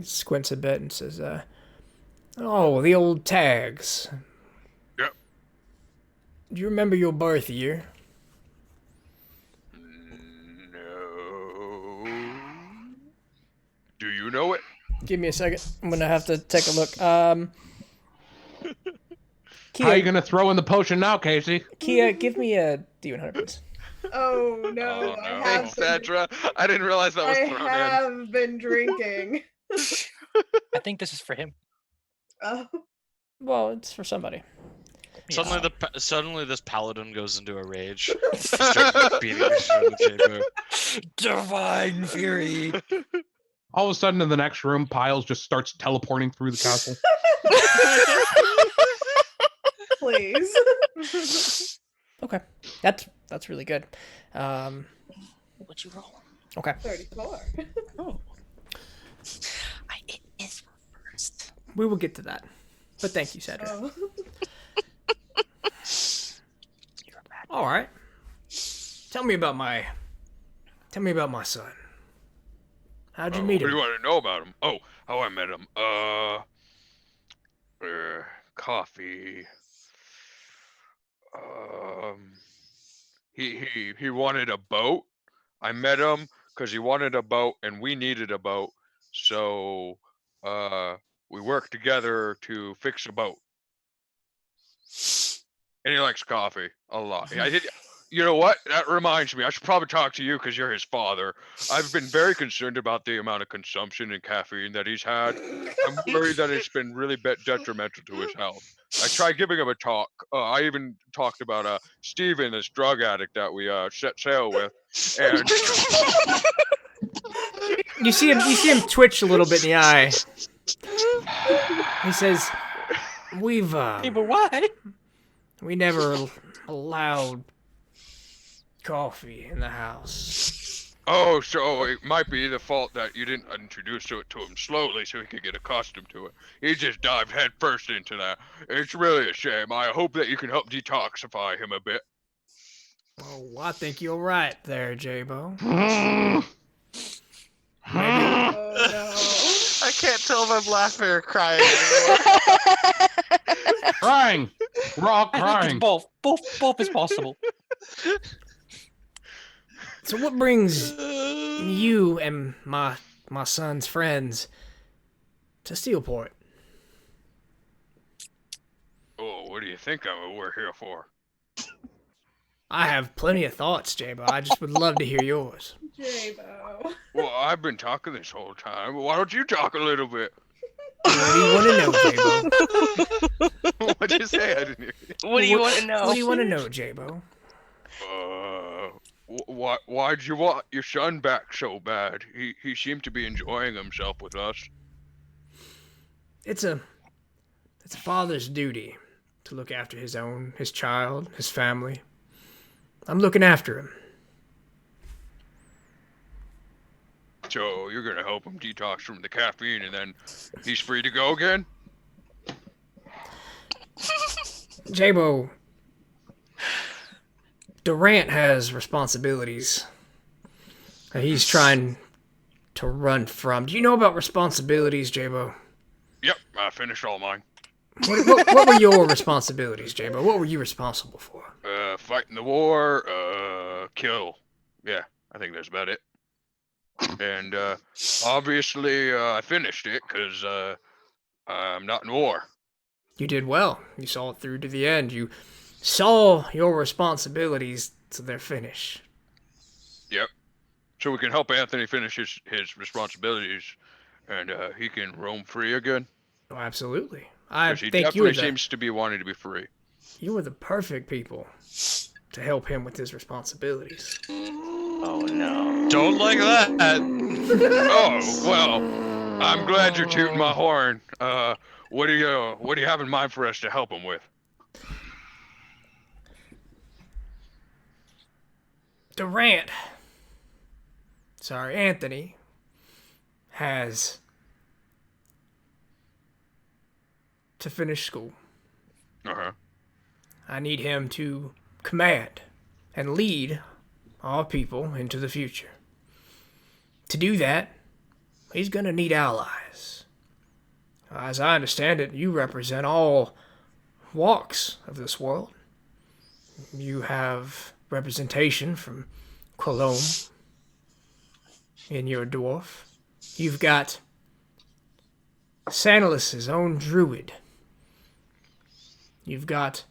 squints a bit and says, "Oh, the old tags. Yep. Do you remember your birth year?" No. Do you know it? Give me a second. I'm gonna have to take a look. How Kia, you gonna throw in the potion now, Casey? Kia, give me a D100, please. Oh no, Oh, I no. have Etc. I didn't realize that was I thrown in. have been drinking. I think this is for him. Oh. Well, it's for somebody. Suddenly this paladin goes into a rage. Starts beating the shit out of J-Bo. Divine fury. All of a sudden, in the next room, Piles just starts teleporting through the castle. Please. Okay, that's really good. What'd you roll? Okay, 34. Oh. It is reversed. we will get to that. But thank you, Cedric. Oh. All right. Tell me about my son. How'd you meet What do him? you want to know about him? Oh, how I met him. Coffee. He wanted a boat. I met him because he wanted a boat and we needed a boat. So, we worked together to fix a boat. And he likes coffee a lot. I did. You know what? That reminds me. I should probably talk to you because you're his father. I've been very concerned about the amount of consumption and caffeine that he's had. I'm worried that it's been really detrimental to his health. I tried giving him a talk. I even talked about Steven, this drug addict that we set sail with. And You see him twitch a little bit in the eye. He says, "We've Hey, but why? we never allowed coffee in the house." oh, so it might be the fault that you didn't introduce it to him slowly so he could get accustomed to it. He just dived head first into that. It's really a shame. I hope that you can help detoxify him a bit. Oh, I think you're right there, J-Bo. Oh no. I can't tell if I'm laughing or crying anymore. Crying! We're all I think crying. it's both. Both is possible. So what brings you and my son's friends to Steelport? Oh, what do you think we're here for? I have plenty of thoughts, J-Bo. I just would love to hear yours. J-Bo. Well, I've been talking this whole time. Why don't you talk a little bit? What do you want to know, J-Bo? What'd you say? I didn't hear you. What do you want to know? What do you want to know, J-Bo? Why'd you want your son back so bad? He seemed to be enjoying himself with us. It's a father's duty to look after his child, his family. I'm looking after him. So you're gonna help him detox from the caffeine, and then he's free to go again? J-Bo, Durant has responsibilities that he's trying to run from. Do you know about responsibilities, J-Bo? Yep, I finished all mine. What were your responsibilities, J-Bo? What were you responsible for? Fighting the war, kill. Yeah, I think that's about it. And obviously, I finished it because I'm not in war. You did well. You saw it through to the end. You saw your responsibilities to their finish. Yep. So we can help Anthony finish his responsibilities, and he can roam free again. Oh, absolutely. I Because he think definitely seems to be wanting to be free. you were the perfect people to help him with his responsibilities. Oh no. Don't like that. Oh well, I'm glad you're tooting my horn. What do you have in mind for us to help him with? Anthony has to finish school. Uh-huh. I need him to command and lead our people into the future. To do that, he's going to need allies. As I understand it, you represent all walks of this world. You have representation from Chrolome in your dwarf. You've got Santalus's own druid. You've got...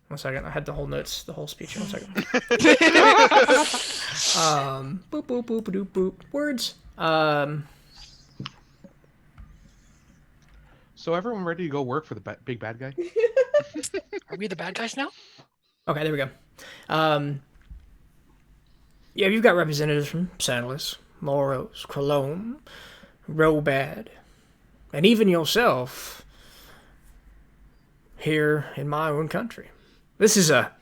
One second, I had the whole notes, the whole speech. 1 second. Boop, boop, boop, boop, boop. Words. So everyone ready to go work for the big bad guy? Are we the bad guys now? Okay, there we go. Yeah, you've got representatives from Santalus, Moros, Chrolome, Robad, and even yourself here in my own country. This is a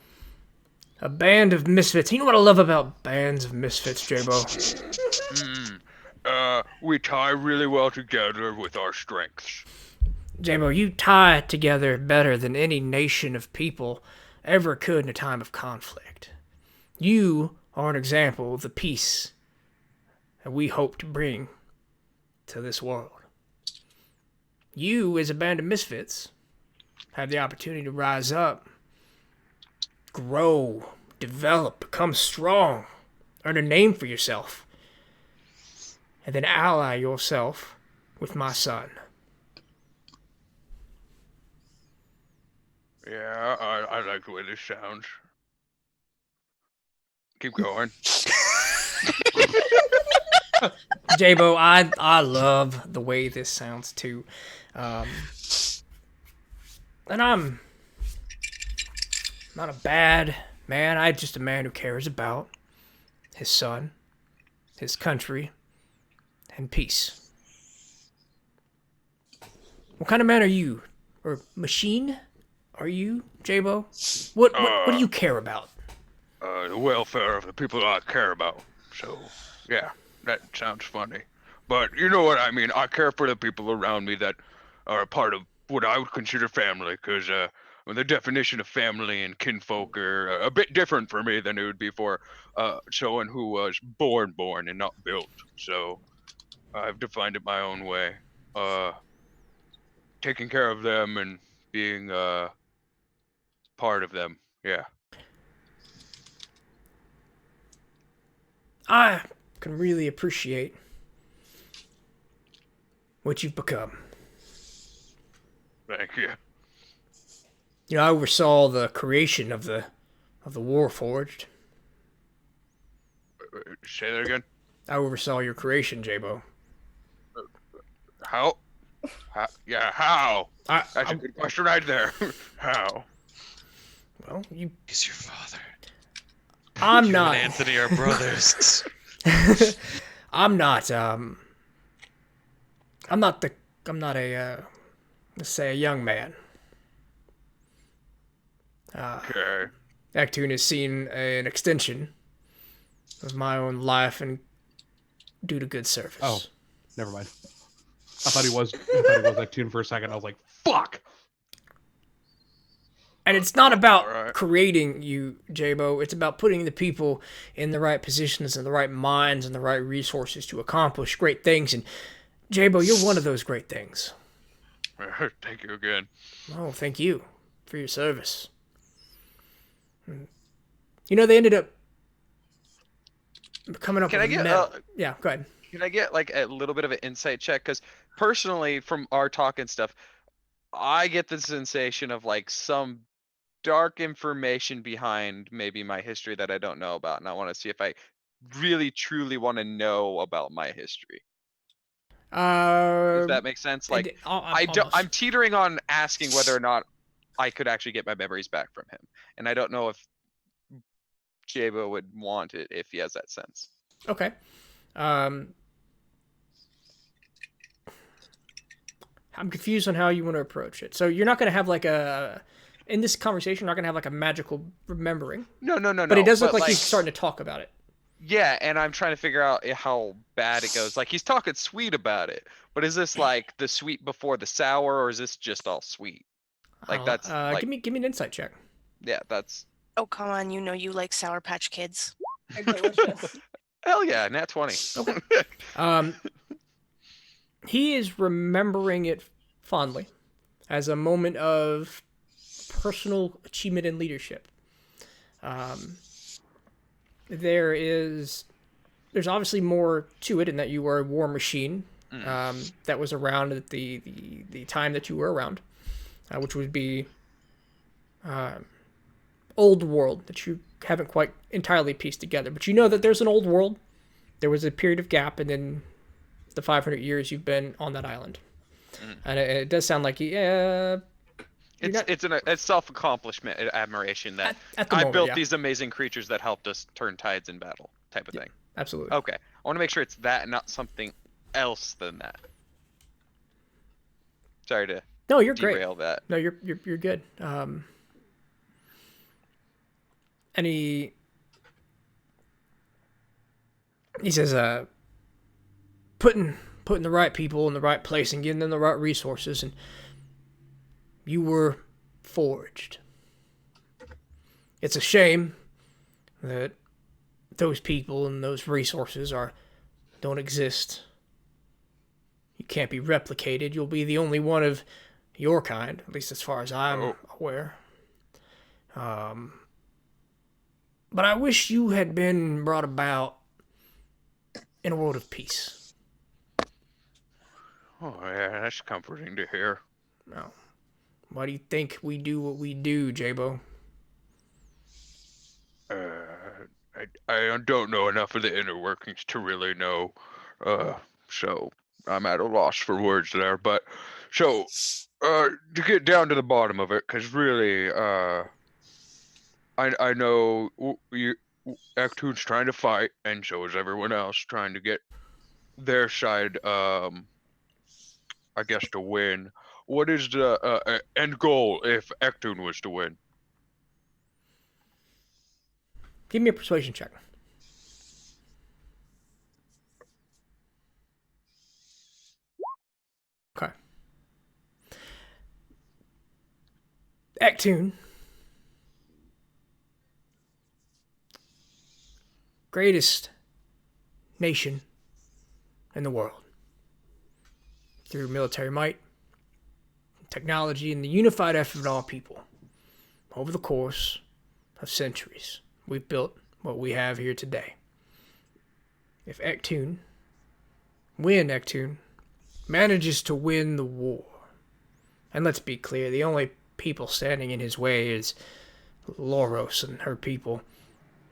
band of misfits. You know what I love about bands of misfits, J-Bo? We tie really well together with our strengths. J-Bo, you tie together better than any nation of people ever could in a time of conflict. You are an example of the peace that we hope to bring to this world. You, as a band of misfits, have the opportunity to rise up, grow, develop, become strong, earn a name for yourself, and then ally yourself with my son. Yeah, I like the way this sounds. Keep going. J-Bo, I love the way this sounds too. And I'm not a bad man. I'm just a man who cares about his son, his country, and peace. What kind of man are you? Or machine are you, J-Bo? What do you care about? The welfare of the people I care about. So, yeah, that sounds funny. But you know what I mean. I care for the people around me that are a part of what I would consider family, because the definition of family and kinfolk are a bit different for me than it would be for someone who was born and not built. So, I've defined it my own way. Taking care of them and being part of them. Yeah. I can really appreciate what you've become. Thank you. You know, I oversaw the creation of the Warforged. Say that again. I oversaw your creation, J-Bo. How? Yeah, how? That's a good question right there. How? Well, He's your father. I'm You not. and Anthony are brothers. I'm not let's say a young man. Okay. Actune has seen an extension of my own life and due to good service. Oh, never mind. I thought he was like tuned for a second. I was like, fuck. And it's not about Alright. creating you, J-Bo. It's about putting the people in the right positions and the right minds and the right resources to accomplish great things. And J-Bo, you're one of those great things. Thank you again. Oh, thank you for your service. You know, they ended up coming up Can with I a get metal. Yeah, go ahead. can I get like a little bit of an insight check? Because personally, from our talk and stuff, I get the sensation of like some dark information behind maybe my history that I don't know about, and I want to see if I really truly want to know about my history. Does that make sense? Like I'm teetering on asking whether or not I could actually get my memories back from him, and I don't know if Jabo would want it if he has that sense. Okay. I'm confused on how you want to approach it. So you're not going to have like in this conversation, you're not going to have like a magical remembering. No. But it does look like he's starting to talk about it. Yeah, and I'm trying to figure out how bad it goes. Like he's talking sweet about it, but is this like the sweet before the sour, or is this just all sweet? Like that's like, give me an insight check. yeah, that's Oh, come on. You know you like Sour Patch Kids. They're delicious. hell yeah, nat 20. Okay. He is remembering it fondly as a moment of personal achievement and leadership. There's obviously more to it in that you were a war machine that was around at the time that you were around, which would be old world that you haven't quite entirely pieced together. But you know that there's an old world. There was a period of gap, and then the 500 years you've been on that island. And it does sound like it's self-accomplishment, admiration that at the I moment, built yeah. these amazing creatures that helped us turn tides in battle, type of thing. Absolutely. Okay, I want to make sure it's that, and not something else than that. Sorry to No, you're great. derail that. No, you're good. And he says, putting the right people in the right place and getting them the right resources, and you were forged. It's a shame that those people and those resources don't exist. You can't be replicated. You'll be the only one of your kind, at least as far as I'm aware. But I wish you had been brought about in a world of peace. Oh yeah, that's comforting to hear. Now, why do you think we do what we do, Jabo? I don't know enough of the inner workings to really know, so I'm at a loss for words there. But so, to get down to the bottom of it, because really, I know Actune's trying to fight, and so is everyone else trying to get their side, I guess, to win. What is the end goal if Actune was to win? Give me a persuasion check. Okay. Actune. Greatest nation in the world. Through military might, technology, and the unified effort of all people. Over the course of centuries, we've built what we have here today. If Actune manages to win the war, and let's be clear, the only people standing in his way is Loros and her people,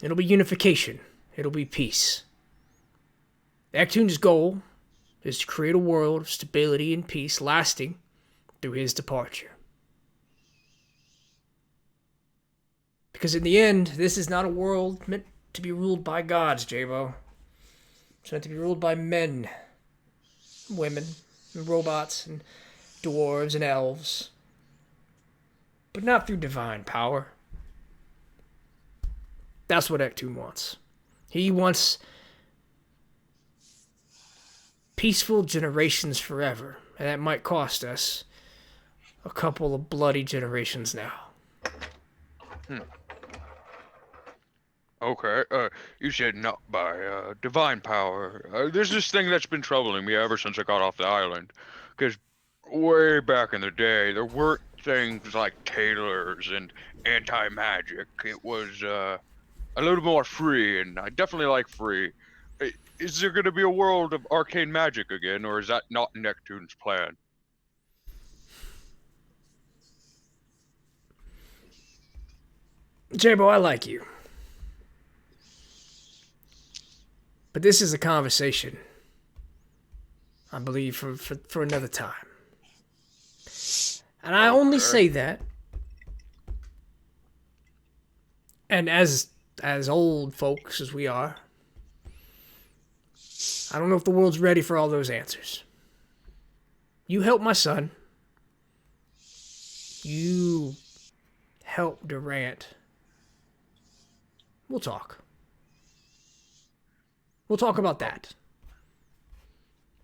it'll be unification. It'll be peace. Actune's goal is to create a world of stability and peace lasting through his departure. Because in the end, this is not a world meant to be ruled by gods, Jabo. It's meant to be ruled by men, women, and robots, and dwarves and elves. But not through divine power. That's what Actune wants. He wants peaceful generations forever, and that might cost us a couple of bloody generations now. Okay, you said not by divine power. There's this thing that's been troubling me ever since I got off the island. Because way back in the day, there weren't things like tailors and anti-magic. It was a little more free, and I definitely like free. is there going to be a world of arcane magic again, or is that not Neptune's plan? Jabo, I like you. But this is a conversation, I believe, for another time. And I only say that, and as old folks as we are, I don't know if the world's ready for all those answers. You help my son. You help Durant. We'll talk. We'll talk about that.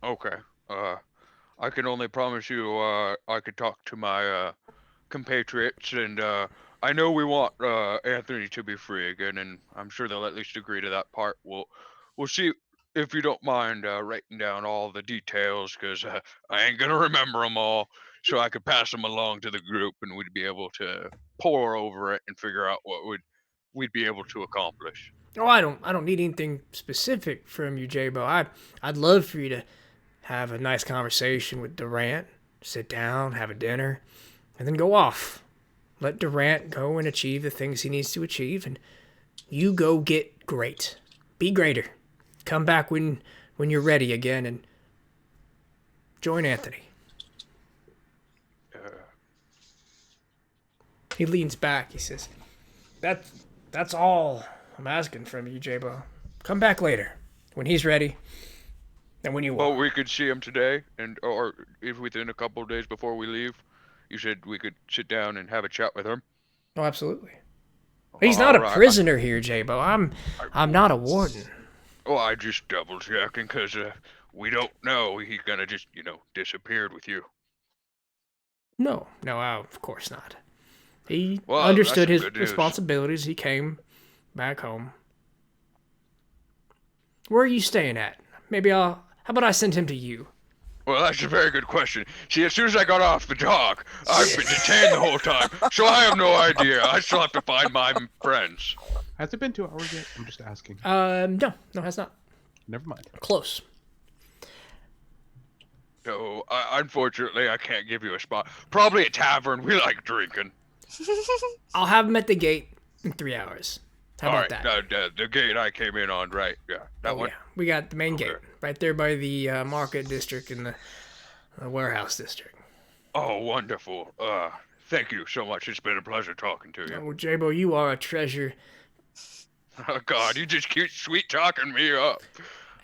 Okay. I can only promise you, I could talk to my compatriots, and I know we want Anthony to be free again, and I'm sure they'll at least agree to that part. We'll see if you don't mind writing down all the details, because I ain't gonna remember them all, so I could pass them along to the group, and we'd be able to pore over it and figure out what we'd be able to accomplish. Oh, I don't need anything specific from you, Jabo. I'd love for you to have a nice conversation with Durant, sit down, have a dinner, and then go off. Let Durant go and achieve the things he needs to achieve, and you go get great. Be greater. Come back when you're ready again and join Anthony. He leans back. He says, That's all I'm asking from you, Jabo. Come back later when he's ready and when you want. Well, we could see him today, or if within a couple of days before we leave, you said we could sit down and have a chat with him. Oh, absolutely. He's not a prisoner here, Jabo. I'm not a warden. Oh, I just double checking because we don't know. He kind of just, disappeared with you. No, of course not. He Well, understood that's his good news. responsibilities. He came back home. Where are you staying at? How about I send him to you? Well, that's a very good question. See, as soon as I got off the dock, I've been detained the whole time, so I have no idea. I still have to find my friends. Has it been 2 hours yet? I'm just asking. No, it has not. Never mind. Close. No, unfortunately, I can't give you a spot. Probably a tavern. We like drinking. I'll have him at the gate in 3 hours. How about that? The gate I came in on, right? Yeah, that one. Yeah. We got the main gate right there by the market district and the warehouse district. Oh, wonderful. Thank you so much. It's been a pleasure talking to you. Oh, Jabo, you are a treasure. Oh, God, you just keep sweet talking me up.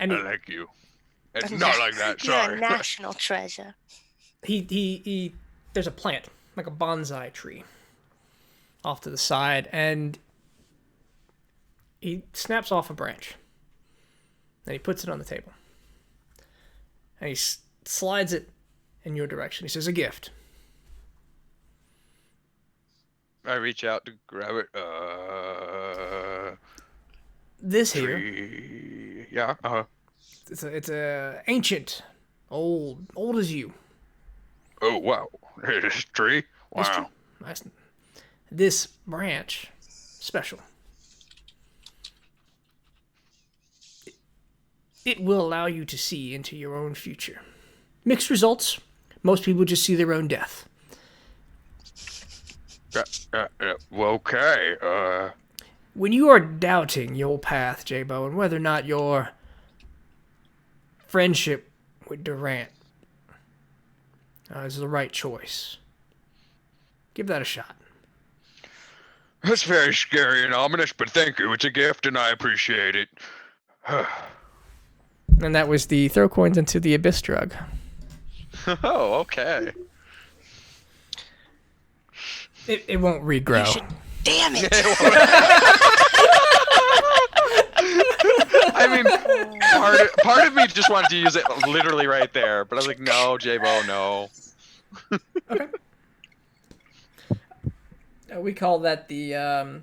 I like you. Not like that, You're sorry. a national treasure. He there's a plant, like a bonsai tree, off to the side, and he snaps off a branch. And he puts it on the table. And he slides it in your direction. He says, a gift. I reach out to grab it. This here, Tree. Yeah, it's a ancient, old as you. Oh, wow. This tree? This tree. Wow. Nice. This branch, special. It will allow you to see into your own future. Mixed results. Most people just see their own death. Okay. When you are doubting your path, Jabo, and whether or not your friendship with Durant is the right choice, give that a shot. That's very scary and ominous, but thank you. It's a gift, and I appreciate it. And that was the throw coins into the abyss drug. Oh, okay. It won't regrow. Damn it! I mean, part of me just wanted to use it literally right there, but I was like, no, J-Bo, no. Okay. We call that the,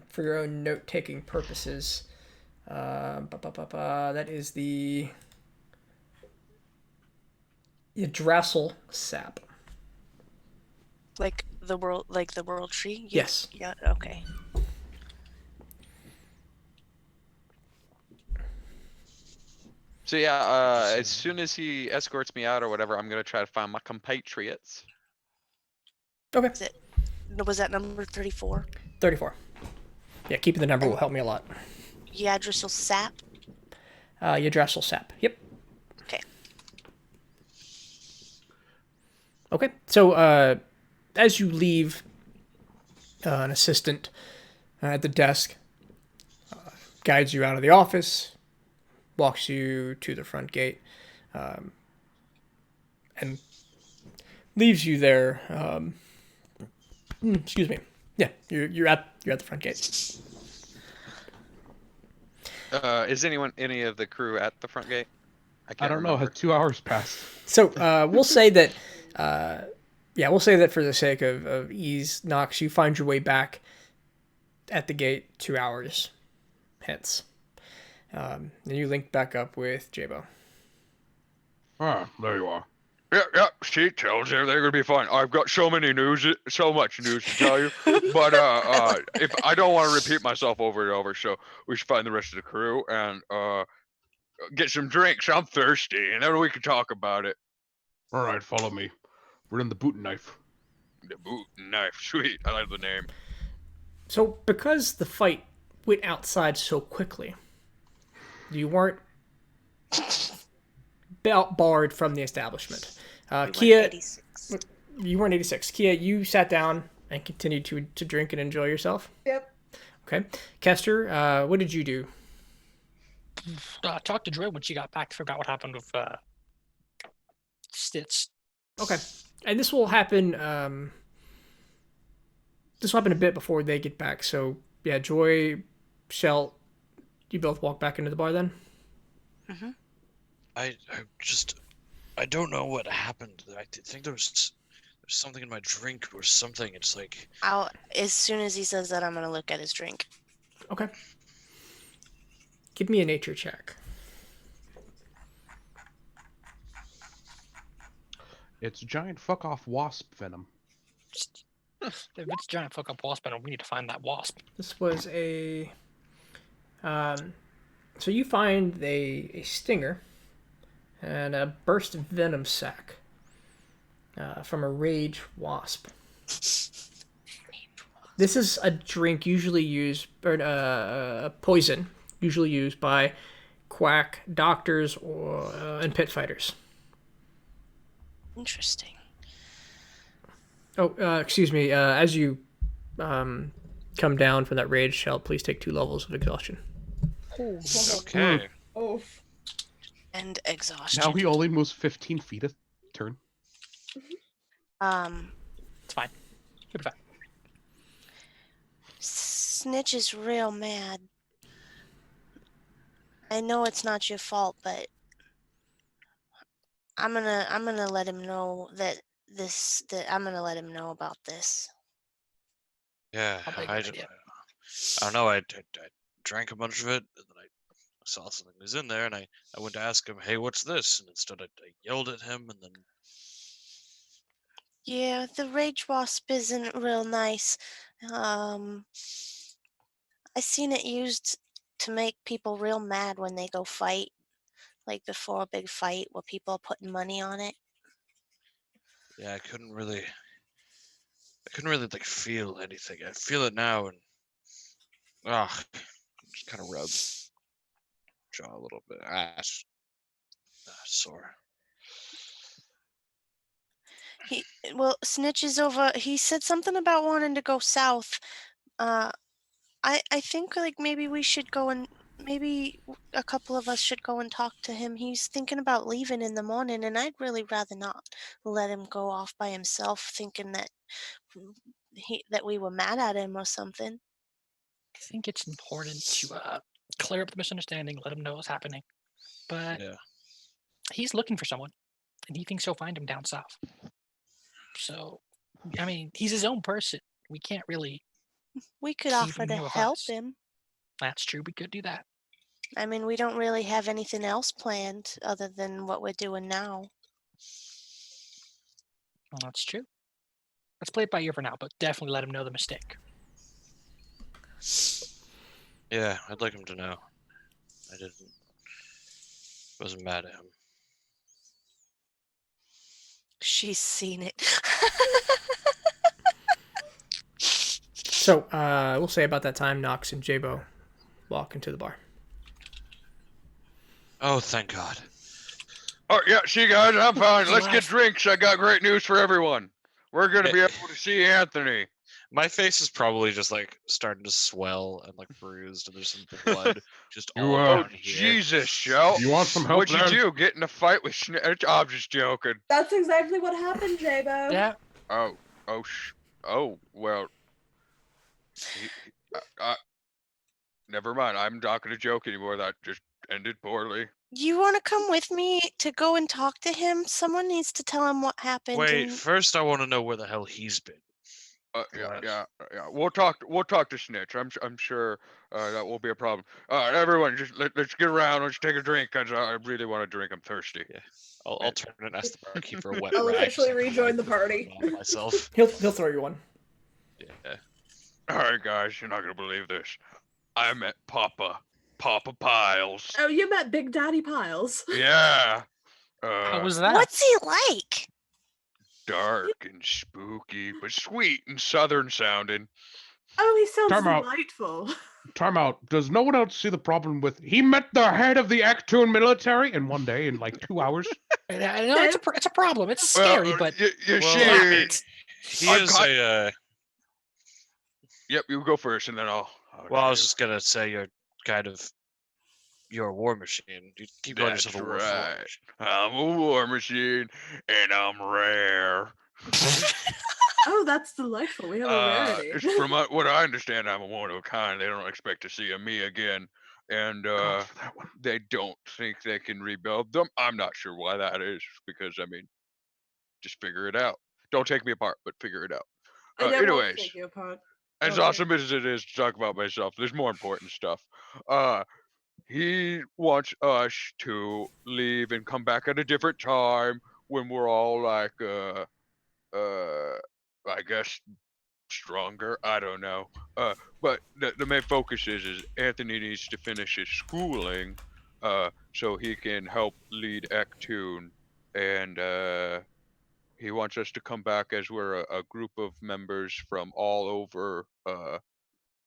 for your own note-taking purposes, that is the Yggdrasil sap. Like the world tree? Yes. Yeah, okay. So yeah, as soon as he escorts me out or whatever, I'm gonna try to find my compatriots. Okay. Was that number 34? 34. Yeah, keeping the number will And- help me a lot. Yadrissel Sap? Yggdrasil sap. Yep. Okay. Okay. So as you leave, an assistant at the desk guides you out of the office, walks you to the front gate, and leaves you there. Excuse me. Yeah, you're at the front gate. Is any of the crew at the front gate? I I can't don't know. remember. Has 2 hours passed? So we'll say that, we'll say that for the sake of ease, Knox, you find your way back at the gate 2 hours hence. And you link back up with Jabo. Ah, there you are. Yeah, she tells everything gonna be fine. I've got so much news to tell you. But if I don't want to repeat myself over and over, so we should find the rest of the crew and get some drinks. I'm thirsty, and then we can talk about it. All right, follow me. We're in the boot knife. The boot and knife, sweet. I like the name. So because the fight went outside so quickly, you weren't barred from the establishment. Kia, 86. you weren't 86. Kia, you sat down and continued to drink and enjoy yourself. Yep. Okay. Kester, what did you do? Talked to Drew when she got back. Forgot what happened with Stitz. Okay. And this will happen. This will happen a bit before they get back. So yeah, Joy, Shell, you both walk back into the bar then. Mm-hmm. I don't know what happened. I think there's something in my drink or something. It's like As soon as he says that, I'm gonna look at his drink. Okay. Give me a nature check. It's giant fuck off wasp venom. If it's giant fuck up wasp, we need to find that wasp. This was a. So you find a stinger and a burst venom sac from a rage wasp. This is a drink usually used, or a poison usually used by quack doctors and pit fighters. Interesting. Oh, excuse me. As you come down from that rage shell, please take 2 levels of exhaustion. okay. Oh. And exhaustion. Now he only moves 15 feet a turn. It's fine. You'll be fine. Snitch is real mad. I know it's not your fault, but I'm gonna let him know that I'm gonna let him know about this. Yeah, Probably a I good idea. don't know. I drank a bunch of it, and then I saw something was in there, and I went to ask him, "Hey, what's this?" And instead, I yelled at him, and then Yeah, the rage wasp isn't real nice. I seen it used to make people real mad when they go fight, like before a big fight where people are putting money on it. yeah, I couldn't really like feel anything. I feel it now, and just kind of rub jaw a little bit. Sore. Snitch is over. He said something about wanting to go south. I think like maybe we should go and maybe a couple of us should go and talk to him. He's thinking about leaving in the morning, and I'd really rather not let him go off by himself, thinking that that we were mad at him or something. I think it's important to clear up the misunderstanding, let him know what's happening. But Yeah. he's looking for someone, and he thinks he'll find him down south. So, I mean, he's his own person. We can't really. We could Keep offer him to here with help us. him. That's true. We could do that. I mean, we don't really have anything else planned other than what we're doing now. Well, that's true. Let's play it by ear for now, but definitely let him know the mistake. Yeah, I'd like him to know. I didn't. Wasn't mad at him. She's seen it. So, we'll say about that time, Nox and Jabo walk into the bar. Oh, thank God. Oh yeah, see guys, I'm fine. Let's get Laugh. drinks. I got great news for everyone. We're gonna be able to see Anthony. My face is probably just like starting to swell and like bruised, and there's some blood just You, all uh, Oh down here. Jesus, Shell. You want some help What'd you there? do? Get in a fight with Snitch? I'm just joking. That's exactly what happened, Jabo. Yeah. Oh, well. Never mind. I'm not gonna joke anymore. That just ended poorly. You want to come with me to go and talk to him? Someone needs to tell him what happened. Wait, and- first I want to know where the hell he's been. Yeah, Right. yeah. We'll talk to Snitch. I'm sure that won't be a problem. Everyone, just let's get around. Let's take a drink, cause I really want to drink. I'm thirsty. Yeah. I'll turn and ask the barkeep for a wet I'll rag. officially so I can rejoin the wipe party. off myself. He'll throw you one. Yeah. All right, guys, you're not gonna believe this. I met Papa Piles. Oh, you met Big Daddy Piles. Yeah. How was that? What's he like? Dark and spooky, but sweet and southern sounding. Oh, he sounds Time out. delightful. Time out. Does no one else see the problem with he met the head of the Actun military in one day in like 2 hours? And I know it's a problem. It's Well, scary, but you Well, see, He I is got- a. Yep, you go first, and then I'll Well, I was do. just gonna say you're a war machine. You keep calling That's yourself a war right. machine. I'm a war machine, and I'm rare. Oh, that's delightful. We have a rarity. From what I understand, I'm a one of a kind. They don't expect to see me again, and God, for that one. they don't think they can rebuild them. I'm not sure why that is, because I mean, just figure it out. Don't take me apart, but figure it out. I don't want to Anyways, take you apart. as Okay. awesome as it is to talk about myself, there's more important stuff. He wants us to leave and come back at a different time when we're all like, I guess stronger. I don't know. But the main focus is Anthony needs to finish his schooling, so he can help lead Ectoon, and he wants us to come back as we're a group of members from all over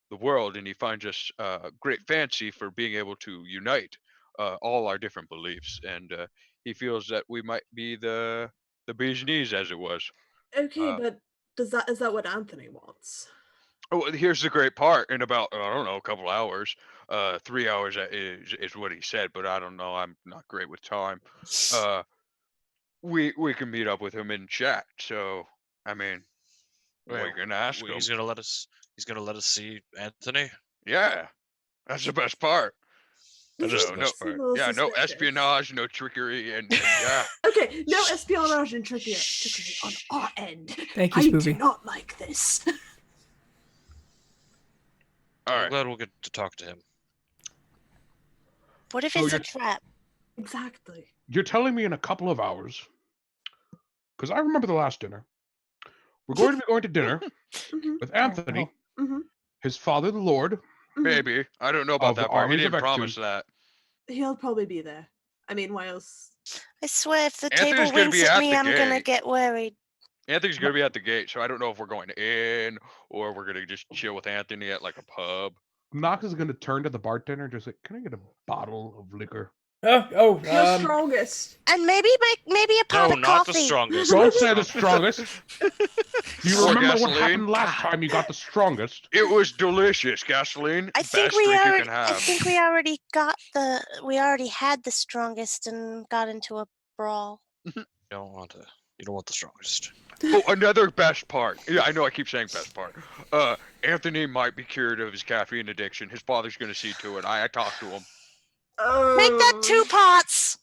the world, and he finds us great fancy for being able to unite all our different beliefs, and he feels that we might be the bee's knees, as it was. Okay, Uh, but is that what Anthony wants? Oh, here's the great part. In about I don't know a couple hours, 3 hours is what he said, but I don't know. I'm not great with time. We can meet up with him in chat. So I mean, Wait, we can ask him. He's gonna let us. He's gonna let us see Anthony. Yeah, that's the best part. That is So, the no, best part. Little yeah, no suspicious. espionage, no trickery, and yeah. Okay, no espionage and trickery on our end. Thank you, I Spoopy. do not like this. All I'm right. glad we'll get to talk to him. What if So it's a you're- trap? Exactly. You're telling me in a couple of hours, because I remember the last dinner. We're going to be going to dinner Mhm, with Anthony, mhm, his father, the Lord. mhm. Maybe I don't know about Of the that part. We armies of didn't promise Ectoon. that. He'll probably be there. I mean, why else? I swear, if the Anthony's table gonna winks be at at me, the I'm gonna gate. get worried. Anthony's gonna be at the gate, so I don't know if we're going in or we're gonna just chill with Anthony at like a pub. Knox is going to turn to the bartender and just like, "Can I get a bottle of liquor?" The strongest. And maybe a pot No, of not the coffee. strongest. Don't say the strongest. Do you Or remember what gasoline. happened last time you got the strongest? It was delicious. Gasoline, I think best we drink you already. can I have. think we already got the. We already had the strongest and got into a brawl. You don't want to. You don't want the strongest. Oh, another best part. Yeah, I know I keep saying best part. Anthony might be cured of his caffeine addiction. His father's gonna see to it. I talked to him. Make that 2 pots.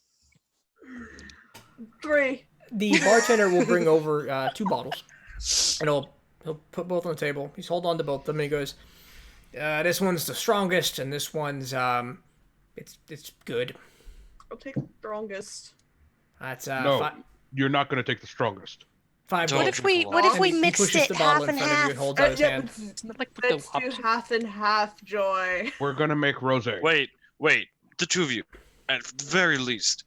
3. The bartender will bring over 2 bottles, and he'll put both on the table. He's holding on to both of them, and he goes, "This one's the strongest, and this one's it's good. I'll take the strongest. That's No, you're not going to take the strongest. 5 Don't What gold." if we? drink What if And we he mixed pushes it the bottle half and in front of you and half? holds out his hand. Isn't that like Let's do half and half, Joy. We're going to make rosé. Wait. The two of you. At the very least,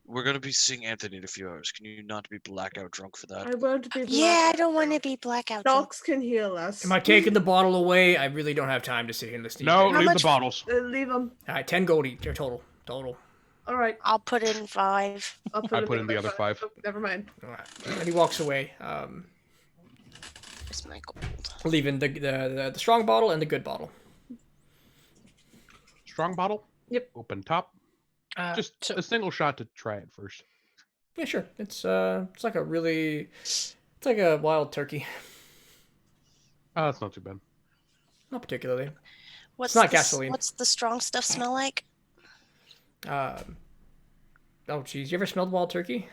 we're gonna be seeing Anthony in a few hours. Can you not be blackout drunk for that? I won't be. Yeah, I don't want to be blackout drunk. Docs can heal us. Am I taking the bottle away? I really don't have time to sit here and listen to No, you. How leave much- the bottles. Leave them. All right, 10 gold each. Or total. All right. I'll put in 5. I'll I put in the other 5. Oh, never mind. All right. And he walks away, Where's my gold? leaving the strong bottle and the good bottle. Strong bottle. Yep. Open top. Just so a single shot to try it first. Yeah, sure. It's like it's like a wild turkey. Oh, that's not too bad. Not particularly. What's not the gasoline. What's the strong stuff smell like? Oh, geez. You ever smelled wild turkey?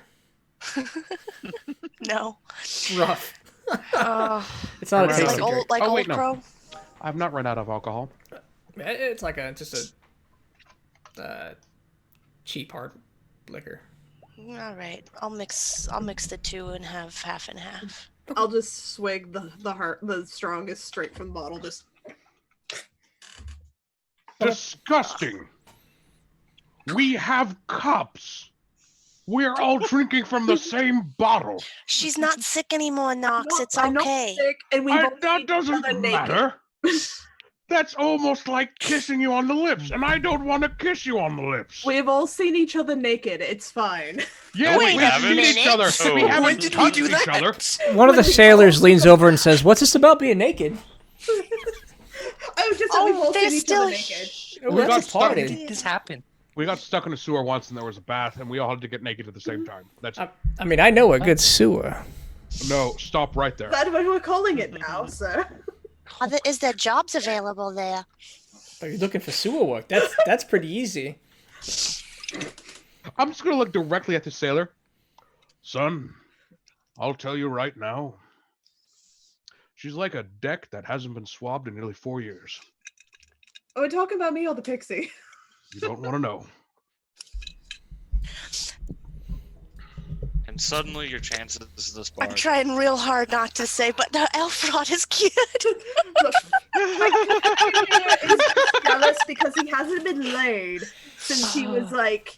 No. It's rough. It's not a It's tasty Like drink. old, like Oh, old wait, no. crow. I've not run out of alcohol. It's like just a cheap hard liquor. All right, I'll mix the two and have half and half. I'll just swig the strongest straight from the bottle. Just Disgusting. We have cups. We're all drinking from the same bottle. She's not sick anymore, Knox. It's I'm not okay. sick, and we both That see each other doesn't naked. matter. That's almost like kissing you on the lips, and I don't want to kiss you on the lips. We've all seen each other naked. It's fine. Yeah, Wait we a haven't seen each minute. other. Oh. We When haven't did we touched do each that? other. One of the sailors leans over and says, "What's this about being naked?" Oh, just that we've all they're seen each still other naked. Oh, We got that's a stuck. party. did this happen? We got stuck in a sewer once, and there was a bath, and we all had to get naked at the same time. That's I mean, I know a good sewer. no. Stop right there. That's what we're calling it now, sir. Is there jobs available there? Are you looking for sewer work? That's pretty easy. I'm just gonna look directly at the sailor. Son, I'll tell you right now. She's like a deck that hasn't been swabbed in nearly 4 years. Are we talking about me or the pixie? You don't want to know. And suddenly your chances of this bar. I'm trying real hard not to say, but the elf rod is cute. He's jealous because he hasn't been laid since he was like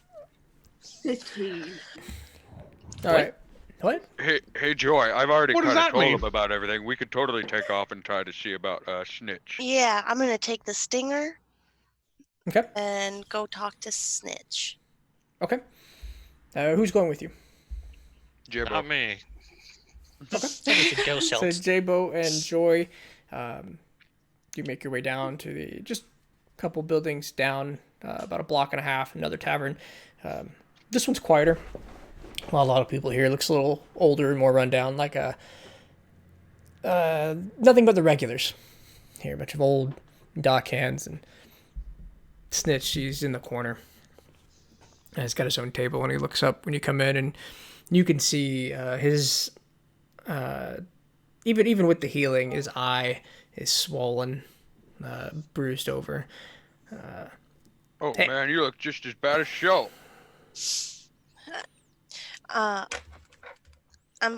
15. All right. What? Hey, Joy, I've already What does kind of that told mean? him about everything. We could totally take off and try to see about Snitch. Yeah, I'm gonna take the stinger Okay. and go talk to Snitch. Okay. Who's going with you? Jibbo. Not me. Maybe the ghost So elves. J-Bo and Joy, you make your way down to the just a couple buildings down, about a block and a half, another tavern. This one's quieter. Well, a lot of people here. It looks a little older and more rundown, like nothing but the regulars. Here, a bunch of old dock hands and Snitch. He's in the corner. And he's got his own table when he looks up when you come in, and you can see his even with the healing, his eye is swollen, bruised over. Oh Hey. man, you look just as bad as Show.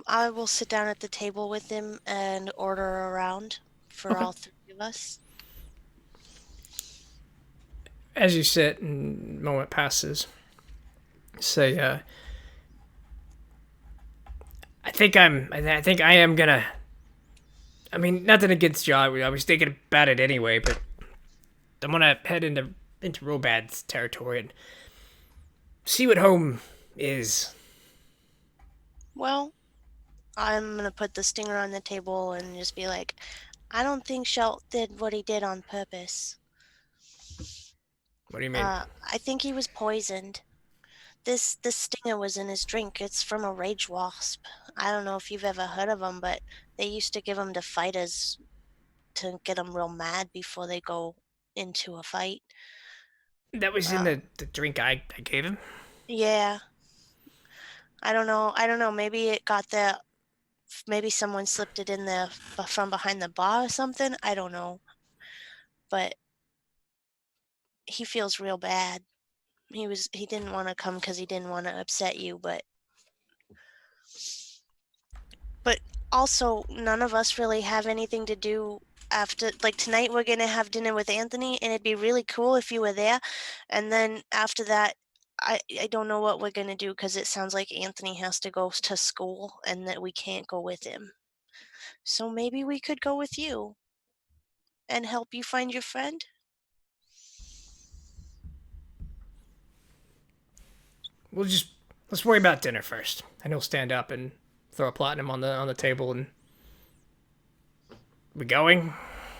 I will sit down at the table with him and order around for Okay. all three of us. As you sit and a moment passes, say, I think I am gonna. I mean, nothing against you. I was thinking about it anyway, but I'm gonna head into Robad's territory and see what home is. Well, I'm gonna put the stinger on the table and just be like, I don't think Shelt did what he did on purpose. What do you mean? I think he was poisoned. This stinger was in his drink. It's from a rage wasp. I don't know if you've ever heard of them, but they used to give them to fighters to get them real mad before they go into a fight. That was in the drink I gave him. Yeah. I don't know. Maybe it got there. Maybe someone slipped it in there from behind the bar or something. I don't know. But he feels real bad. He didn't want to come because he didn't want to upset you, but also none of us really have anything to do after, like, tonight we're gonna have dinner with Anthony, and it'd be really cool if you were there. And then after that, I don't know what we're gonna do because it sounds like Anthony has to go to school and that we can't go with him. So maybe we could go with you and help you find your friend. Let's worry about dinner first. And he'll stand up and throw a platinum on the table and we going?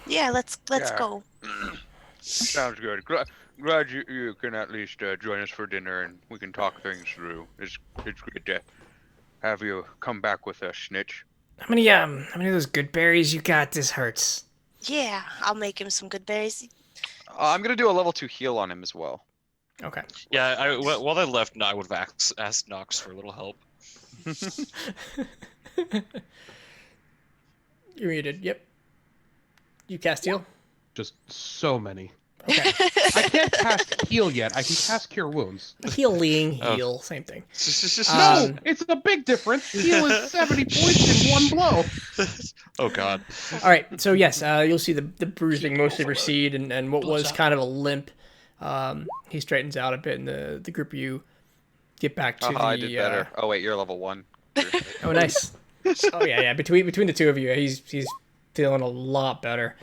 Yeah, let's Yeah. go. Sounds good. Glad you can at least join us for dinner and we can talk things through. It's good to have you come back with us, Snitch. How many of those good berries you got? This hurts. Yeah, I'll make him some good berries. I'm gonna do a level 2 heal on him as well. Okay. Yeah, while they left, I would have asked Nox for a little help. You're muted. Yep. You cast heal? Just so many. Okay. I can't cast heal yet. I can cast cure wounds. Healing, Oh. heal, same thing. No, it's a big difference. Heal is 70 points in one blow. Oh god. All right, so yes, you'll see the bruising mostly recede, and what was kind of a limp, he straightens out a bit, and the group of you get back to the. I did better. Oh wait, you're level 1. Oh, nice. Oh yeah. Between the two of you, he's feeling a lot better.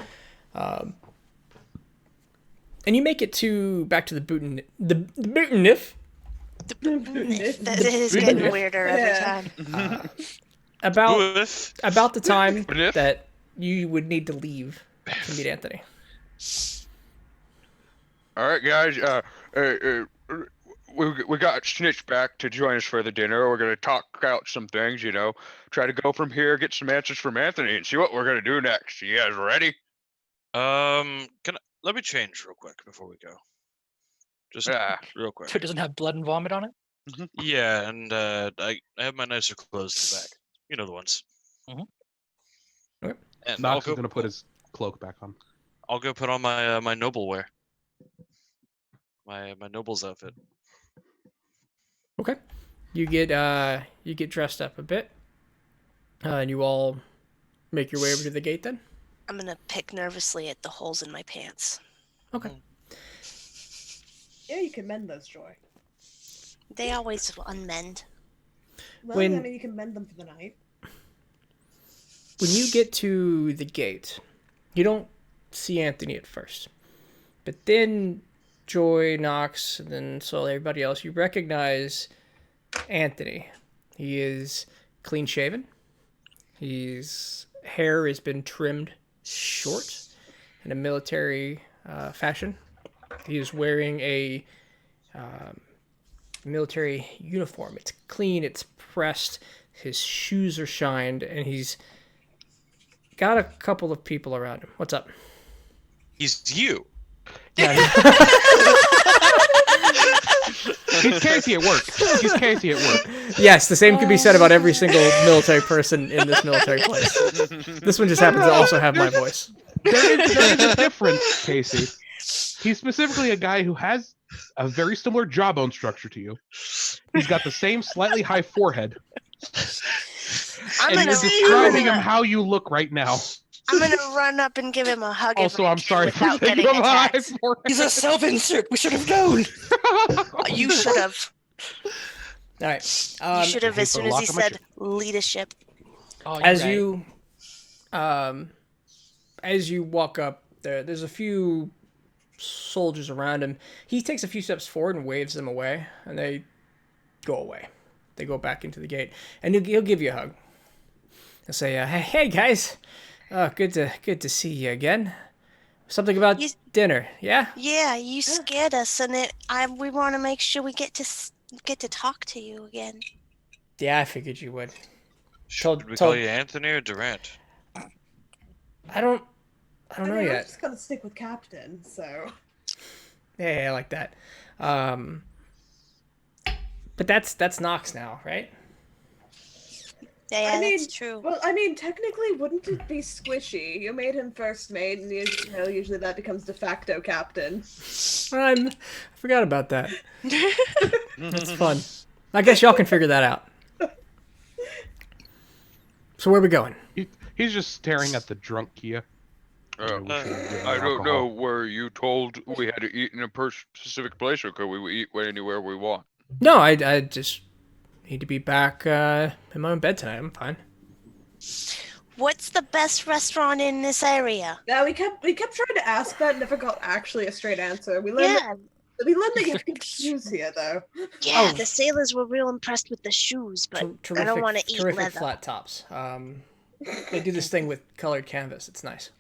And you make it back to the Booten. The Bootenif. That is getting weirder every time. About the time that you would need to leave to meet Anthony. All right, guys. We got Snitch back to join us for the dinner. We're gonna talk out some things, try to go from here, get some answers from Anthony, and see what we're gonna do next. You guys ready? Let me change real quick before we go. Just Yeah. real quick. So it doesn't have blood and vomit on it? Yeah, and I have my nicer clothes in the back. You know the ones. Mhm. Okay. And Nox is gonna put his cloak back on. I'll go put on my my noble wear. My noble's outfit. Okay. You get dressed up a bit, and you all make your way over to the gate. Then. I'm gonna pick nervously at the holes in my pants. Okay. Yeah, you can mend those, Joy. They always unmend. Well, When- I mean, you can mend them for the night. When you get to the gate, you don't see Anthony at first, but then Joy, Nox, and then slowly everybody else, you recognize Anthony. He is clean shaven. His hair has been trimmed short in a military fashion. He is wearing a military uniform. It's clean, it's pressed, his shoes are shined, and he's got a couple of people around him. What's up? He's you. Yeah. He's Casey at work. He's Casey at work. Yes, the same could be said about every single military person in this military place. This one just happens to also have my voice. There is a difference, Casey. He's specifically a guy who has a very similar jawbone structure to you. He's got the same slightly high forehead. I'm And gonna, you're describing him how you look right now. I'm gonna run up and give him a hug. Also, I'm sorry for without thinking getting of a high attacked. forehead. He's a self-insert. We should have known. You should have. All right. You should have hey, as soon put a as lock he on my said shit. leadership. Oh, you're as right. you walk up, there's a few soldiers around him. He takes a few steps forward and waves them away, and they go away. They go back into the gate, and he'll give you a hug. He'll say, "Hey guys, good to see you again. Something about dinner, yeah?" Yeah, you scared us, and we want to make sure we get to talk to you again. Yeah, I figured you would. Should we call you Anthony or Durant? I don't know I'm yet. just gonna stick with Captain, so. Yeah, I like that. But that's Nox now, right? Yeah, I mean, that's true. Well, I mean, technically, wouldn't it be Squishy? You made him first mate, and usually that becomes de facto Captain. I forgot about that. That's fun. I guess y'all can figure that out. So where are we going? He's just staring at the drunk Kia. Maybe we shouldn't give them I don't know. alcohol. Were you told we had to eat in a specific place, or could we eat anywhere we want? No, I just need to be back in my own bed tonight. I'm fine. What's the best restaurant in this area? Yeah, we kept trying to ask that, never got actually a straight answer. We learned Yeah, that you can shoes here though. yeah. Oh. The sailors were real impressed with the shoes, but I don't want to eat terrific leather. flat tops. They do this thing with colored canvas. It's nice.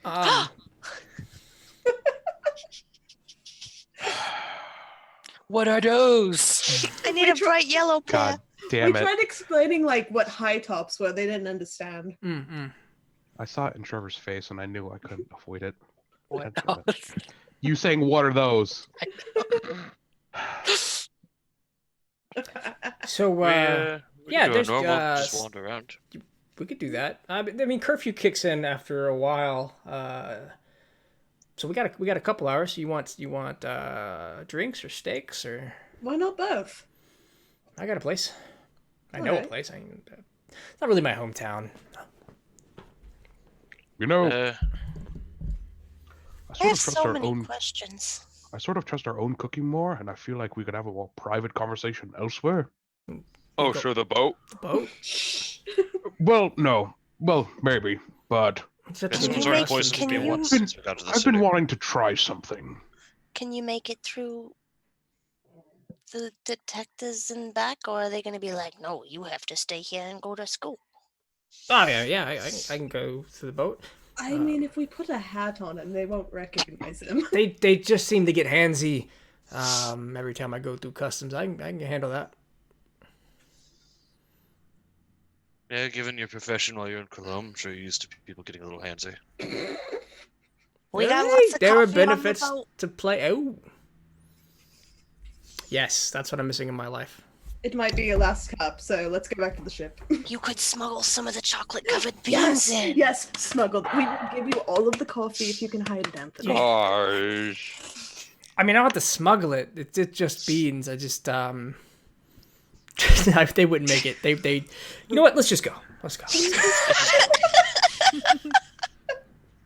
What are those? I need a bright yellow pair. God damn We it! tried explaining like what high tops were. They didn't understand. I saw it in Trevor's face, and I knew I couldn't avoid it. What God damn it. You saying what are those? So We yeah, can do there's a normal, just wander around. we could do that. I mean, curfew kicks in after a while. So we got a couple hours. You want drinks or steaks or? Why not both? I got a place. I know a Alright. place. It's not really my hometown. You know, Uh, I I sort have of trust so our many own. questions. I sort of trust our own cooking more, and I feel like we could have a more private conversation elsewhere. Oh, go- so the boat? Boat. Well, no. Well, maybe, but What's that got to some do with sort of customs? poison can to be you- once since we got to the I've city. been wanting to try something. Can you make it through the detectives and back, or are they going to be like, no, you have to stay here and go to school? Oh yeah. I can go to the boat. I mean, if we put a hat on him, they won't recognize him. They just seem to get handsy every time I go through customs. I can handle that. Yeah, given your profession while you're in Chrolome, I'm sure you're used to people getting a little handsy. We got Hey, lots of there are coffee on the benefits boat. to play. Oh, yes, that's what I'm missing in my life. It might be your last cup, so let's go back to the ship. You could smuggle some of the chocolate-covered beans in. Yes, smuggled. We will give you all of the coffee if you can hide it, Anthony. Gosh. I mean, I don't have to smuggle it. It's just beans. I just they wouldn't make it. They. You know what? Let's just go. Let's go.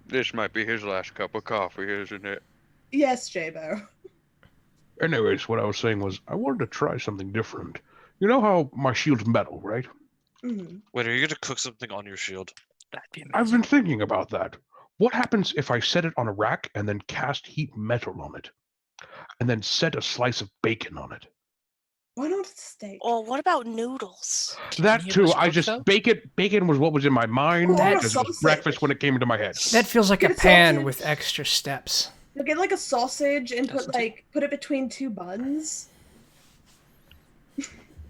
This might be his last cup of coffee, isn't it? Yes, J-Bo. Anyways, what I was saying was I wanted to try something different. You know how my shield's metal, right? Mhm. Wait, are you gonna cook something on your shield? That'd be I've amazing. been thinking about that. What happens if I set it on a rack and then cast heat metal on it? And then set a slice of bacon on it? Why not steak? Or what about noodles? That any of too, those I cook, just though? bacon was what was in my mind. Or a Because it was sausage. breakfast when it came into my head. That feels like a Get a pan sausage. with extra steps. You get like a sausage and Doesn't put it between two buns.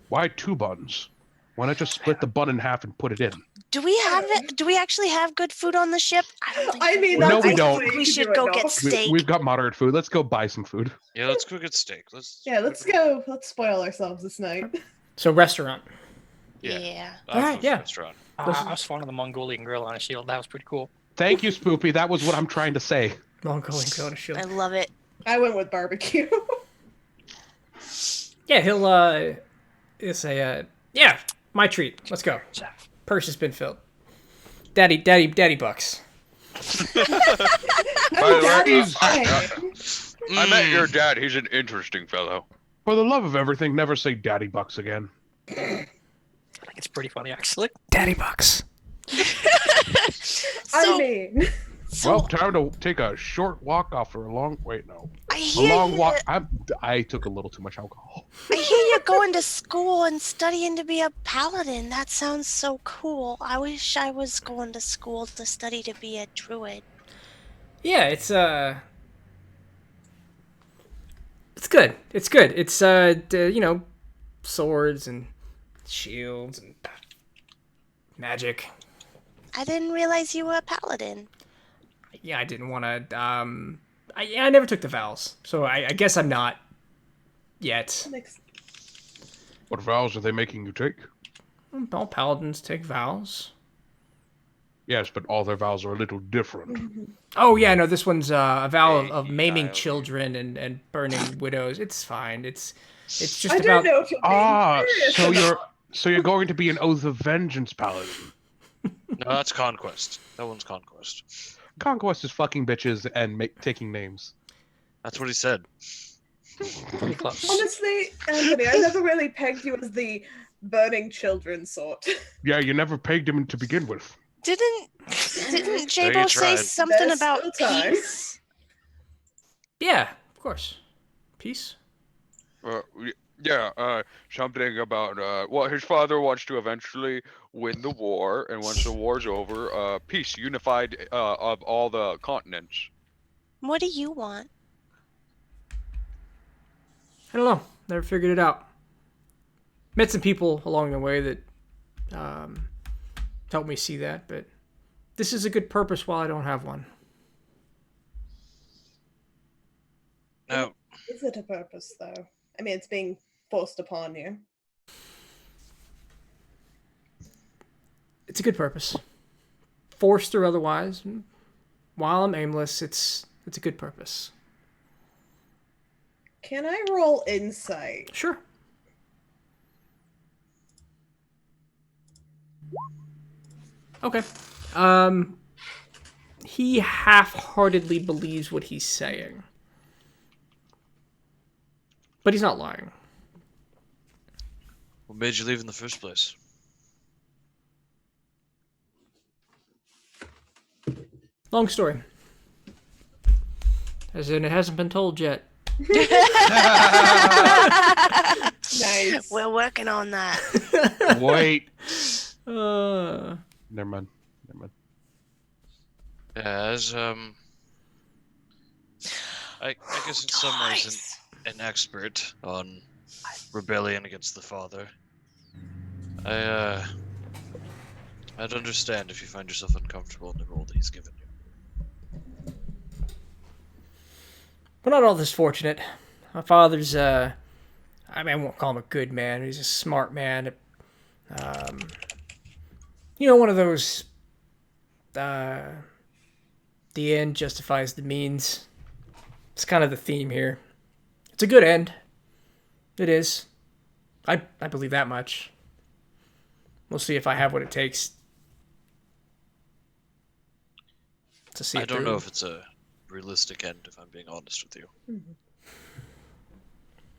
Why two buns? Why not just split the bun in half and put it in? Do we have it? Do we actually have good food on the ship? I don't think. I mean, No, that's we a don't. way We to should do it go now. get steak. We've got moderate food. Let's go buy some food. Yeah, let's go get steak. Yeah, let's go. Let's spoil ourselves this night. So restaurant. Yeah. Alright, yeah. Restaurant. I was fond of the Mongolian grill on a shield. That was pretty cool. Thank you, Spoopy. That was what I'm trying to say. Mongolian grill on a shield. I love it. I went with barbecue. Yeah, he'll say yeah, my treat. Let's go. Purse has been filled. Daddy bucks. By the way, Daddy's I met Mm. your dad. He's an interesting fellow. For the love of everything, never say daddy bucks again. I think it's pretty funny, actually. Daddy bucks. So, I mean, Well, time to take a short walk after a long. Wait, no, I a hear long you. walk. I took a little too much alcohol. I hear you're going to school and studying to be a paladin. That sounds so cool. I wish I was going to school to study to be a druid. Yeah, it's good. It's good. It's swords and shields and magic. I didn't realize you were a paladin. Yeah, I didn't want to. I never took the vows, so I guess I'm not yet. What vows are they making you take? All paladins take vows. Yes, but all their vows are a little different. Oh yeah, no, this one's a vow of Hey, maiming Kyle. children and burning widows. It's fine. It's just I about. don't know if you're being Ah, serious so you're going to be an oath of vengeance paladin. No, that's conquest. That one's conquest. Conquest is fucking bitches and taking names. That's what he said. Pretty close. Honestly, Anthony, I never really pegged you as the burning children sort. Yeah, you never pegged him to begin with. Didn't you Jabo say tried. something There's about still time. peace? Yeah, of course. Peace. Yeah, something about well, his father wants to eventually win the war, and once the war's over, peace, unified of all the continents. What do you want? I don't know. Never figured it out. Met some people along the way that helped me see that, but this is a good purpose while I don't have one. Now, Is it a purpose, though? I mean, it's being forced upon you. It's a good purpose. Forced or otherwise, while I'm aimless, it's a good purpose. Can I roll insight? Sure. Okay. He half-heartedly believes what he's saying. But he's not lying. what made you leave in the first place? Long story. As in, it hasn't been told yet. Nice. We're working on that. Wait. Uh, Never mind. Never mind. As I guess in some ways Guys. an expert on rebellion against the father. I'd understand if you find yourself uncomfortable in the role that he's given you. we're not all this fortunate. My father's, I mean, I won't call him a good man. He's a smart man. One of those, the end justifies the means. It's kind of the theme here. It's a good end. It is. I believe that much. We'll see if I have what it takes to see it I don't through. know if it's a realistic end, if I'm being honest with you.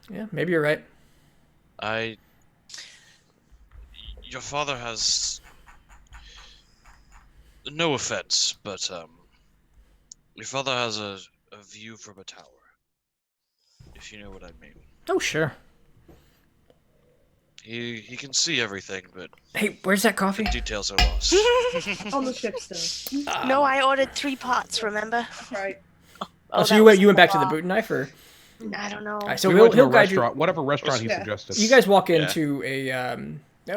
Yeah, maybe you're right. Your father has, no offense, but your father has a view from a tower, if you know what I mean. Oh, sure. He can see everything, but Hey, where's that coffee? details are lost. On the ship still. No, I ordered 3 pots, remember? Right. Oh, so that you was went back to the raw. boot knife, or? I don't know. Alright, so We he'll went to a guide you. restaurant, whatever restaurant he Yeah. suggested. You guys walk Yeah. into a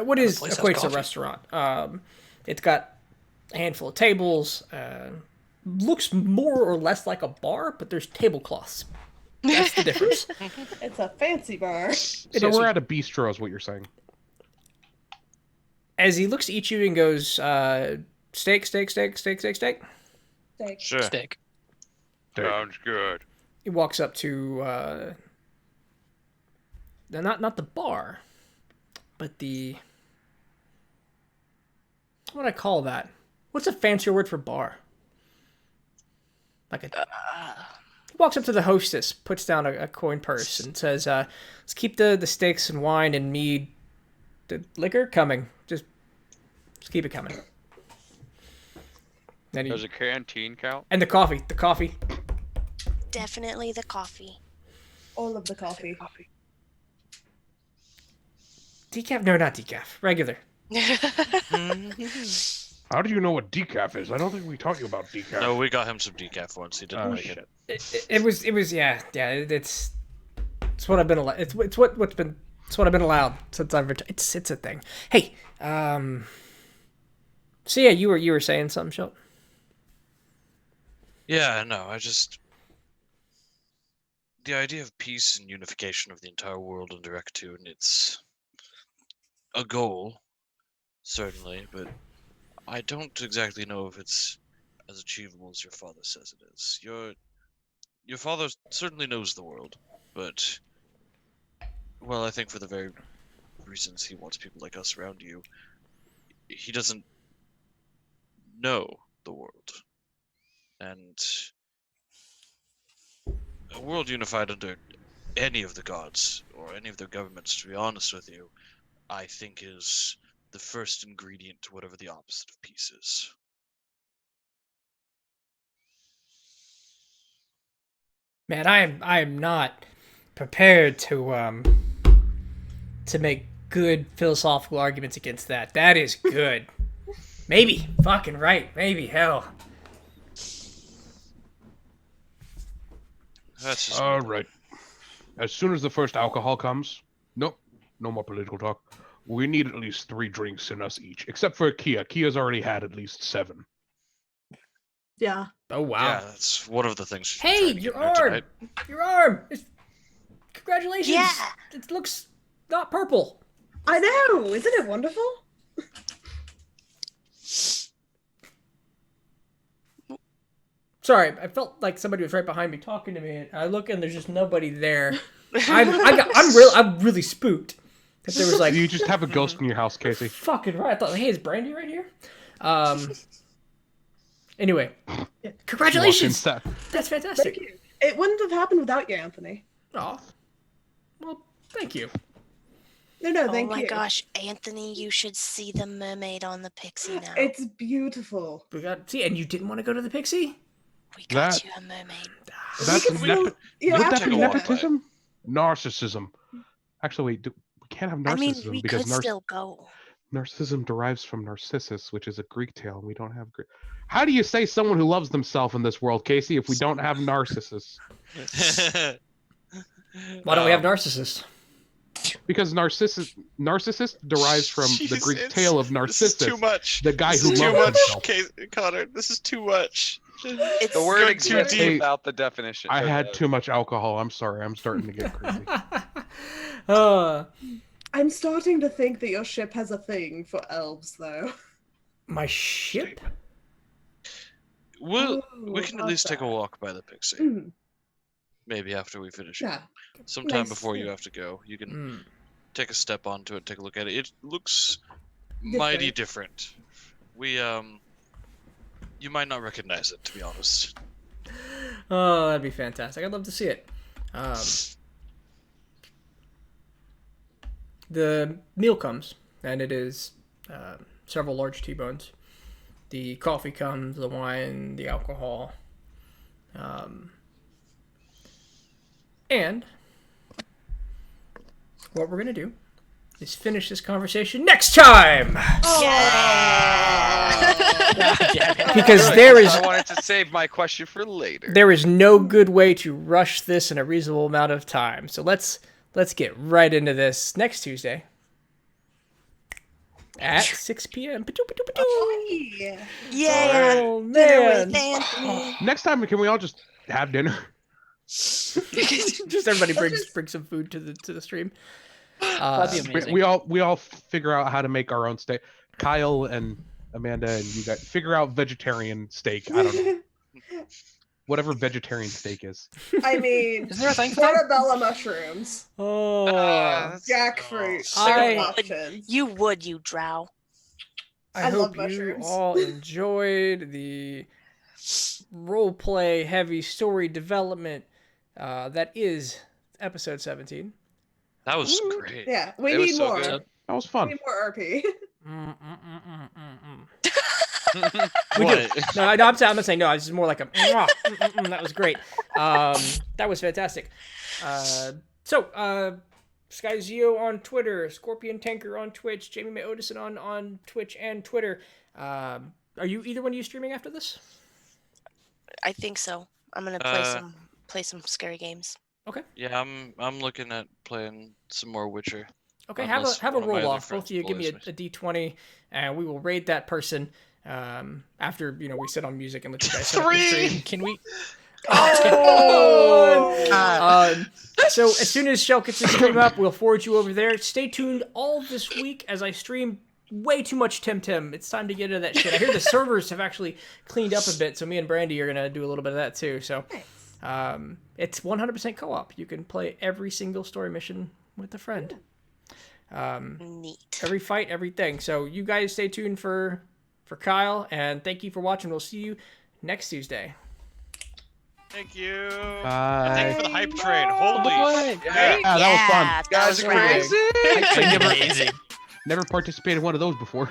what is place has equates to a coffee. restaurant. It's got a handful of tables. Looks more or less like a bar, but there's tablecloths. That's the difference. It's a fancy bar. It So is. we're at a bistro, is what you're saying. As he looks at each of you and goes, steak, steak, steak, steak, steak, steak. Steak. Sure. Steak. Sounds good. He walks up to not the bar, but the what do I call that? What's a fancier word for bar? Like a. He walks up to the hostess, puts down a coin purse, and says, "Let's keep the steaks and wine and mead, the liquor coming. Just keep it coming." Then Does a canteen count? and the coffee, the coffee. Definitely the coffee. All of the coffee. Decaf? No, not decaf. Regular. How do you know what decaf is? I don't think we taught you about decaf. No, we got him some decaf once. He didn't Oh, like shit. it. It was yeah. It's what I've been allowed. It's what I've been allowed since I've returned. It's a thing. Hey, so yeah, you were saying something, Shelton? Yeah, no, the idea of peace and unification of the entire world under Ektoon, it's a goal, certainly, but I don't exactly know if it's as achievable as your father says it is. Your father certainly knows the world, but, well, I think for the very reasons he wants people like us around you, he doesn't know the world. And a world unified under any of the gods or any of their governments, to be honest with you, I think is the first ingredient to whatever the opposite of peace is. Man, I am not prepared to make good philosophical arguments against that. That is good. Maybe. Fucking right. Maybe. Hell. That's just All right. As soon as the first alcohol comes, nope, no more political talk. We need at least 3 drinks in us each, except for Kia. Kia's already had at least 7. Yeah. Oh, wow. Yeah, that's one of the things. she's been Hey, trying to your get into arm! tonight. Your arm! Congratulations! Yeah. It looks not purple. I know. Isn't it wonderful? Sorry, I felt like somebody was right behind me talking to me, and I look and there's just nobody there. I'm really spooked. That there was like You just have a ghost in your house, Casey. fucking right. I thought, hey, is Brandy right here? Anyway, congratulations. Walk That's Thank fantastic. you. It wouldn't have happened without you, Anthony. Oh, well, thank you. No, Oh thank my you. gosh, Anthony, you should see the mermaid on the pixie now. It's beautiful. We got and you didn't want to go to the Pixie? We got That- you a mermaid. That's we can still, you know, we can after take a dinner. walk by it. nepotism? Narcissism. Actually, wait, we can't have narcissism I mean, we because could still go. narcissism derives from Narcissus, which is a Greek tale, and we don't have Greek. How do you say someone who loves themselves in this world, Casey, if we don't have Narcissus? Why don't we have Narcissus? Because Narcissus derives from the Jeez, Greek it's- tale of This is Narcissus, too much. the guy This who is too loves much, himself. Connor. This is too much. It's The word going too exists deep. without the definition. I or had the- too much alcohol. I'm sorry. I'm starting to get crazy. I'm starting to think that your ship has a thing for elves, though. My ship? We Ooh, can at least take a how's walk by the Pixie. Mm, Maybe after we finish. yeah. Sometime Nice, before you yeah. have to go, you can Mm. take a step onto it, take a look at it. It looks mighty different. You might not recognize it, to be honest. Oh, that'd be fantastic. I'd love to see it. The meal comes, and it is several large T-bones. The coffee comes, the wine, the alcohol. And what we're going to do is finish this conversation next time! Because there is I wanted to save my question for later. there is no good way to rush this in a reasonable amount of time. So let's get right into this next Tuesday at 6 p.m. Yeah. Yeah. Oh Dinner with man! Anthony. Next time, can we all just have dinner? Just everybody bring some food to the stream. That'd be amazing. We all figure out how to make our own steak. Kyle and Amanda and you guys figure out vegetarian steak. I don't know. Whatever vegetarian steak is. I mean, Is there a thing for that? portobello mushrooms, Oh, jackfruit, I- options. You would, you drow. I I hope love you mushrooms. all enjoyed the roleplay heavy story development that is episode 17. That was Ooh, great. Yeah, we It was need so more. good. That was We fun. need more RP. What? No, I'm not saying no. It's just more like a. That was great. That was fantastic. So, Sky Zio on Twitter, Scorpion Tanker on Twitch, Jamie May Odison on Twitch and Twitter. Are you either one of you streaming after this? I think so. I'm gonna play some scary games. Yeah, I'm looking at playing some more Witcher. Okay, Unless have a one of my roll other off. Both friends of you give me a bullies me. D20, and we will raid that person after we sit on music and let you guys set up your stream. Can we? So as soon as Shell gets the stream up, we'll forward you over there. Stay tuned all this week as I stream way too much Tim. It's time to get into that shit. I hear the servers have actually cleaned up a bit, so me and Brandy are gonna do a little bit of that too. So it's 100% co-op. You can play every single story mission with a friend. Neat. Every fight, everything. So you guys stay tuned for Kyle, and thank you for watching. We'll see you next Tuesday. Thank you. Bye. Thank you for the hype train. Holy Yeah, that was fun. That was Guys, great. amazing. I never, Amazing. never participated in one of those before.